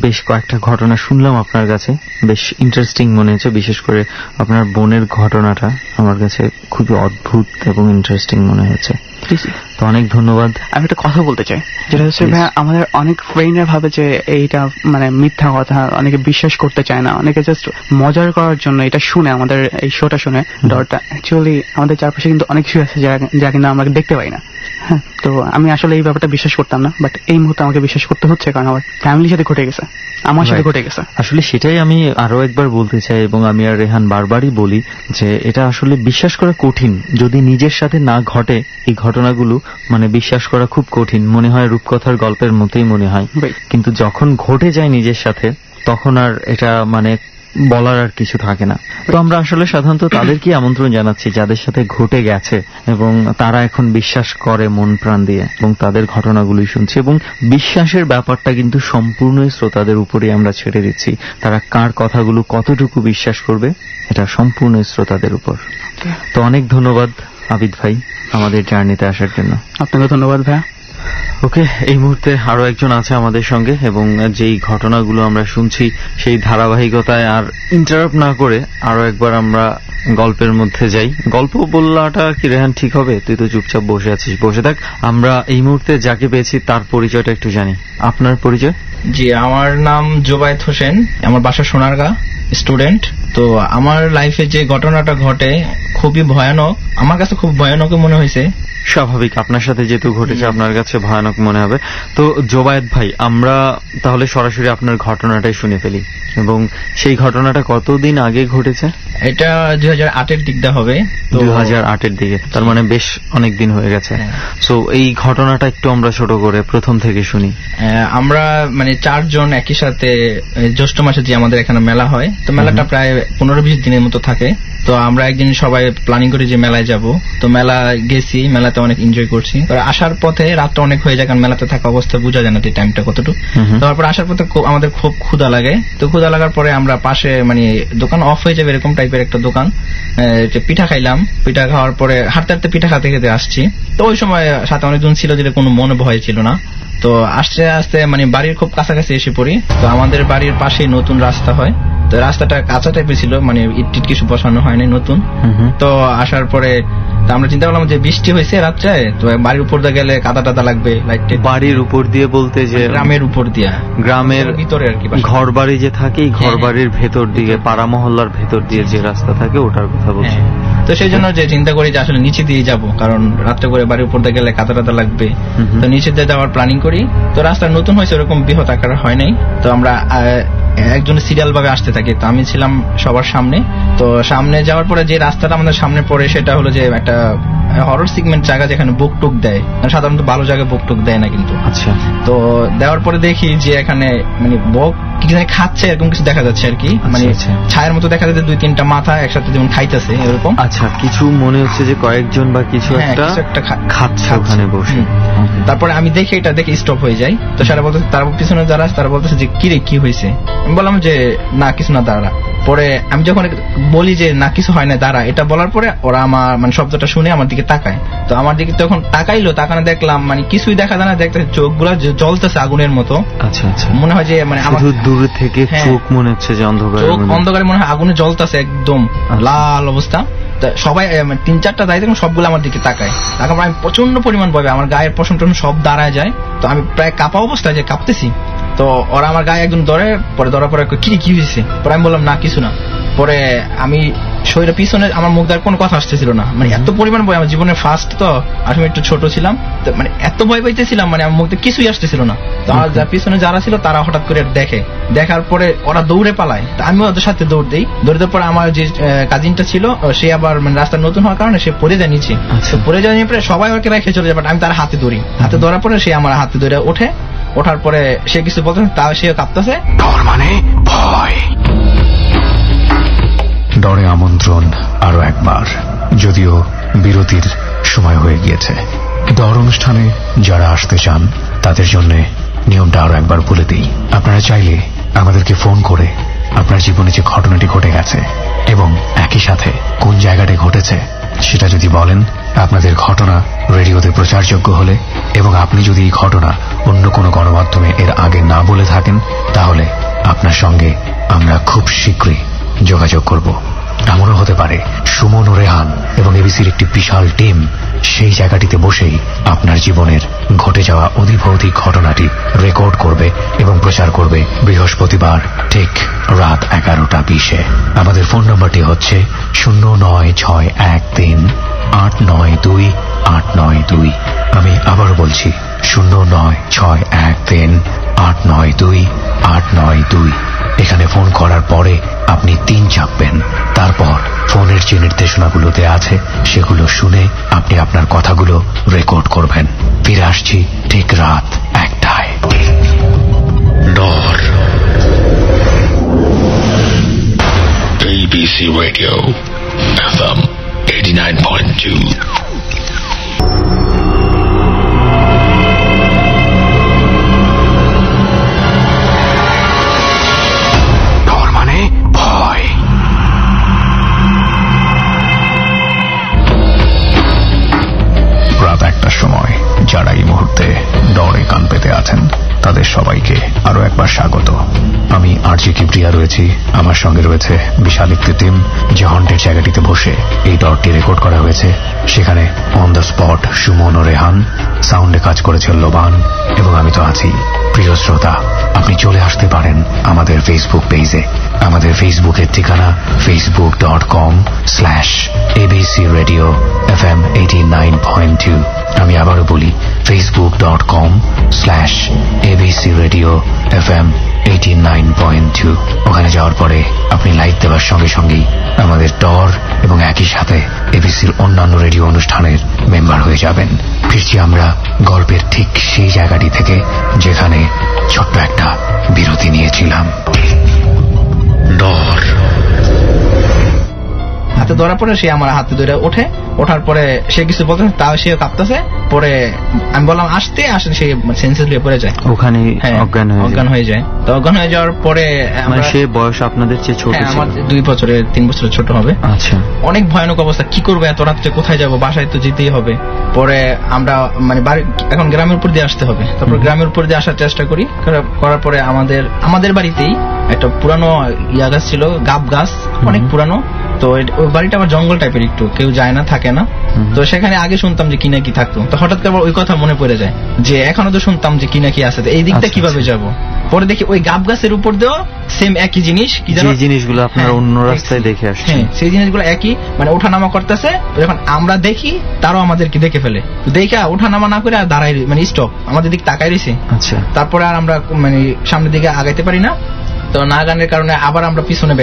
S5: বেশ কয়েকটা ঘটনা শুনলাম আপনার কাছে, বেশ ইন্টারেস্টিং মনে হয়েছে। বিশেষ করে আপনার বোনের ঘটনাটা আমার কাছে খুবই অদ্ভুত এবং ইন্টারেস্টিং মনে হয়েছে। তো অনেক ধন্যবাদ।
S9: আমি একটা কথা বলতে চাই, যেটা হচ্ছে ভাই আমাদের অনেক ফ্রেন্ডরা ভাবে যে এইটা মানে মিথ্যা কথা, অনেকে বিশ্বাস করতে চায় না, অনেকে জাস্ট মজার করার জন্য এটা শুনে, আমাদের এই শোটা শুনে ডরটা। অ্যাকচুয়ালি আমাদের চারপাশে কিন্তু অনেক কিছু আছে যা কিন্তু আমরা দেখতে পাই না। হ্যাঁ, তো আমি আসলে এই ব্যাপারটা বিশ্বাস করতাম না, বাট এই মুহূর্তে আমাকে বিশ্বাস করতে হচ্ছে, কারণ আমার ফ্যামিলির সাথে ঘটে গেছে, আমার সাথে ঘটে গেছে।
S5: আসলে সেটাই আমি আরো একবার বলতে চাই, এবং আমি আর রেহান বারবারই বলি যে এটা আসলে বিশ্বাস করা কঠিন। যদি নিজের সাথে না ঘটে এই ঘটনাগুলো, মানে বিশ্বাস করা খুব কঠিন, মনে হয় রূপকথার গল্পের মতোই মনে হয়। কিন্তু যখন ঘটে যায় নিজের সাথে, তখন আর এটা মানে বলার আর কিছু থাকে না। তো আমরা আসলে সাধারণত তাদেরকে আমন্ত্রণ জানাচ্ছি যাদের সাথে ঘটে গেছে এবং তারা এখন বিশ্বাস করে মন প্রাণ দিয়ে, এবং তাদের ঘটনাগুলি শুনছি। এবং বিশ্বাসের ব্যাপারটা কিন্তু সম্পূর্ণই শ্রোতাদের উপরেই আমরা ছেড়ে দিচ্ছি। তারা কার কথাগুলো কতটুকু বিশ্বাস করবে এটা সম্পূর্ণ শ্রোতাদের উপর। তো অনেক ধন্যবাদ আবিদ ভাই আমাদের জার্নিতে আসার জন্য।
S9: আপনাকে ধন্যবাদ ভাইয়া।
S5: ওকে, এই মুহূর্তে আরো একজন আছে আমাদের সঙ্গে, এবং যেই ঘটনাগুলো আমরা শুনছি সেই ধারাবাহিকতায় আর ইন্টারাপ্ট না করে আরো একবার আমরা গল্পের মধ্যে যাই। গল্প বলাটা কি রেহান ঠিক হবে? তুই তো চুপচাপ বসে আছিস, বসে থাক। আমরা এই মুহূর্তে যাকে পেয়েছি তার পরিচয়টা একটু জানি। আপনার পরিচয়?
S6: জি, আমার নাম জোবায়েত হোসেন, আমার বাসা সোনারগাঁ, স্টুডেন্ট। তো আমার লাইফে যে ঘটনাটা ঘটে খুবই ভয়ানক, আমার কাছে খুব ভয়ানক মনে হয়েছে।
S5: স্বাভাবিক, আপনার সাথে যেহেতু ঘটেছে আপনার কাছে ভয়ানক মনে হবে। তো জোবায়েত ভাই, আমরা তাহলে সরাসরি আপনার ঘটনাটাই শুনে ফেলি। এবং সেই ঘটনাটা কতদিন আগে ঘটেছে?
S6: এটা 2008-এর দিকটা হবে।
S5: 2008-এর দিকে, তার মানে বেশ অনেক দিন হয়ে গেছে। সো এই ঘটনাটা একটু আমরা ছোট করে প্রথম থেকে শুনি।
S6: আমরা মানে 4 জন একই সাথে জ্যৈষ্ঠ মাসে যে আমাদের এখানে মেলা হয়, তো মেলাটা প্রায় 15-20 দিনের মতো থাকে। তো আমরা একদিন সবাই প্ল্যানিং করি যে মেলায় যাব। তো মেলা গেছি, মেলাতে অনেক এনজয় করছি। আসার পথে রাতটা অনেক হয়ে যায়, কারণ মেলাতে থাকা অবস্থা বোঝা যায় না টাইমটা কতটুকু। তারপর আসার পথে আমাদের খুব ক্ষুধা লাগে। তো ক্ষুধা লাগার পরে আমরা পাশে মানে দোকান অফ হয়ে যাবে এরকম টাইপের একটা দোকান, পিঠা খাইলাম। পিঠা খাওয়ার পরে হাঁটতে হাঁটতে পিঠা খেতে খেতে আসছি। তো ওই সময় সাথে অনেকজন ছিল, যেটা কোনো মনে ভয় ছিল না। তো আস্তে আস্তে মানে বাড়ির খুব কাছাকাছি এসে পড়ি। তো আমাদের বাড়ির পাশেই নতুন রাস্তা হয়। তো রাস্তাটা কাঁচা টাইপের ছিল, মানে ইট টিট কিছু বসানো হয়নি, নতুন। তো আসার পরে আমরা চিন্তা করলাম যে বৃষ্টি হয়েছে রাত্রে, তো বাড়ির উপর দিয়ে গেলে কাদা টাদা লাগবে।
S5: বাড়ির উপর দিয়ে বলতে যে
S6: গ্রামের উপর দিয়া,
S5: গ্রামের ভিতরে আর কি, ঘর বাড়ি যে থাকে ঘর বাড়ির ভেতর দিকে, পাড়া মহল্লার ভেতর দিয়ে যে রাস্তা থাকে ওটার কথা বলছি।
S6: তো সেই জন্য যে চিন্তা করি যে আসলে নিচে দিয়ে যাব, কারণ রাত্রে করে বাড়ির উপর দিয়ে গেলে কাদা টাদা লাগবে। তো নিচে দিয়ে যাওয়ার প্ল্যানিং করি। তো রাস্তা নতুন হয়েছে, ওরকম বৃহৎ আকার হয় নাই। তো আমরা একজন সিরিয়াল ভাবে আসতে থাকি। তো আমি ছিলাম সবার সামনে। তো সামনে যাওয়ার পরে যে রাস্তাটা আমাদের সামনে পড়ে সেটা হলো যে একটা হরর সিগমেন্ট জায়গা, যেখানে বুক টুক দেয়। সাধারণত ভালো জায়গায় বুক টুক দেয় না কিন্তু।
S5: আচ্ছা।
S6: তো দেওয়ার পরে দেখি যে এখানে মানে বক কি জানি খাচ্ছে এরকম কিছু দেখা যাচ্ছে আর কি, মানে ছায়ার মতো দেখা যাচ্ছে 2-3টা মাথা একসাথে যেমন খাইতেছে এরকম।
S5: আচ্ছা, কিছু মনে হচ্ছে যে কয়েকজন বা কিছু একটা খাচ্ছে ওখানে বসে।
S6: তারপরে আমি দেখে এটা দেখে স্টপ হয়ে যাই। তো সারা বলতেছে, তার পিছনে যারা তারা বলতেছে যে কি রে কি হয়েছে। আমি বললাম যে না কিছু না দাঁড়া। পরে আমি যখন বলি যে না কিছু হয় না দাঁড়া, এটা বলার পরে ওরা আমার মানে শব্দটা শুনে আমার দিকে তাকায়। তো আমার দিকে তখন তাকাইলো, তাকানো দেখলাম মানে কিছুই দেখা যায় না, দেখতেছে চোখগুলা জ্বলতেছে আগুনের মতো।
S5: আচ্ছা আচ্ছা,
S6: মনে হয় যে মানে আমার
S5: দূর থেকে চোখ মনে হচ্ছে যে
S6: অন্ধকারে মনে হয় আগুনে জ্বলতেছে একদম লাল অবস্থা। সবাই 3-4টা দাঁড়িয়ে দেখুন সবগুলো আমার দিকে তাকায়। তারপর আমি প্রচন্ড পরিমাণ ভয়, আমার গায়ের পশম টশম সব দাঁড়ায় যায়। তো আমি প্রায় কাঁপা অবস্থায় যে কাঁপতেছি। তো ওরা আমার গায়ে একদম ধরে, পরে ধরার পরে কি হয়েছে, পরে আমি বললাম না কিছু না। পরে আমি শরীরের পিছনে আমার মুখ দ্বারা কোনো কথা আসতেছিল না, মানে এত পরিমাণ ভয়। আমার জীবনের ফার্স্ট তো, আর আমি একটু ছোট ছিলাম, মানে এত ভয় পাইতেছিলাম, মানে আমার মুখে কিছুই আসতেছিল না। তো আমার পিছনে যারা ছিল তারা হঠাৎ করে দেখার পরে ওরা দৌড়ে পালায়। তা আমি ওদের সাথে দৌড় দিই। দৌড়ার পরে আমার যে কাজিনটা ছিল সে আবার মানে রাস্তা নতুন হওয়ার কারণে সে পড়ে যায় নিচে। পড়ে যায় নিয়ে পরে সবাই ওকে রেখে চলে যায়, বাট আমি তার হাতে ধরি। হাতে ধরার পরে সে আমার হাতে ধরে ওঠার পরে সে কিছু বলতে, তাও সে কাঁপতেছে।
S1: ডর মানে ভয়।
S3: ডরে আমন্ত্রণ আরো একবার, যদিও বিরতির সময় হয়ে গিয়েছে। ডর অনুষ্ঠানে যারা আসতে চান তাদের জন্য নিয়মটা আরো একবার বলে দিই। আপনারা চাইলে আমাদেরকে ফোন করে আপনার জীবনে যে ঘটনাটি ঘটে গেছে এবং একই সাথে কোন জায়গাটা ঘটেছে সেটা যদি বলেন, আপনাদের ঘটনা রেডিওতে প্রচারযোগ্য হলে এবং আপনি যদি এই ঘটনা অন্য কোনো গণমাধ্যমে এর আগে না বলে থাকেন, তাহলে আপনার সঙ্গে আমরা খুব শীঘ্রই যোগাযোগ করব। এমনও হতে পারে সুমন ও রেহান এবং এবিসির একটি বিশাল টিম সেই জায়গাটিতে বসেই আপনার জীবনের ঘটে যাওয়া অধিভৌতিক ঘটনাটি রেকর্ড করবে এবং প্রচার করবে বৃহস্পতিবার ঠিক রাত 11টা 20-এ। আমাদের ফোন নম্বরটি হচ্ছে 09613892892। আমি আবারও বলছি 09613892892। এখানে ফোন করার পরে আপনি 3 চাপবেন, তারপর ফোনের যে নির্দেশনাগুলোতে আছে সেগুলো শুনে আপনি আপনার কথাগুলো রেকর্ড করবেন। ফিরে আসছি ঠিক রাত 1টায়।
S7: ডর। ABC Radio FM 89.2।
S3: সময় যারা এই মুহূর্তে ডরে কান পেতে আছেন তাদের সবাইকে আরো একবার স্বাগত। আমি আরজে কিবরিয়া রয়েছি, আমার সঙ্গে রয়েছে বিশাল একটি টিম যে হন্টেড জায়গাটিতে বসে এই ডরটি রেকর্ড করা হয়েছে। সেখানে অন দ্য স্পট সুমন ও রেহান, সাউন্ডে কাজ করেছে লোবান এবং আমি তো আছি। প্রিয় শ্রোতা, আপনি চলে আসতে পারেন আমাদের ফেসবুক পেজে। আমাদের ফেসবুকের ঠিকানা facebook.com/ABC Radio FM 89.2। আমি আবারও বলি facebook.com/ABC Radio FM 89.2। ওখানে যাওয়ার পরে আপনি লাইক দেওয়ার সঙ্গে সঙ্গেই আমাদের ডর এবং একই সাথে এবিসির অন্যান্য রেডিও অনুষ্ঠানের মেম্বার হয়ে যাবেন। ফিরছি আমরা গল্পের ঠিক সেই জায়গাটি থেকে যেখানে ছোট্ট একটা বিরতি নিয়েছিলাম।
S7: ডর।
S6: হাতে ধরার পরে সে আমার হাতে ধরে ওঠার পরে সে কিছু বলতে, তাও সে কাঁপতেছে। পরে আমি বললাম আসতে সে সেন্সেস হয়ে পড়ে যায়, ওখানে অজ্ঞান হয়ে যায়। তো অজ্ঞান হয়ে যাওয়ার পরে
S5: সে বয়স আপনাদের চেয়ে ছোট ছিল?
S6: আমার 2 বছরের 3 বছরের ছোট হবে।
S5: আচ্ছা,
S6: অনেক ভয়ানক অবস্থা। কি করবো এত রাত্রে, কোথায় যাবো, বাসায় তো যেতেই হবে। পরে আমরা মানে এখন গ্রামের উপর দিয়ে আসতে হবে। তারপর গ্রামের উপর দিয়ে আসার চেষ্টা করার পরে আমাদের বাড়িতেই একটা পুরানো গাছ ছিল, গাব গাছ, অনেক পুরানো। তো ওই বাড়িটা আমার জঙ্গল টাইপের, একটু কেউ যায় না, থাকে না। তো সেখানে আগে শুনতাম যে কি না কি থাকতো। তো হঠাৎ করে ওই কথা মনে পড়ে যায় যে এখনো তো শুনতাম যে কি না কি আছে, এই দিকটা কিভাবে যাব। পরে দেখি ওই গাব গাছের উপর দিয়েও সেম একই জিনিস, কি জানো
S5: জিনিসগুলো আপনারা অন্য রাস্তায় দেখে আসছেন,
S6: সেই জিনিসগুলো একই, মানে ওঠানামা করতেছে। যখন আমরা দেখি তারাও আমাদেরকে দেখে ফেলে। দেখে ওঠানামা না করে আর দাঁড়াই, মানে স্টপ, আমাদের দিকে তাকাই রয়েছে।
S5: আচ্ছা,
S6: তারপরে আর আমরা মানে সামনের দিকে আগাইতে পারি না। তো না গানের কারণে আবার আমরা পিছনে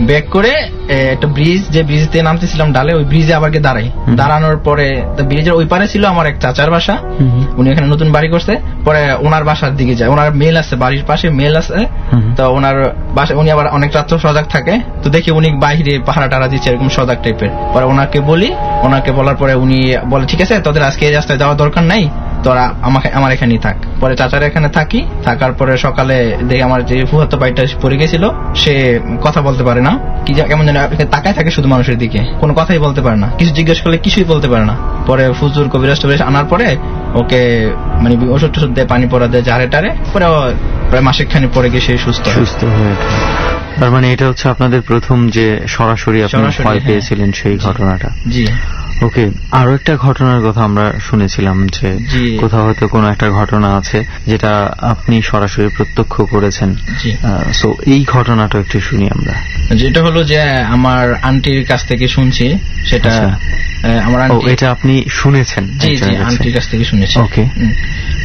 S6: ব্যাক করে একটা ব্রিজ, যে ব্রিজ দিয়ে নামতেছিলাম ডালে, ওই ব্রিজে আবার গিয়ে দাঁড়ানোর পরে ব্রিজের ওই পারে ছিল আমার এক চাচার বাসা, উনি এখানে নতুন বাড়ি করছে। পরে ওনার বাসার দিকে যায়, ওনার মেল আছে, বাড়ির পাশে মেল আছে। তো ওনার বাসা, উনি আবার অনেক রাত্র সজাগ থাকে, তো দেখি উনি বাইরে পাহারা টারা দিচ্ছে এরকম সজাগ টাইপের। পরে ওনাকে বলার পরে উনি বলে ঠিক আছে তোদের আজকে এই রাস্তায় যাওয়ার দরকার নাই, তোরা আমার এখানেই থাক। পরে চাচার এখানে থাকার পরে সকালে দেখি আমার যে ফুফাতো ভাইটা পড়ে গেছিল, সে কথা বলতে পারে না, কি কেমন যেন তাকায় থাকে শুধু মানুষের দিকে, কোনো কথাই বলতে পারে না, কিছু জিজ্ঞেস করলে কিছুই বলতে পারে না। পরে ফুজুর কবিরাজ আনার পরে ওকে মানে ওষুধ টষুধ দেয়, পানি পড়া দেয়, জারে টারে, পরে প্রায় মাসেক খানি পরে গিয়ে সে সুস্থ হয়ে।
S5: তার মানে এটা হচ্ছে আপনাদের প্রথম যে সরাসরি আপনি ভয় পেয়েছিলেন সেই ঘটনাটা। জি। ওকে, আরো একটা ঘটনার কথা আমরা শুনেছিলাম যে কোথাও হয়তো কোনো একটা ঘটনা আছে যেটা আপনি সরাসরি প্রত্যক্ষ করেছেন। সো এই ঘটনাটা একটু শুনি আমরা।
S6: যেটা হলো যে আমার আন্টির কাছ থেকে শুনছি, সেটা আমার
S5: এটা আপনি শুনেছেন?
S6: জি জি, আন্টির কাছ থেকে শুনেছি। ওকে।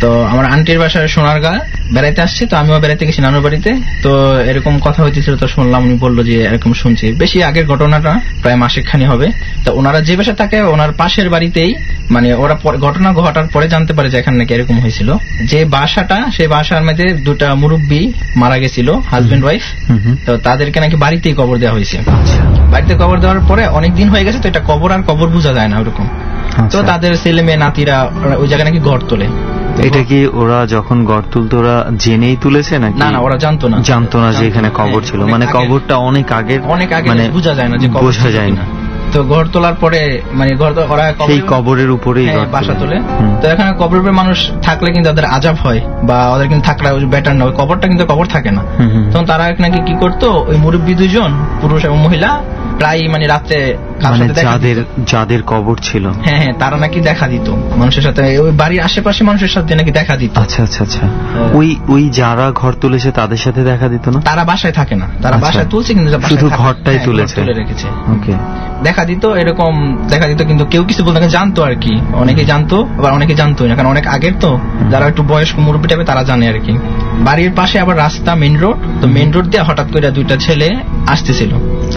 S6: তো আমার আন্টির বাসায় সোনারগাঁ বেড়াইতে আসছে, তো আমিও বেড়াইতে গেছি নানুর বাড়িতে। তো এরকম কথা হইতেছিল, তো শুনলাম, উনি বললো যে এরকম শুনছি। বেশি আগের ঘটনাটা, প্রায় মাসেকখানি হবে। তো ওনারা যে বাসা থাকে ওনার পাশের বাড়িতেই, মানে ওরা ঘটনা ঘটার পরে জানতে পারে যে এখানে নাকি এরকম হয়েছিল। যে বাসাটা, সেই বাসার মধ্যে দুটা মুরব্বী মারা গেছিল, হাজবেন্ড ওয়াইফ। তো তাদেরকে নাকি বাড়িতেই কবর দেওয়া হয়েছে। বাড়িতে কবর দেওয়ার পরে অনেকদিন হয়ে গেছে, তো এটা কবর আর কবর বোঝা যায় না ওরকম। তো তাদের ছেলে মেয়ে নাতিরা ওই জায়গায় নাকি ঘর তোলে।
S5: এটা কি ওরা যখন গড় তুলতো ওরা জেনেই তুলেছে নাকি?
S6: না, ওরা জানতো না যে
S5: এখানে কবর ছিল, মানে কবরটা অনেক আগে,
S6: মানে বোঝা যায় না, যে বোঝা যায় না। তো ঘর তোলার পরে মানে ওরা সেই কবরের উপরেই বাসা তোলে। তো এখানে কবরের উপরে মানুষ থাকলে কিন্তু তাদের আজাব হয়, বা ওদের কিন্তু থাকলে বেটার না, ওই কবরটা কিন্তু কবর থাকে না। তখন তারা নাকি কি করতো, ওই মুরব্বী দুইজন, পুরুষ এবং মহিলা, প্রায় মানে রাতে
S5: যাদের কবর ছিল,
S6: হ্যাঁ হ্যাঁ, তারা নাকি দেখা দিত মানুষের সাথে, ওই বাড়ির আশেপাশে মানুষের সাথে নাকি দেখা দিত।
S5: আচ্ছা আচ্ছা আচ্ছা। ওই যারা ঘর তুলেছে তাদের সাথে দেখা দিত না?
S6: তারা বাসায় থাকে না, তারা বাসায় তুলছে কিন্তু
S5: শুধু ঘরটাই তুলেছে,
S6: তুলে রেখেছে। ওকে, দেখা দিত, এরকম দেখা দিত, কিন্তু কেউ কিছু বলতো না, জানতো আর কি। অনেকে জানতো, আবার অনেকে জানতোই না, কারণ অনেক আগের তো, যারা একটু বয়স্ক মুরব্বী টাইপের তারা জানে আর কি। বাড়ির পাশে আবার রাস্তা, মেইন রোড, তো মেইন রোড দিয়ে হঠাৎ করে দুইটা ছেলে আসতেছিল।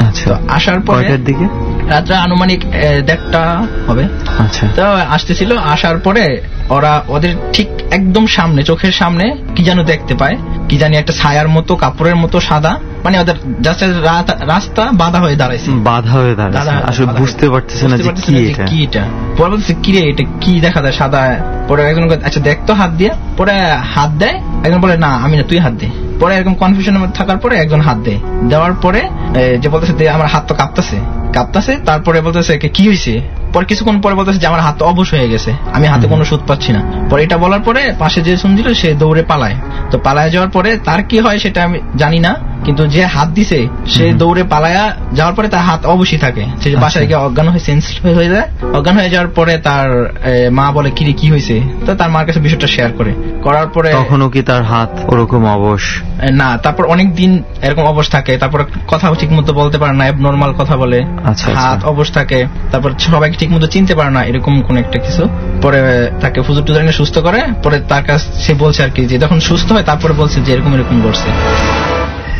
S5: আচ্ছা,
S6: আসার পরে
S5: দিকে
S6: রাত্রে আনুমানিক 1:30 হবে।
S5: আচ্ছা,
S6: তো আসতেছিল, আসার পরে ওরা ওদের ঠিক একদম সামনে, চোখের সামনে কি যেন দেখতে পায়, কি জানি একটা ছায়ার মতো, কাপড়ের মতো সাদা, মানে ওদের রাস্তা বাধা হয়ে দাঁড়াইছে,
S5: আসলে বুঝতে পারতেছে না যে কি এটা।
S6: পরে বলছে কি রে, এটা কি দেখা যায় সাদা। পরে একজন আচ্ছা দেখতো হাত দিয়ে, পরে হাত দেয়, একজন বলে না আমি না, তুই হাত দে। পরে এরকম কনফিউশনের মধ্যে থাকার পরে একজন হাত দেয়, দেওয়ার পরে যে বলতেছে আমার হাত তো কাঁপতেছে। তারপরে বলতেছে কি হয়েছে, পরে কিছুক্ষণ পরে বলতেছে যে আমার হাত অবশ হয়ে গেছে, আমি হাতে কোনো সুদ পাচ্ছি না। পরে এটা বলার পরে পাশে যে শুনছিল সে দৌড়ে পালায়। তো পালায় যাওয়ার পরে তার কি হয় সেটা আমি জানি না, কিন্তু যে হাত দিছে সে দৌড়ে পালায়া যাওয়ার পরে তার হাত অবশ্যই থাকে। সে বাসায় গিয়ে অজ্ঞান হয়ে হয়ে যায়। অজ্ঞান হয়ে যাওয়ার পরে তার মা বলে কিরে কি হয়েছে, তো তার মার কাছে বিষয়টা শেয়ার করার পরে
S5: তখনও কি তার হাত ওরকম অবশ
S6: না, তারপর অনেকদিন এরকম অবশ থাকে, তারপর কথা ঠিক মতো বলতে পারে না, নর্মাল কথা বলে, হাত অবশ থাকে, তারপর সবাইকে ঠিক মতো চিনতে পারে না, এরকম কোন একটা কিছু। পরে তাকে ফুজুর টুজুর এনে সুস্থ করে, পরে তার কাছে সে বলছে আর কি, যে যখন সুস্থ হয় তারপরে বলছে যে এরকম করছে,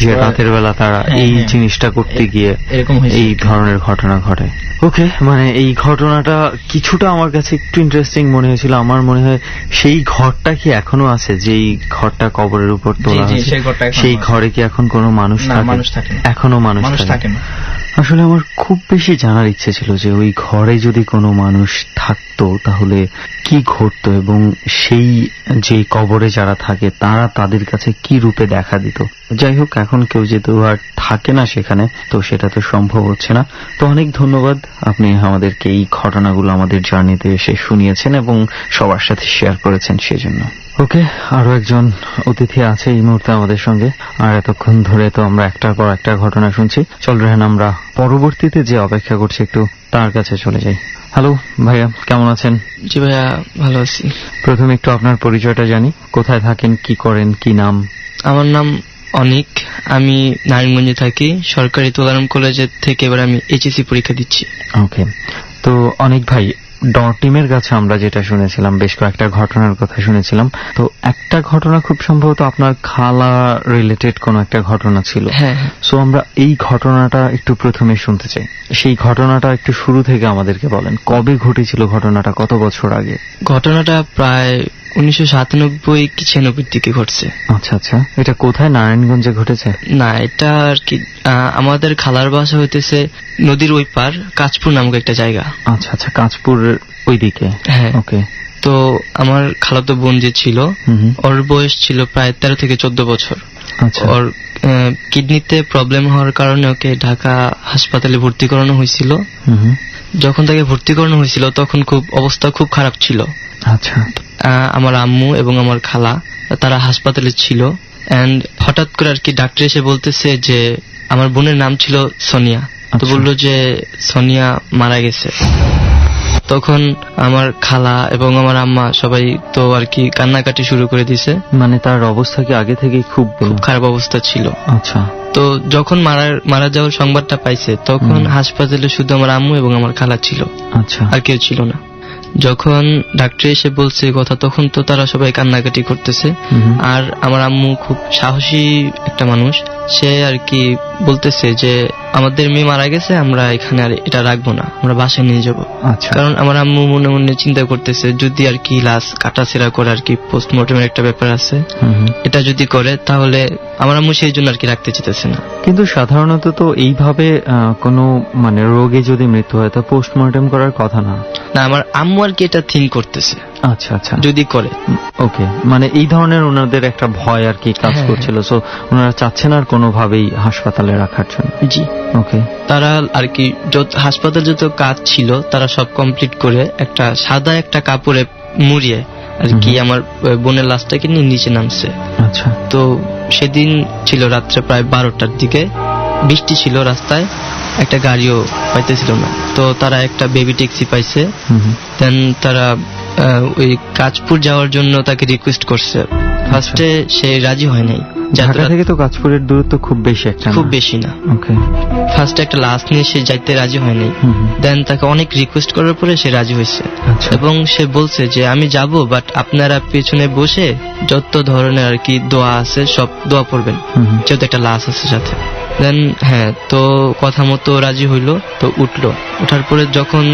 S5: যে রাতের বেলা তারা এই জিনিসটা করতে গিয়ে এরকম এই ধরনের ঘটনা ঘটে। ওকে, মানে এই ঘটনাটা কিছুটা আমার কাছে একটু ইন্টারেস্টিং মনে হয়েছিল। আমার মনে হয় সেই ঘরটা কি এখনো আছে, যেই ঘরটা কবরের উপর তোলা হয়েছে, সেই ঘরে কি এখন কোনো মানুষ থাকে? এখনো মানুষ থাকে না। আসলে আমার খুব বেশি জানার ইচ্ছে ছিল যে ওই ঘরে যদি কোনো মানুষ থাকতো তাহলে কি ঘটতো, এবং সেই যে কবরে যারা থাকে তারা তাদের কাছে কি রূপে দেখা দিত। যাই হোক, এখন কেউ যেহেতু আর থাকে না সেখানে, তো সেটা তো সম্ভব হচ্ছে না। তো অনেক ধন্যবাদ, আপনি আমাদেরকে এই ঘটনাগুলো আমাদের জার্নিতে এসে শুনিয়েছেন এবং সবার সাথে শেয়ার করেছেন, সেজন্য। ওকে, আরো একজন অতিথি আছে এই মুহূর্তে আমাদের সঙ্গে, আর এতক্ষণ ধরে তো আমরা একটার পর একটা ঘটনা শুনছি। চল রেহান, আমরা পরবর্তীতে যে অপেক্ষা করছি একটু তার কাছে চলে যাই। হ্যালো ভাইয়া, কেমন আছেন?
S10: জি ভাইয়া, ভালো আছি।
S5: প্রথমে একটু আপনার পরিচয়টা জানি, কোথায় থাকেন, কি করেন, কি নাম?
S10: আমার নাম অনিক, আমি নারায়ণগঞ্জে থাকি, সরকারি তোলারাম কলেজের থেকে এবার আমি এইচএসসি পরীক্ষা দিচ্ছি।
S5: ওকে, তো অনেক ভাই, ডর টিমের কাছে আমরা যেটা শুনেছিলাম, বেশ কয়েকটা ঘটনার কথা শুনেছিলাম, তো একটা ঘটনা খুব সম্ভবত আপনার খালা রিলেটেড কোন একটা ঘটনা ছিল।
S10: হ্যাঁ,
S5: সো আমরা এই ঘটনাটা একটু প্রথমে শুনতে চাই। সেই ঘটনাটা একটু শুরু থেকে আমাদেরকে বলেন, কবে ঘটেছিল ঘটনাটা, কত বছর আগে?
S10: ঘটনাটা প্রায় 1997 কি 96 দিকে ঘটছে।
S5: আচ্ছা আচ্ছা, এটা কোথায়, নারায়ণগঞ্জে ঘটেছে?
S10: না, এটা আর কি আমাদের খালার বাসা হইতেছে নদীর ওই পার কাঁচপুর নামক একটা জায়গা।
S5: আচ্ছা আচ্ছা, কাঁচপুর ওইদিকে।
S10: হ্যাঁ,
S5: ওকে।
S10: তো আমার খালাতো বোন যে ছিল, ওর বয়স ছিল প্রায় 13 থেকে 14 বছর।
S5: আচ্ছা।
S10: ওর কিডনিতে প্রবলেম হওয়ার কারণে ওকে ঢাকা হাসপাতালে ভর্তি করানো হয়েছিল। যখন তাকে ভর্তি করানো হয়েছিল তখন অবস্থা খুব খারাপ ছিল।
S5: আচ্ছা।
S10: আমার আম্মু এবং আমার খালা তারা হাসপাতালে ছিল, এন্ড হঠাৎ করে আর কি ডাক্তার এসে বলতেছে যে আমার বোনের নাম ছিল সোনিয়া, তো বললো যে সোনিয়া মারা গেছে। তখন আমার খালা এবং আমার আম্মা সবাই তো আর কি কান্নাকাটি শুরু করে দিছে।
S5: মানে তার অবস্থা কি আগে থেকেই খুব
S10: খারাপ অবস্থা ছিল।
S5: আচ্ছা।
S10: তো যখন মারা যাওয়ার সংবাদটা পাইছে তখন হাসপাতালে শুধু আমার আম্মু এবং আমার খালা ছিল।
S5: আচ্ছা।
S10: আর কেউ ছিল না। যখন ডাক্তার এসে বলছে কথা তখন তো তারা সবাই কান্নাকাটি করতেছে। আর আমার আম্মু খুব সাহসী একটা মানুষ, সে আর কি বলতেছে যে আমাদের মেয়ে মারা গেছে, আমরা এখানে আর এটা রাখবো না, আমরা বাসায় নিয়ে যাবো।
S5: আচ্ছা।
S10: কারণ আমার আম্মু মনে মনে চিন্তা করতেছে যদি আর কি লাশ কাটাছেড়া করে আর কি পোস্টমর্টমের একটা ব্যাপার আছে, এটা যদি করে তাহলে আমার আম্মু সেই জন্য আর কি রাখতে চাইতেছে না।
S5: কিন্তু সাধারণত তো এইভাবে কোনো মানে রোগে যদি মৃত্যু হয় তা পোস্টমর্টম করার কথা না।
S10: না, আমার আম্মু আর কি এটা থিঙ্ক করতেছে।
S5: আচ্ছা আচ্ছা,
S10: যদি করে।
S5: ওকে, মানে এই ধরনের ওনাদের একটা ভয় আর কি কাজ করছিল, সো ওনারা চাচ্ছেন আর কোনোভাবেই হাসপাতালে রাখার জন্য।
S10: জি।
S5: ওকে।
S10: তারা আর কি হাসপাতাল যত কাজ ছিল তারা সব কমপ্লিট করে একটা সাদা একটা কাপড়ে মুড়িয়ে আর কি আমার বোনের লাশটাকে নিয়ে নিচে নামছে।
S5: আচ্ছা।
S10: তো সেদিন ছিল রাত্রে প্রায় 12টার দিকে, বৃষ্টি ছিল, রাস্তায় একটা গাড়িও পাইতেছিল না, তো তারা একটা বেবি ট্যাক্সি পাইছে। দেন তারা ওই কাঁচপুর যাওয়ার জন্য তাকে রিকোয়েস্ট করছে। ফার্স্টে সে রাজি হয় নাই।
S5: ঢাকা থেকে তো কাঁচপুরের দূরত্ব খুব বেশি একটা,
S10: খুব বেশি না।
S5: ওকে।
S10: ফার্স্টে একটা লাশ নিয়ে সে যাইতে রাজি হয় নাই। দেন তাকে অনেক রিকোয়েস্ট করার পরে সে রাজি হয়েছে। এবং সে বলছে যে আমি যাব, বাট আপনারা পেছনে বসে যত ধরনের আর কি দোয়া আছে সব দোয়া পড়বেন, যেহেতু একটা লাশ আছে সাথে। দেন হ্যাঁ, তো কথা মতো রাজি হইলো, তো উঠলো। ওঠার পরে যখন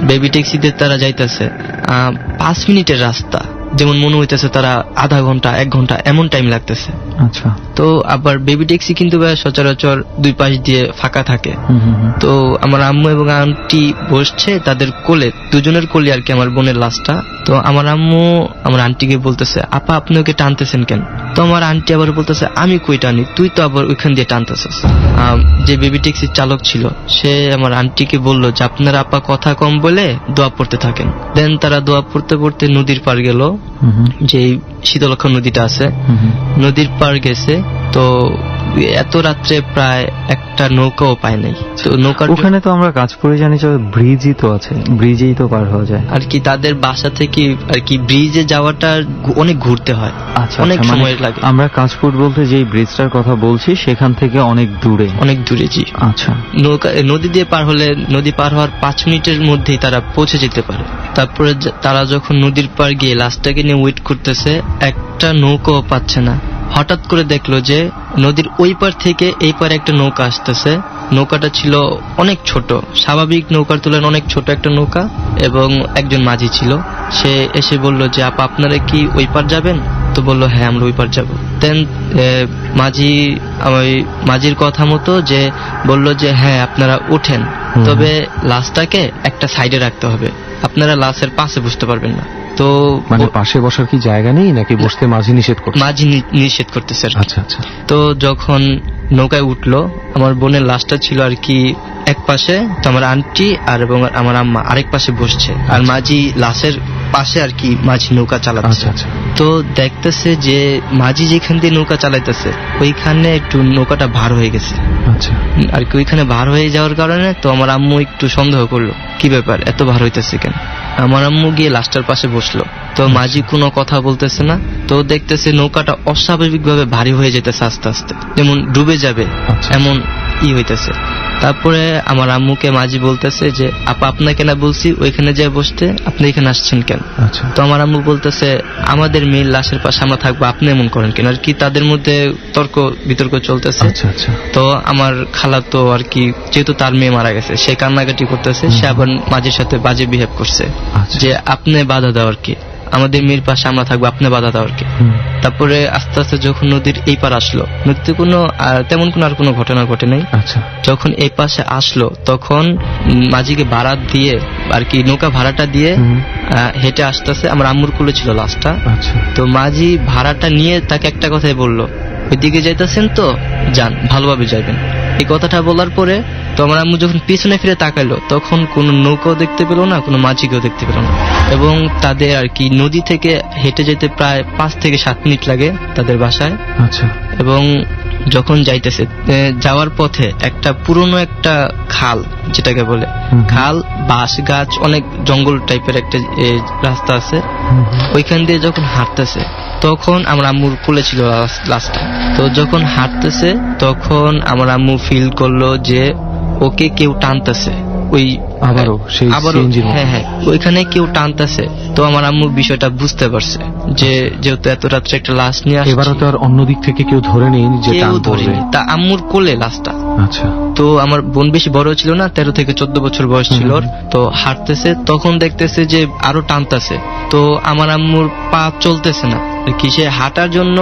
S10: বেবি ট্যাক্সিতে তারা যাইতেছে 5 মিনিটের রাস্তা, যেমন মনে হইতেছে তারা আধা ঘন্টা 1 ঘন্টা এমন টাইম লাগতেছে।
S5: আচ্ছা।
S10: তো আবার বেবি ট্যাক্সি কিন্তু সচরাচর দুই পাশ দিয়ে ফাঁকা থাকে। তো আমার আম্মু এবং আন্টি বসছে তাদের কোলে, দুজনের কোলে আর কি আমার বোনের লাশটা। তো আমার আম্মু আমার আন্টিকে বলতেছে আপা আপনি ওকে টানতেছেন কেন? তো আমার আন্টি আবার বলতেছে আমি কই টানি, তুই তো আবার ওইখান দিয়ে টানতেছিস। যে বেবি ট্যাক্সির চালক ছিল সে আমার আন্টিকে বললো যে আপনার আপা কথা কম বলে দোয়া পড়তে থাকেন। দেন তারা দোয়া পড়তে পড়তে নদীর পার গেল, যে শীতলক্ষা নদীটা আছে, নদীর পার গেছে। তো এত রাত্রে প্রায় একটা নৌকাও পায় নাই। তো নৌকার
S5: ওখানে তো আমরা কাঁচপুরে জানি যে ব্রিজই তো আছে, ব্রিজেই তো পার হওয়া যায়
S10: আর কি। তাদের বাসা থেকে আর কি ব্রিজে যাওয়াটা অনেক ঘুরতে হয়, অনেক সময় লাগে।
S5: আমরা কাঁচপুর বলতে যেই ব্রিজটার কথা বলছি সেখান থেকে অনেক দূরে।
S10: অনেক দূরে, জি।
S5: আচ্ছা।
S10: নদী দিয়ে পার হলে, নদী পার হওয়ার 5 মিনিটের মধ্যেই তারা পৌঁছে যেতে পারে। তারপরে তারা যখন নদীর পার গিয়ে লাশটাকে নিয়ে ওয়েট করতেছে, একটা নৌকাও পাচ্ছে না। হঠাৎ করে দেখলো যে নদীর ওই পার থেকে এই পারে একটা নৌকা আসতেছে। নৌকাটা ছিল অনেক ছোট, স্বাভাবিক নৌকার তুলনায় অনেক ছোট একটা নৌকা, এবং একজন মাঝি ছিল। সে এসে বলল যে আপা আপনারা কি ওই পার যাবেন? তো বললো হ্যাঁ আমরা ওই পার যাবো। দেন মাঝির কথা মতো যে বলল যে হ্যাঁ আপনারা উঠেন, তবে লাশটাকে একটা সাইডে রাখতে হবে, আপনারা লাশের পাশে বসতে পারবেন না। তো
S4: মানে পাশে বসার কি জায়গা নেই নাকি বসতে মাঝি নিষেধ করছে?
S10: মাঝি নিষেধ করতেছে।
S4: আচ্ছা আচ্ছা।
S10: তো যখন নৌকায় উঠলো, আমার বোনের লাশটা ছিল আর কি এক পাশে, তো আমার আন্টি আর এবং আমার আম্মা আরেক পাশে বসছে, আর মাঝি লাশের পাশে আর কি মাঝি নৌকা চালাচ্ছে। তো দেখতেছে যে মাঝি যেখান দিয়ে নৌকা চালাইতেছে ওইখানে একটু নৌকাটা ভার হয়ে গেছে।
S4: আচ্ছা।
S10: আর কি ওইখানে ভার হয়ে যাওয়ার কারণে তো আমার আম্মু একটু সন্দেহ করলো কি ব্যাপার এত ভার হইতেছে কেন। আমার আম্মু গিয়ে লাশটার পাশে বসলো, তো মাঝি কোনো কথা বলতেছে না। তো দেখতেছে নৌকাটা অস্বাভাবিক ভাবে ভারী হয়ে যেতেছে আস্তে আস্তে, যেমন ডুবে যাবে এমন হইতেছে। তারপরে আমার আম্মুকে মাঝি বলতেছে যে আপা আপনাকে না বলছি ওইখানে যে বসতে, আপনি এখানে আসছেন কেন? তো আমার আম্মু বলতেছে আমাদের মেয়ের লাশের পাশে আমরা থাকবো, আপনি এমন করেন কেন? আর কি তাদের মধ্যে তর্ক বিতর্ক চলতেছে। তো আমার খালা তো আর কি যেহেতু তার মেয়ে মারা গেছে সে কান্নাকাটি করতেছে, সে আবার মাঝির সাথে বাজে বিহেভ করছে যে আপনি বাধা দাও আর কি, আমাদের মেয়ের পাশে আমরা থাকবো, আপনি বাধা দেওয়ার কি। তারপরে আস্তে আস্তে যখন নদীর এই পার আসলো, নদীতে কোনো তেমন কোনো আর কোনো ঘটনা ঘটে নাই। যখন এই পাশে আসলো তখন মাঝিকে ভাড়া দিয়ে আর কি নৌকা ভাড়াটা দিয়ে হেঁটে আসতেছে, আমার আম্মুর কুলে ছিল লাশটা। তো মাঝি ভাড়াটা নিয়ে তাকে একটা কথাই বললো, ওইদিকে যাইতেছেন তো যান, ভালোভাবে যাবেন। এই কথাটা বলার পরে তো আমার আম্মু যখন পিছনে ফিরে তাকাইলো তখন কোনো নৌকাও দেখতে পেল না, কোনো মাঝিকেও দেখতে পেল না। এবং তাদের আর কি নদী থেকে হেঁটে যেতে প্রায় 5 থেকে 7 মিনিট লাগে তাদের বাসায়। এবং যখন যাইতেছে যাওয়ার পথে একটা পুরনো একটা খাল, যেটাকে বলে খাল, বাঁশ গাছ, অনেক জঙ্গল টাইপের একটা রাস্তা আছে, ওইখান দিয়ে যখন হাঁটতেছে তখন আমার আম্মুর কোলে ছিল লাশটা। তো যখন হাঁটতেছে তখন আমার আম্মু ফিল করলো যে ওকে কেউ টানতেছে, ওই আবারও হ্যাঁ ওইখানে কেউ টানতেছে। তো আমার আম্মু বিষয়টা বুঝতে পারছে যে যেহেতু এত রাত্রে একটা লাশ নিয়ে আসছে,
S4: এবারও তো আর অন্য দিক থেকে কেউ ধরে নেই,
S10: কেউ ধরেনি, তা আম্মুর কোলে লাশটা। তো আমার বোন বেশি বড় ছিল না, 13 থেকে 14 বছর বয়স ছিল। তো হাঁটতেছে তখন দেখতেছে যে আরো টানতেছে। তো আমার আম্মুর পা চলতেছে না কি, সে হাঁটার জন্য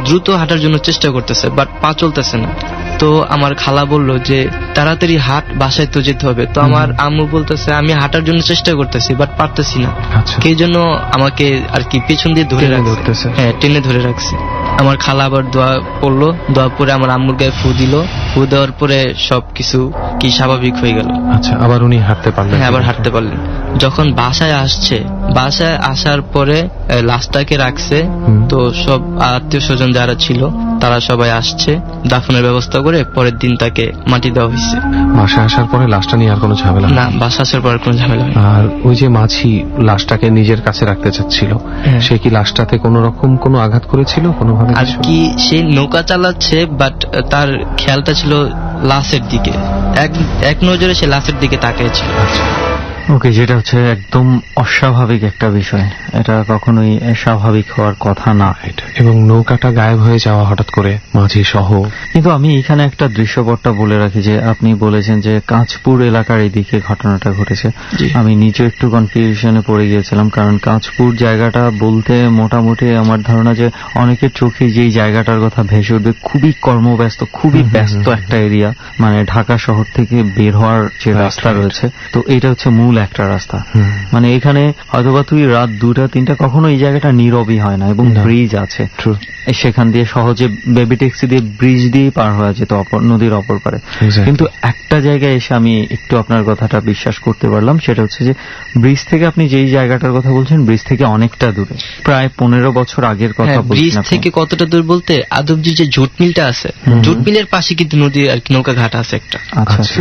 S10: দ্রুত হাঁটার জন্য চেষ্টা করতেছে, বাট পা চলতেছে না। তো আমার খালা বলল যে তাড়াতাড়ি হাঁট, বাসায় তো যেতে হবে। তো আমার আম্মু বলতেছে আমি হাঁটার জন্য চেষ্টা করতেছি বাট পারতেছি না, সেই জন্য আমাকে আর কি পেছন দিয়ে ধরে রাখছে, হ্যাঁ টেনে ধরে রাখছে। আমার খালা আবার দোয়া পড়লো, দোয়া পরে আমার আম্মুর গায়ে ফু দিল, ফু দেওয়ার পরে সবকিছু কি স্বাভাবিক হয়ে গেল।
S4: আচ্ছা, আবার উনি হাঁটতে পারলেন?
S10: হ্যাঁ, আবার হাঁটতে পারলেন। যখন বাসায় আসছে, বাসায় আসার পরে লাশটাকে রাখছে, তো সব আত্মীয় স্বজন যারা ছিল তারা সবাই আসছে, দাফনের ব্যবস্থা করে পরের দিন তাকে মাটি দেওয়া হয়েছে।
S4: বাসায় আসার পরে লাশটা নিয়ে আর কোনো ঝামেলা
S10: না? বাসা আসার পর কোনো ঝামেলা নেই।
S4: আর ওই যে মাঝি লাশটাকে নিজের কাছে রাখতে চাচ্ছিল, সে কি লাশটাতে কোনো রকম কোনো আঘাত করেছিল কোনোভাবে?
S10: আর কি সে নৌকা চালাচ্ছে, বাট তার খেয়ালটা ছিল লাশের দিকে, এক নজরে সে লাশের দিকে তাকিয়েছিল।
S5: ওকে, যেটা হচ্ছে একদম অস্বাভাবিক একটা বিষয়, এটা কখনোই স্বাভাবিক হওয়ার কথা না।
S4: এবং নৌকাটা গায়েব হয়ে যাওয়া হঠাৎ করে মাঝি সহ।
S5: কিন্তু আমি এখানে একটা দৃশ্যপটটা বলে রাখি যে আপনি বলেছেন যে কাঁচপুর এলাকার এদিকে ঘটনাটা ঘটেছে। আমি নিজে একটু কনফিউশনে পড়ে গিয়েছিলাম, কারণ কাঁচপুর জায়গাটা বলতে মোটামুটি আমার ধারণা যে অনেকের চোখে যেই জায়গাটার কথা ভেসে উঠবে, খুবই কর্মব্যস্ত, খুবই ব্যস্ত একটা এরিয়া, মানে ঢাকা শহর থেকে বের হওয়ার যে রাস্তা রয়েছে, তো এটা হচ্ছে মূল একটা রাস্তা। মানে এখানে হয়তোবা তুই রাত 2টা 3টা কখনো এই জায়গাটা নীরবই হয় না, এবং ব্রিজ আছে, সেখান দিয়ে সহজে বেবি ট্যাক্সি দিয়ে ব্রিজ দিয়ে পার হওয়া যেত নদীর অপর পারে। কিন্তু একটা জায়গায় এসে আমি একটু আপনার কথাটা বিশ্বাস করতে পারলাম, সেটা হচ্ছে যে ব্রিজ থেকে আপনি যেই জায়গাটার কথা বলছেন ব্রিজ থেকে অনেকটা দূরে, প্রায় 15 বছর আগের কথা বলছেন।
S10: ব্রিজ থেকে কতটা দূর বলতে আদবজির যে জুট মিলটা আছে, জুট মিলের পাশে কিন্তু নদী আর কি নৌকা ঘাট আছে একটা,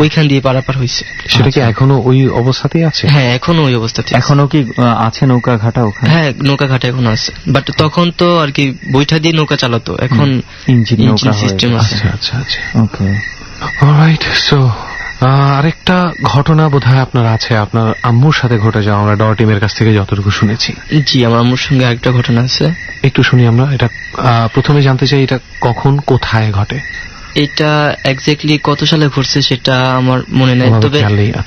S10: ওইখান দিয়ে পারাপার হয়েছে।
S4: সেটা কি এখনো ওই অবস্থাতেই আছে?
S10: হ্যাঁ, এখনো ওই অবস্থাতে।
S5: এখনো কি আছে নৌকা ঘাটা ওখানে?
S10: হ্যাঁ, নৌকা ঘাটা এখনো আছে, বাট তখন তো আর কি বৈঠা দিয়ে নৌকা চালাতো, এখন
S5: ইঞ্জিন
S10: সিস্টেম আছে।
S4: আচ্ছা আচ্ছা,
S5: ওকে,
S4: অলরাইট। সো আরেকটা ঘটনা বোধহয় আপনার আছে, আপনার আম্মুর সাথে ঘটে যাওয়া, আমরা ডর টিমের কাছ থেকে যতটুকু শুনেছি।
S10: জি, আমার আম্মুর সঙ্গে আরেকটা ঘটনা আছে,
S4: একটু শুনি আমরা। এটা প্রথমে জানতে চাই, এটা কখন কোথায় ঘটে?
S10: এটা এক্স্যাক্টলি কত সালে ঘটছে সেটা আমার মনে নেই, তবে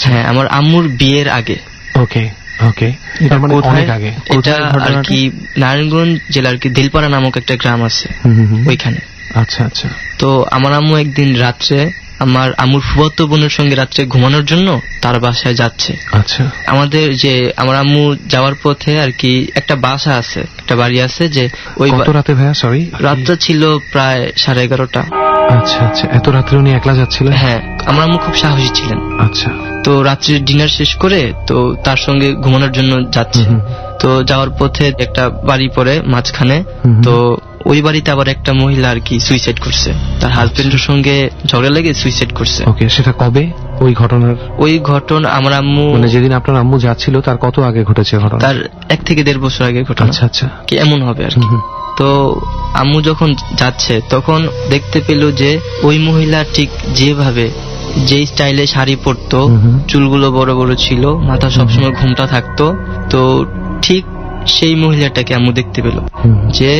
S10: হ্যাঁ আমার আম্মুর বিয়ের আগে।
S4: ওকে ওকে, এটা মানে অনেক আগে।
S10: এটা আর কি নারায়ণগঞ্জ জেলার কি দিলপাড়া নামক একটা গ্রাম আছে, ওইখানে।
S4: আচ্ছা আচ্ছা।
S10: তো আমার আম্মু একদিন রাত্রে আমার আম্মুর ফুফাতো বোনের সঙ্গে রাত্রে ঘুমানোর জন্য তার বাসায় যাচ্ছে।
S4: আচ্ছা।
S10: আমাদের যে আমার আম্মু যাওয়ার পথে আর কি একটা বাসা আছে, একটা বাড়ি আছে, যে ওই
S4: কত রাতে ভাইয়া? সরি,
S10: রাতটা ছিল প্রায় 11:30।
S4: আচ্ছা আচ্ছা, এত রাত্রে উনি একলা যাচ্ছিলেন?
S10: হ্যাঁ, আমার আম্মু খুব সাহসী ছিলেন।
S4: আচ্ছা।
S10: তো রাত্রে ডিনার শেষ করে তো তার সঙ্গে ঘুমানোর জন্য যাচ্ছে। তো যাওয়ার পথে একটা বাড়ি পড়ে মাঝখানে, তো ওই বাড়িতে আবার একটা মহিলা আর কি সুইসাইড করছে, তার হাজবেন্ডের সঙ্গে ঝগড়া লেগে সুইসাইড করছে।
S4: ওকে, সেটা কবে? ওই ঘটনা
S10: আমার আম্মু
S4: মানে যেদিন আপনার আম্মু যাচ্ছিল তার কত আগে ঘটেছে ঘটনা?
S10: তার 1 থেকে 1.5 বছর আগে ঘটনা।
S4: আচ্ছা আচ্ছা,
S10: কি এমন হবে আর কি। তো আম্মু যখন যাচ্ছে তখন দেখতে পেল যে ওই মহিলা ঠিক যেভাবে যে স্টাইলে শাড়ি পরতো, চুলগুলো বড় বড় ছিল, মাথা সবসময় ঘুমটা থাকতো। তো ঠিক সেই মহিলাটাকে আম্মু দেখতে পেল, যে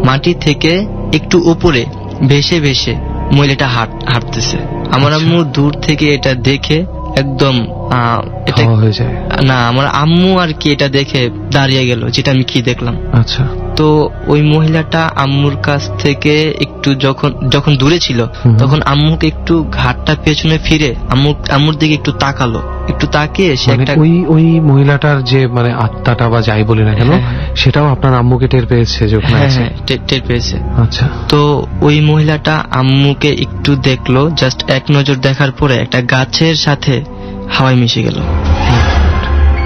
S10: মাটি থেকে একটু উপরে ভেসে ভেসে মহিলাটা হাঁটতেছে। আমার আম্মু দূর থেকে এটা দেখে একদম এটা
S4: হয়ে যায়
S10: না, আমার আম্মু আর কি এটা দেখে দাঁড়িয়ে গেল, যেটা আমি কি দেখলাম।
S4: আচ্ছা।
S10: তো ওই মহিলাটা আম্মুর কাছ থেকে একটু যখন দূরে ছিল, তখন আম্মুকে একটু ঘাটটা পেছনে ফিরে আম্মুর দিকে একটু তাকালো, একটু তাকিয়ে সে একটা
S4: ওই মহিলাটার যে মানে আত্মাটা বা যাই বলি না কেন, সেটাও আপনার আম্মুকে টের পেয়েছে যখন আছে?
S10: টের পেয়েছে।
S4: আচ্ছা।
S10: তো ওই মহিলাটা আম্মুকে একটু দেখলো, জাস্ট এক নজর দেখার পরে একটা গাছের সাথে হাওয়ায় মিশে গেল।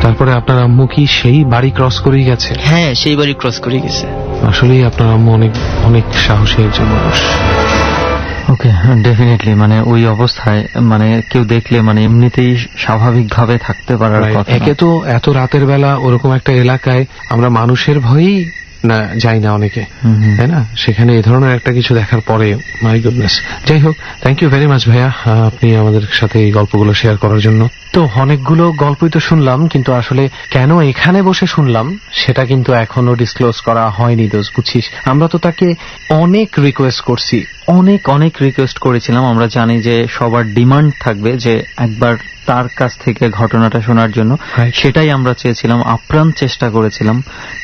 S4: তারপরে আপনার আম্মু কি সেই বাড়ি ক্রস করেই গেছে?
S10: হ্যাঁ, সেই বাড়ি ক্রস করে গেছে।
S4: আসলেই আপনার আম্মু অনেক অনেক সাহসী একজন মানুষ।
S5: ওকে, ডেফিনেটলি মানে ওই অবস্থায় মানে কেউ দেখলে মানে এমনিতেই স্বাভাবিকভাবে থাকতে পারার কথা।
S4: একে তো এত রাতের বেলা ওরকম একটা এলাকায় আমরা মানুষের ভয়েই না যাই না অনেকে, তাই না? সেখানে এই ধরনের একটা কিছু দেখার পরে মাই গুডনেস। যাই হোক, থ্যাংক ইউ ভেরি মাচ ভাইয়া, আপনি আমাদের সাথে এই গল্পগুলো শেয়ার করার জন্য। তো অনেকগুলো গল্পই তো শুনলাম, কিন্তু আসলে কেন এখানে বসে শুনলাম সেটা কিন্তু এখনো ডিসক্লোজ করা হয়নি। দোষ বুঝছিস, আমরা তো তাকে অনেক রিকোয়েস্ট করছি,
S5: অনেক রিকোয়েস্ট করেছিলাম। আমরা জানি যে সবার ডিমান্ড থাকবে যে একবার তার কাছ থেকে ঘটনাটা শোনার জন্য, সেটাই আমরা চেয়েছিলাম, আপ্রাণ চেষ্টা করেছিলাম।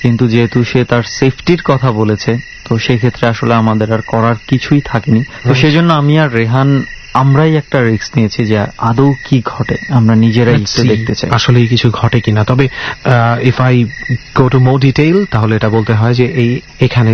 S5: কিন্তু যেহেতু সে তার সেফটির কথা বলেছে, তো সেক্ষেত্রে আসলে আমাদের আর করার কিছুই থাকেনি। তো সেজন্য আমি আর রেহান আমরাই একটা রিস্ক নিয়েছি যে আদৌ কি ঘটে, আমরা নিজেরাই দেখতে চাই
S4: আসলেই কিছু ঘটে কিনা। তবে if I go to more detail, তাহলে এটা বলতে হয় যে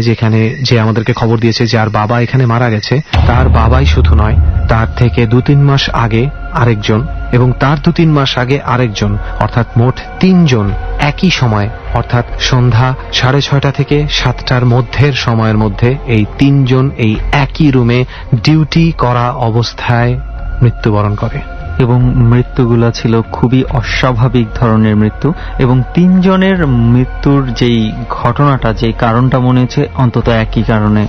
S4: যেখানে যে আমাদেরকে খবর দিয়েছে যার বাবা এখানে মারা গেছে, তার বাবাই শুধু নয়, তার থেকে 2-3 মাস আগে আরেকজন, এবং তার 2-3 মাস আগে আরেকজন, অর্থাৎ মোট 3 জন একই সময়, অর্থাৎ সন্ধ্যা 6:30 থেকে 7টার মধ্যের সময়ের মধ্যে এই 3 জন এই একই রুমে ডিউটি করা অবস্থায় মৃত্যুবরণ করে।
S5: এবং মৃত্যুগুলা ছিল খুবই অস্বাভাবিক ধরনের মৃত্যু, এবং 3 জনের মৃত্যুর যেই ঘটনাটা, যেই কারণটা মনে হচ্ছে অন্তত একই কারণে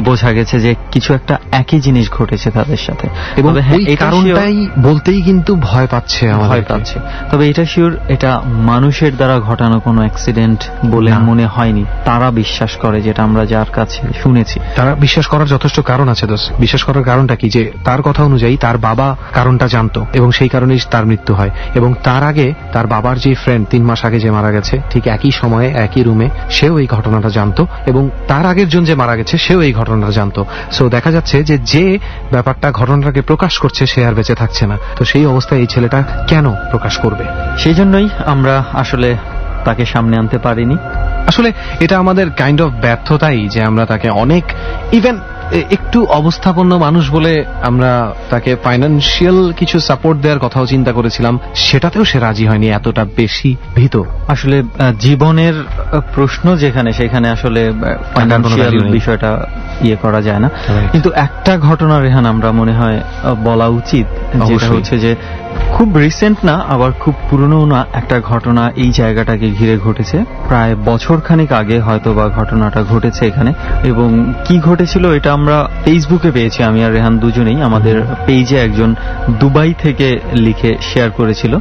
S5: বোঝা গেছে যে কিছু একটা একই জিনিস ঘটেছে তাদের সাথে,
S4: এবং এই কারণটাই বলতেই কিন্তু ভয় পাচ্ছে।
S5: তবে এটা শিওর এটা মানুষের দ্বারা ঘটানো কোনো অ্যাক্সিডেন্ট বলে মনে হয়নি। তারা বিশ্বাস করে, যেটা আমরা যার কাছে শুনেছি,
S4: তারা বিশ্বাস করার যথেষ্ট কারণ আছে। দোষ, বিশ্বাস করার কারণটা কি, যে তার কথা অনুযায়ী তার বাবা কারণটা জানতো এবং সেই কারণেই তার মৃত্যু হয়। এবং তার আগে তার বাবার যে ফ্রেন্ড 3 মাস আগে যে মারা গেছে, ঠিক একই সময়ে একই রুমে সেও এই ঘটনাটা জানতো, এবং তার আগের জন যে মারা গেছে সেও এই ঘটনাটা জানতো। সো দেখা যাচ্ছে যে ব্যাপারটা ঘটনাটাকে প্রকাশ করছে সে আর বেঁচে থাকছে না। তো সেই অবস্থায় এই ছেলেটা কেন প্রকাশ করবে?
S5: সেই জন্যই আমরা আসলে তাকে সামনে আনতে পারিনি।
S4: আসলে এটা আমাদের কাইন্ড অফ ব্যর্থতাই, যে আমরা তাকে অনেক ইভেন একটু অবস্থাপন্ন মানুষ বলে আমরা তাকে ফাইন্যান্সিয়াল কিছু সাপোর্ট দেওয়ার কথাও চিন্তা করেছিলাম, সেটাতেও সে রাজি হয়নি, এতটা বেশি ভীত।
S5: আসলে জীবনের প্রশ্ন যেখানে, সেখানে আসলে ফাইন্যান্সিয়াল বিষয়টা করা যায় না। কিন্তু একটা ঘটনা রেহান আমরা মনে হয় বলা উচিত, যেটা হচ্ছে যে খুব রিসেন্ট না, আবার খুব পুরনো না, একটা ঘটনা এই জায়গাটাকে ঘিরে ঘটেছে। প্রায় বছরখানেক আগে হয়তো বা ঘটনাটা ঘটেছে এখানে। এবং কি ঘটেছিল এটা আমরা ফেসবুকে পেয়েছি, আমি আর রেহান দুজনেই। আমাদের পেজে একজন দুবাই থেকে লিখে শেয়ার করেছিল।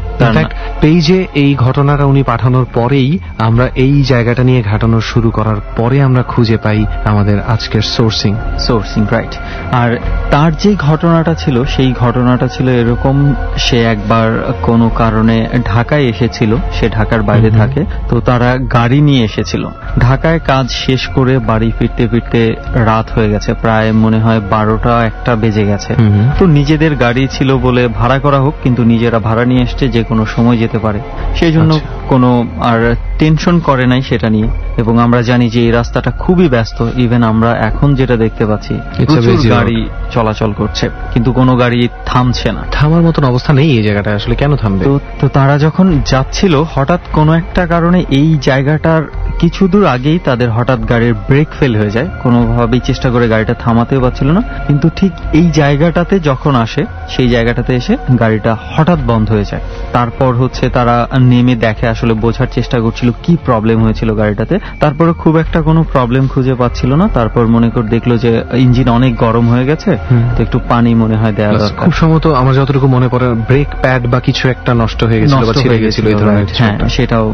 S4: পেজে এই ঘটনাটা উনি পাঠানোর পরেই আমরা এই জায়গাটা নিয়ে ঘাটানো শুরু করার পরে আমরা খুঁজে পাই আমাদের আজকের সোর্সিং
S5: রাইট। আর তার যে ঘটনাটা ছিল, সেই ঘটনাটা ছিল এরকম, সে একবার কোনো কারণে ঢাকায় এসেছিল, সে ঢাকার বাইরে থাকে, তো তারা গাড়ি নিয়ে এসেছিল। ঢাকায় কাজ শেষ করে বাড়ি ফিরতে ফিরতে রাত হয়ে গেছে, প্রায় মনে হয় 12টা-1টা বেজে গেছে। তো নিজেদের গাড়ি ছিল বলে ভাড়া করা হোক, কিন্তু নিজেরা ভাড়া নিয়ে এসছে, যে কোনো সময় যেতে পারে, সেই জন্য কোনো আর টেনশন করে নাই সেটা নিয়ে। এবং আমরা জানি যে এই রাস্তাটা খুবই ব্যস্ত, ইভেন আমরা এখন যেটা দেখতে পাচ্ছি প্রচুর গাড়ি চলাচল করছে, কিন্তু কোনো গাড়ি থামছে না,
S4: থামার মতন অবস্থা নেই এই জায়গাটা আসলে কেন থামবে?
S5: তো তারা যখন যাচ্ছিল হঠাৎ কোনো একটা কারণে এই জায়গাটার কিছু দূর আগেই তাদের হঠাৎ গাড়ির ব্রেক ফেল হয়ে যায়। কোনোভাবেই চেষ্টা করে গাড়িটা থামাতেও পারছিল না, কিন্তু ঠিক এই জায়গাটাতে যখন আসে সেই জায়গাটাতে এসে গাড়িটা হঠাৎ বন্ধ হয়ে যায়। তারপর হচ্ছে তারা নেমে দেখে, আসলে বোঝার চেষ্টা করছিল কি প্রবলেম হয়েছিল গাড়িটাতে। তারপরে খুব একটা কোনো প্রবলেম খুঁজে পাচ্ছিল না। তারপর মনে করে দেখলো যে ইঞ্জিন অনেক গরম হয়ে গেছে, তো একটু পানি মনে হয় দেওয়া দরকার।
S4: খুব সম্ভবত আমার যতটুকু মনে পড়ে ব্রেক প্যাড বা কিছু একটা নষ্ট হয়ে গেছিল বা ছিঁড়ে গেছিল, এই ধরনের
S5: হ্যাঁ সেটাও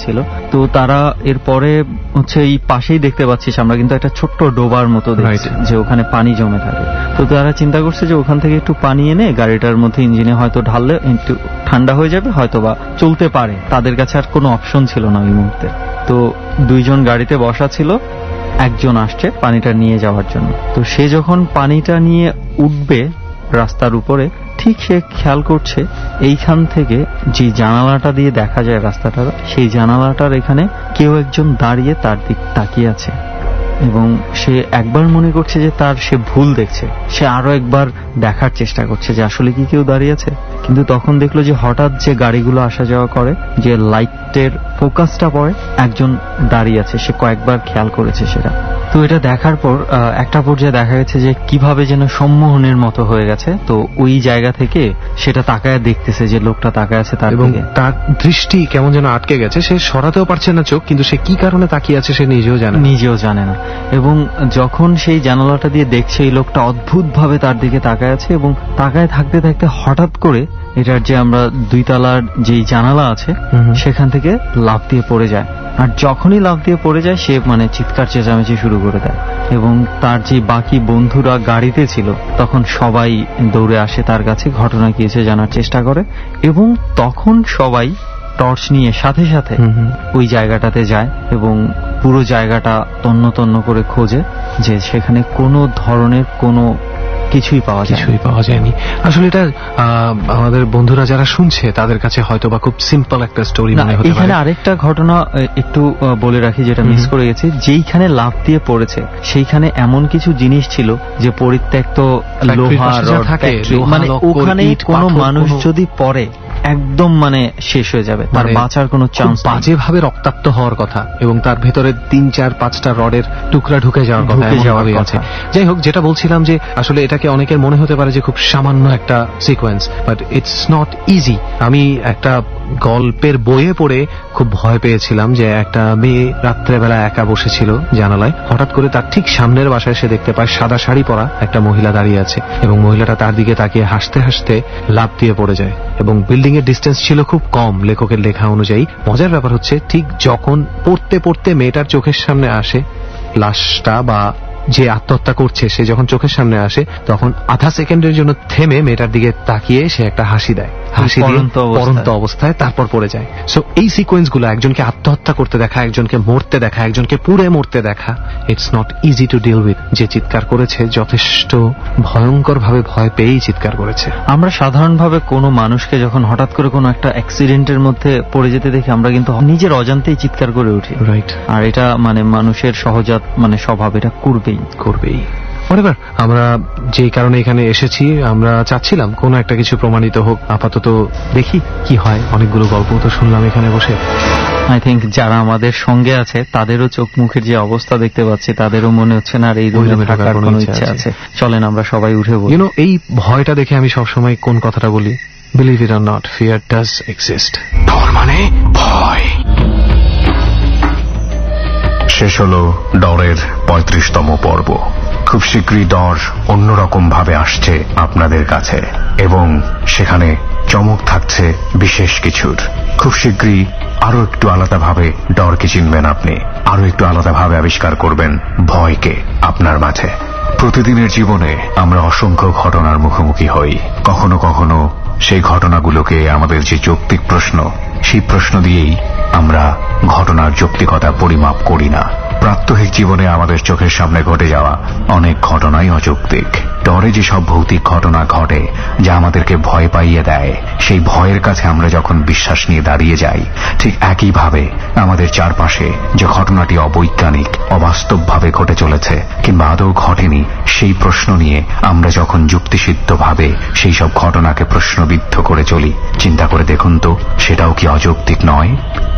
S5: ছিল। তো তারা এরপরে হচ্ছে এই পাশেই দেখতে পাচ্ছিস আমরা কিন্তু একটা ছোট্ট ডোবার মতো দেখছি যে ওখানে পানি জমে থাকে। তো তারা চিন্তা করছে যে ওখান থেকে একটু পানি এনে গাড়িটার মধ্যে ইঞ্জিনে হয়তো ঢাললে একটু ঠান্ডা হয়ে যাবে, হয়তো বা চলতে পারে। তাদের কাছে আর কোনো অপশন ছিল না ওই মুহূর্তে। তো দুইজন গাড়িতে বসা ছিল, একজন আসছে পানিটা নিয়ে যাওয়ার জন্য। তো সে যখন পানিটা নিয়ে উঠবে রাস্তার উপরে, ঠিক সে খেয়াল করছে এইখান থেকে যে জানালাটা দিয়ে দেখা যায় রাস্তাটা, সেই জানালাটার এখানে কেউ একজন দাঁড়িয়ে তার দিক তাকিয়ে আছে। এবং সে একবার মনে করছে যে সে ভুল দেখছে, সে আরো একবার দেখার চেষ্টা করছে যে আসলে কি কেউ দাঁড়িয়ে আছে। কিন্তু তখন দেখলো যে হঠাৎ যে গাড়িগুলো আসা যাওয়া করে, যে লাইটের ফোকাসটা পড়ে, একজন দাঁড়িয়ে আছে। সে কয়েকবার খেয়াল করেছে সেটা। তো এটা দেখার পর একটা পর্যায়ে দেখা গেছে যে কিভাবে যেন সম্মোহনের মতো হয়ে গেছে। তো ওই জায়গা থেকে সেটা তাকায় দেখতেছে যে লোকটা তাকায় আছে তার দিকে,
S4: তার দৃষ্টি কেমন যেন আটকে গেছে। সে সরাতেও পারছে না চোখ, কিন্তু সে কি কারণে তাকিয়ে আছে সে নিজেও জানে না।
S5: এবং যখন সেই জানালাটা দিয়ে দেখছে এই লোকটা অদ্ভুতভাবে তার দিকে তাকায় আছে, এবং তাকায় থাকতে থাকতে হঠাৎ করে এটার যে আমরা 2 তলার যেই জানালা আছে সেখান থেকে লাফ দিয়ে পড়ে যায়। আর যখনই লাফ দিয়ে পড়ে যায় সে চিৎকার চেঁচামেচি শুরু করে দেয়। এবং তার যে বাকি বন্ধুরা গাড়িতে ছিল তখন সবাই দৌড়ে আসে তার কাছে, ঘটনা কি হয়েছে জানার চেষ্টা করে। এবং তখন সবাই টর্চ নিয়ে সাথে সাথে ওই জায়গাটাতে যায় এবং পুরো জায়গাটা তন্ন তন্ন করে খোঁজে যে সেখানে কোনো ধরনের কোনো কিছুই পাওয়া
S4: যায়নি। আসলে এটা আমাদের বন্ধুরা যারা শুনছে তাদের কাছে হয়তো বা খুব সিম্পল একটা স্টোরি মনে হতে পারে।
S5: এখানে আরেকটা ঘটনা একটু বলে রাখি যেটা মিস করে গেছি। যেইখানে লাফ দিয়ে পড়েছে সেইখানে এমন কিছু জিনিস ছিল যে পরিত্যক্ত লোহা রড ফ্যাক্টরি, ওখানে কোনো মানুষ যদি পড়ে একদম শেষ হয়ে যাবে, তার বাঁচার কোনো চান্স।
S4: বাজেভাবে রক্তাক্ত হওয়ার কথা, এবং তার ভেতরে 3-4-5টা রডের টুকরা ঢুকে যাওয়ার কথা আছে। যাই হোক, যেটা বলছিলাম যে আসলে এটাকে অনেকের মনে হতে পারে যে খুব সামান্য একটা sequence, but it's not easy. আমি একটা গল্পের বইয়ে পড়ে খুব ভয় পেয়েছিলাম যে একটা মেয়ে রাত্রেবেলা একা বসেছিল জানালায়, হঠাৎ করে তার ঠিক সামনের বাসায় সে দেখতে পায় সাদা শাড়ি পরা একটা মহিলা দাঁড়িয়ে আছে, এবং মহিলাটা তার দিকে তাকিয়ে হাসতে হাসতে লাফ দিয়ে পড়ে যায়। এবং বিল্ডিং এর ডিস্টেন্স ছিল খুব কম লেখকের লেখা অনুযায়ী। মজার ব্যাপার হচ্ছে ঠিক যখন পড়তে পড়তে মেয়েটার চোখের সামনে আসে লাশটা, বা যে আত্মহত্যা করছে সে যখন চোখের সামনে আসে, তখন আধা সেকেন্ডের জন্য থেমে মেয়েটার দিকে তাকিয়ে সে একটা হাসি দেয়, হাসি দিয়ে পরন্ত অবস্থায় তারপর পড়ে যায়। সো এই সিকোয়েন্স গুলো, একজনকে আত্মহত্যা করতে দেখা, একজনকে মরতে দেখা, একজনকে পুড়ে মরতে দেখা, it's not easy to deal with. যে চিৎকার করেছে যথেষ্ট ভয়ঙ্কর ভাবে ভয় পেয়েই চিৎকার করেছে।
S5: আমরা সাধারণভাবে কোনো মানুষকে যখন হঠাৎ করে কোনো একটা অ্যাক্সিডেন্টের মধ্যে পড়ে যেতে দেখি আমরা কিন্তু নিজের অজান্তেই চিৎকার করে উঠি,
S4: রাইট? আর
S5: এটা মানুষের সহজাত স্বভাব, এটা করবেই।
S4: Whatever, আমরা যেই কারণে এখানে এসেছি, আমরা চাচ্ছিলাম কোনো একটা কিছু প্রমাণিত হোক। আপাতত দেখি কি হয়। অনেকগুলো গল্প তো শুনলাম এখানে বসে।
S5: আই থিঙ্ক যারা আমাদের সঙ্গে আছে তাদেরও চোখ মুখের যে অবস্থা দেখতে পাচ্ছি, তাদেরও মনে হচ্ছে না আর এই রুমে থাকার কোনো ইচ্ছা আছে। চলেন আমরা সবাই উঠে বলি।
S4: এই ভয়টা দেখে আমি সবসময় কোন কথাটা বলি, believe it or not, fear does exist.
S1: ডর মানে ভয়।
S3: শেষ হলো ডরের 35তম পর্ব। খুব শীঘ্রই ডর অন্যরকম ভাবে আসছে আপনাদের কাছে, এবং সেখানে চমক থাকছে বিশেষ কিছুর। খুব শীঘ্রই আরো একটু আলাদাভাবে ডরকে চিনবেন আপনি, আরো একটু আলাদাভাবে আবিষ্কার করবেন ভয়কে আপনার মাঝে। প্রতিদিনের জীবনে আমরা অসংখ্য ঘটনার মুখোমুখি হই। কখনো কখনো সেই ঘটনাগুলোকে আমাদের যে যৌক্তিক প্রশ্ন, সেই প্রশ্ন দিয়েই আমরা ঘটনার যৌক্তিকতা পরিমাপ করি না। প্রাত্যহিক জীবনে আমাদের চোখের সামনে ঘটে যাওয়া অনেক ঘটনাই অযৌক্তিক। ডরে যেসব ভৌতিক ঘটনা ঘটে যা আমাদেরকে ভয় পাইয়ে দেয়, সেই ভয়ের কাছে আমরা যখন বিশ্বাস নিয়ে দাঁড়িয়ে যাই, ঠিক একইভাবে আমাদের চারপাশে যে ঘটনাটি অবৈজ্ঞানিক, অবাস্তবভাবে ঘটে চলেছে কিংবা আদৌ ঘটেনি, সেই প্রশ্ন নিয়ে আমরা যখন যুক্তিসিদ্ধভাবে সেই সব ঘটনাকে প্রশ্নবিদ্ধ করে চলি, চিন্তা করে দেখুন তো সেটাও কি অযৌক্তিক নয়?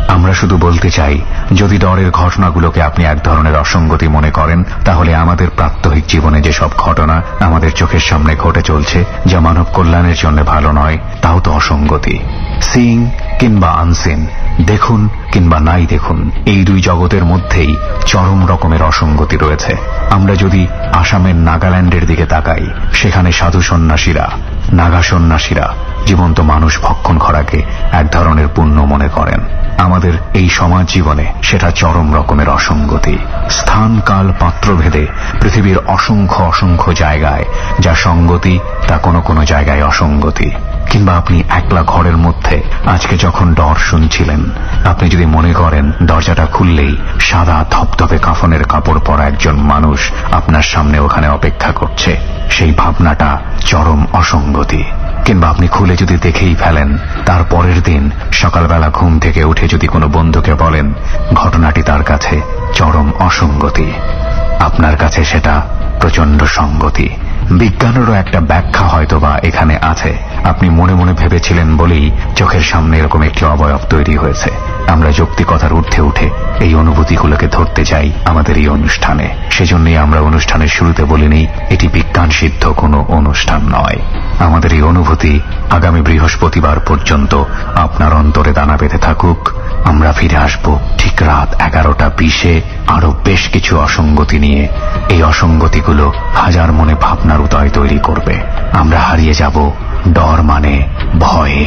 S3: আমরা শুধু বলতে চাই, যদি ডরের ঘটনাগুলোকে আপনি এক ধরনের অসঙ্গতি মনে করেন, তাহলে আমাদের প্রাত্যহিক জীবনে যেসব ঘটনা আমাদের চোখের সামনে ঘটে চলছে, যা মানব কল্যাণের জন্য ভালো নয়, তাও তো অসঙ্গতি। সিইং কিংবা আনসিন, দেখুন কিংবা নাই দেখুন, এই দুই জগতের মধ্যেই চরম রকমের অসঙ্গতি রয়েছে। আমরা যদি আসামের নাগাল্যান্ডের দিকে তাকাই, সেখানে সাধু সন্ন্যাসীরা, নাগা সন্ন্যাসীরা জীবন্ত মানুষ ভক্ষণ করাকে এক ধরনের পুণ্য মনে করেন। আমাদের এই সমাজ জীবনে সেটা চরম রকমের অসঙ্গতি। স্থান, কাল, পাত্রভেদে পৃথিবীর অসংখ্য অসংখ্য জায়গায় যা সঙ্গতি, তা কোনো কোনো জায়গায় অসঙ্গতি। কিংবা আপনি একলা ঘরের মধ্যে আজকে যখন ডর শুনছিলেন, আপনি যদি মনে করেন দরজাটা খুললেই সাদা ধপধপে কাফনের কাপড় পরা একজন মানুষ আপনার সামনে ওখানে অপেক্ষা করছে, সেই ভাবনাটা চরম অসঙ্গতি। কিংবা আপনি খুলে যদি দেখেই ফেলেন, তার পরের দিন সকালবেলা ঘুম থেকে উঠে যদি কোনো বন্ধুকে বলেন, ঘটনাটি তার কাছে চরম অসঙ্গতি, আপনার কাছে সেটা প্রচন্ড সঙ্গতি। বিজ্ঞানেরও একটা ব্যাখ্যা হয়তোবা এখানে আছে। আপনি মনে মনে ভেবেছিলেন বলেই চোখের সামনে এরকম একটি অবয়ব তৈরি হয়েছে। আমরা যৌক্তিকতার ঊর্ধ্বে উঠে এই অনুভূতিগুলোকে ধরতে চাই আমাদের এই অনুষ্ঠানে। সেজন্যই আমরা অনুষ্ঠানের শুরুতে বলিনি এটি বিজ্ঞান সিদ্ধ কোনো অনুষ্ঠান নয়। আমাদের এই অনুভূতি আগামী বৃহস্পতিবার পর্যন্ত আপনার অন্তরে দানা বেঁধে থাকুক। আমরা ফিরে আসব ঠিক রাত 11:20 আরো বেশ কিছু অসঙ্গতি নিয়ে। এই অসঙ্গতিগুলো হাজার মনে ভাবনার উদয় তৈরি করবে। আমরা হারিয়ে যাব ডর মানে ভয়ে।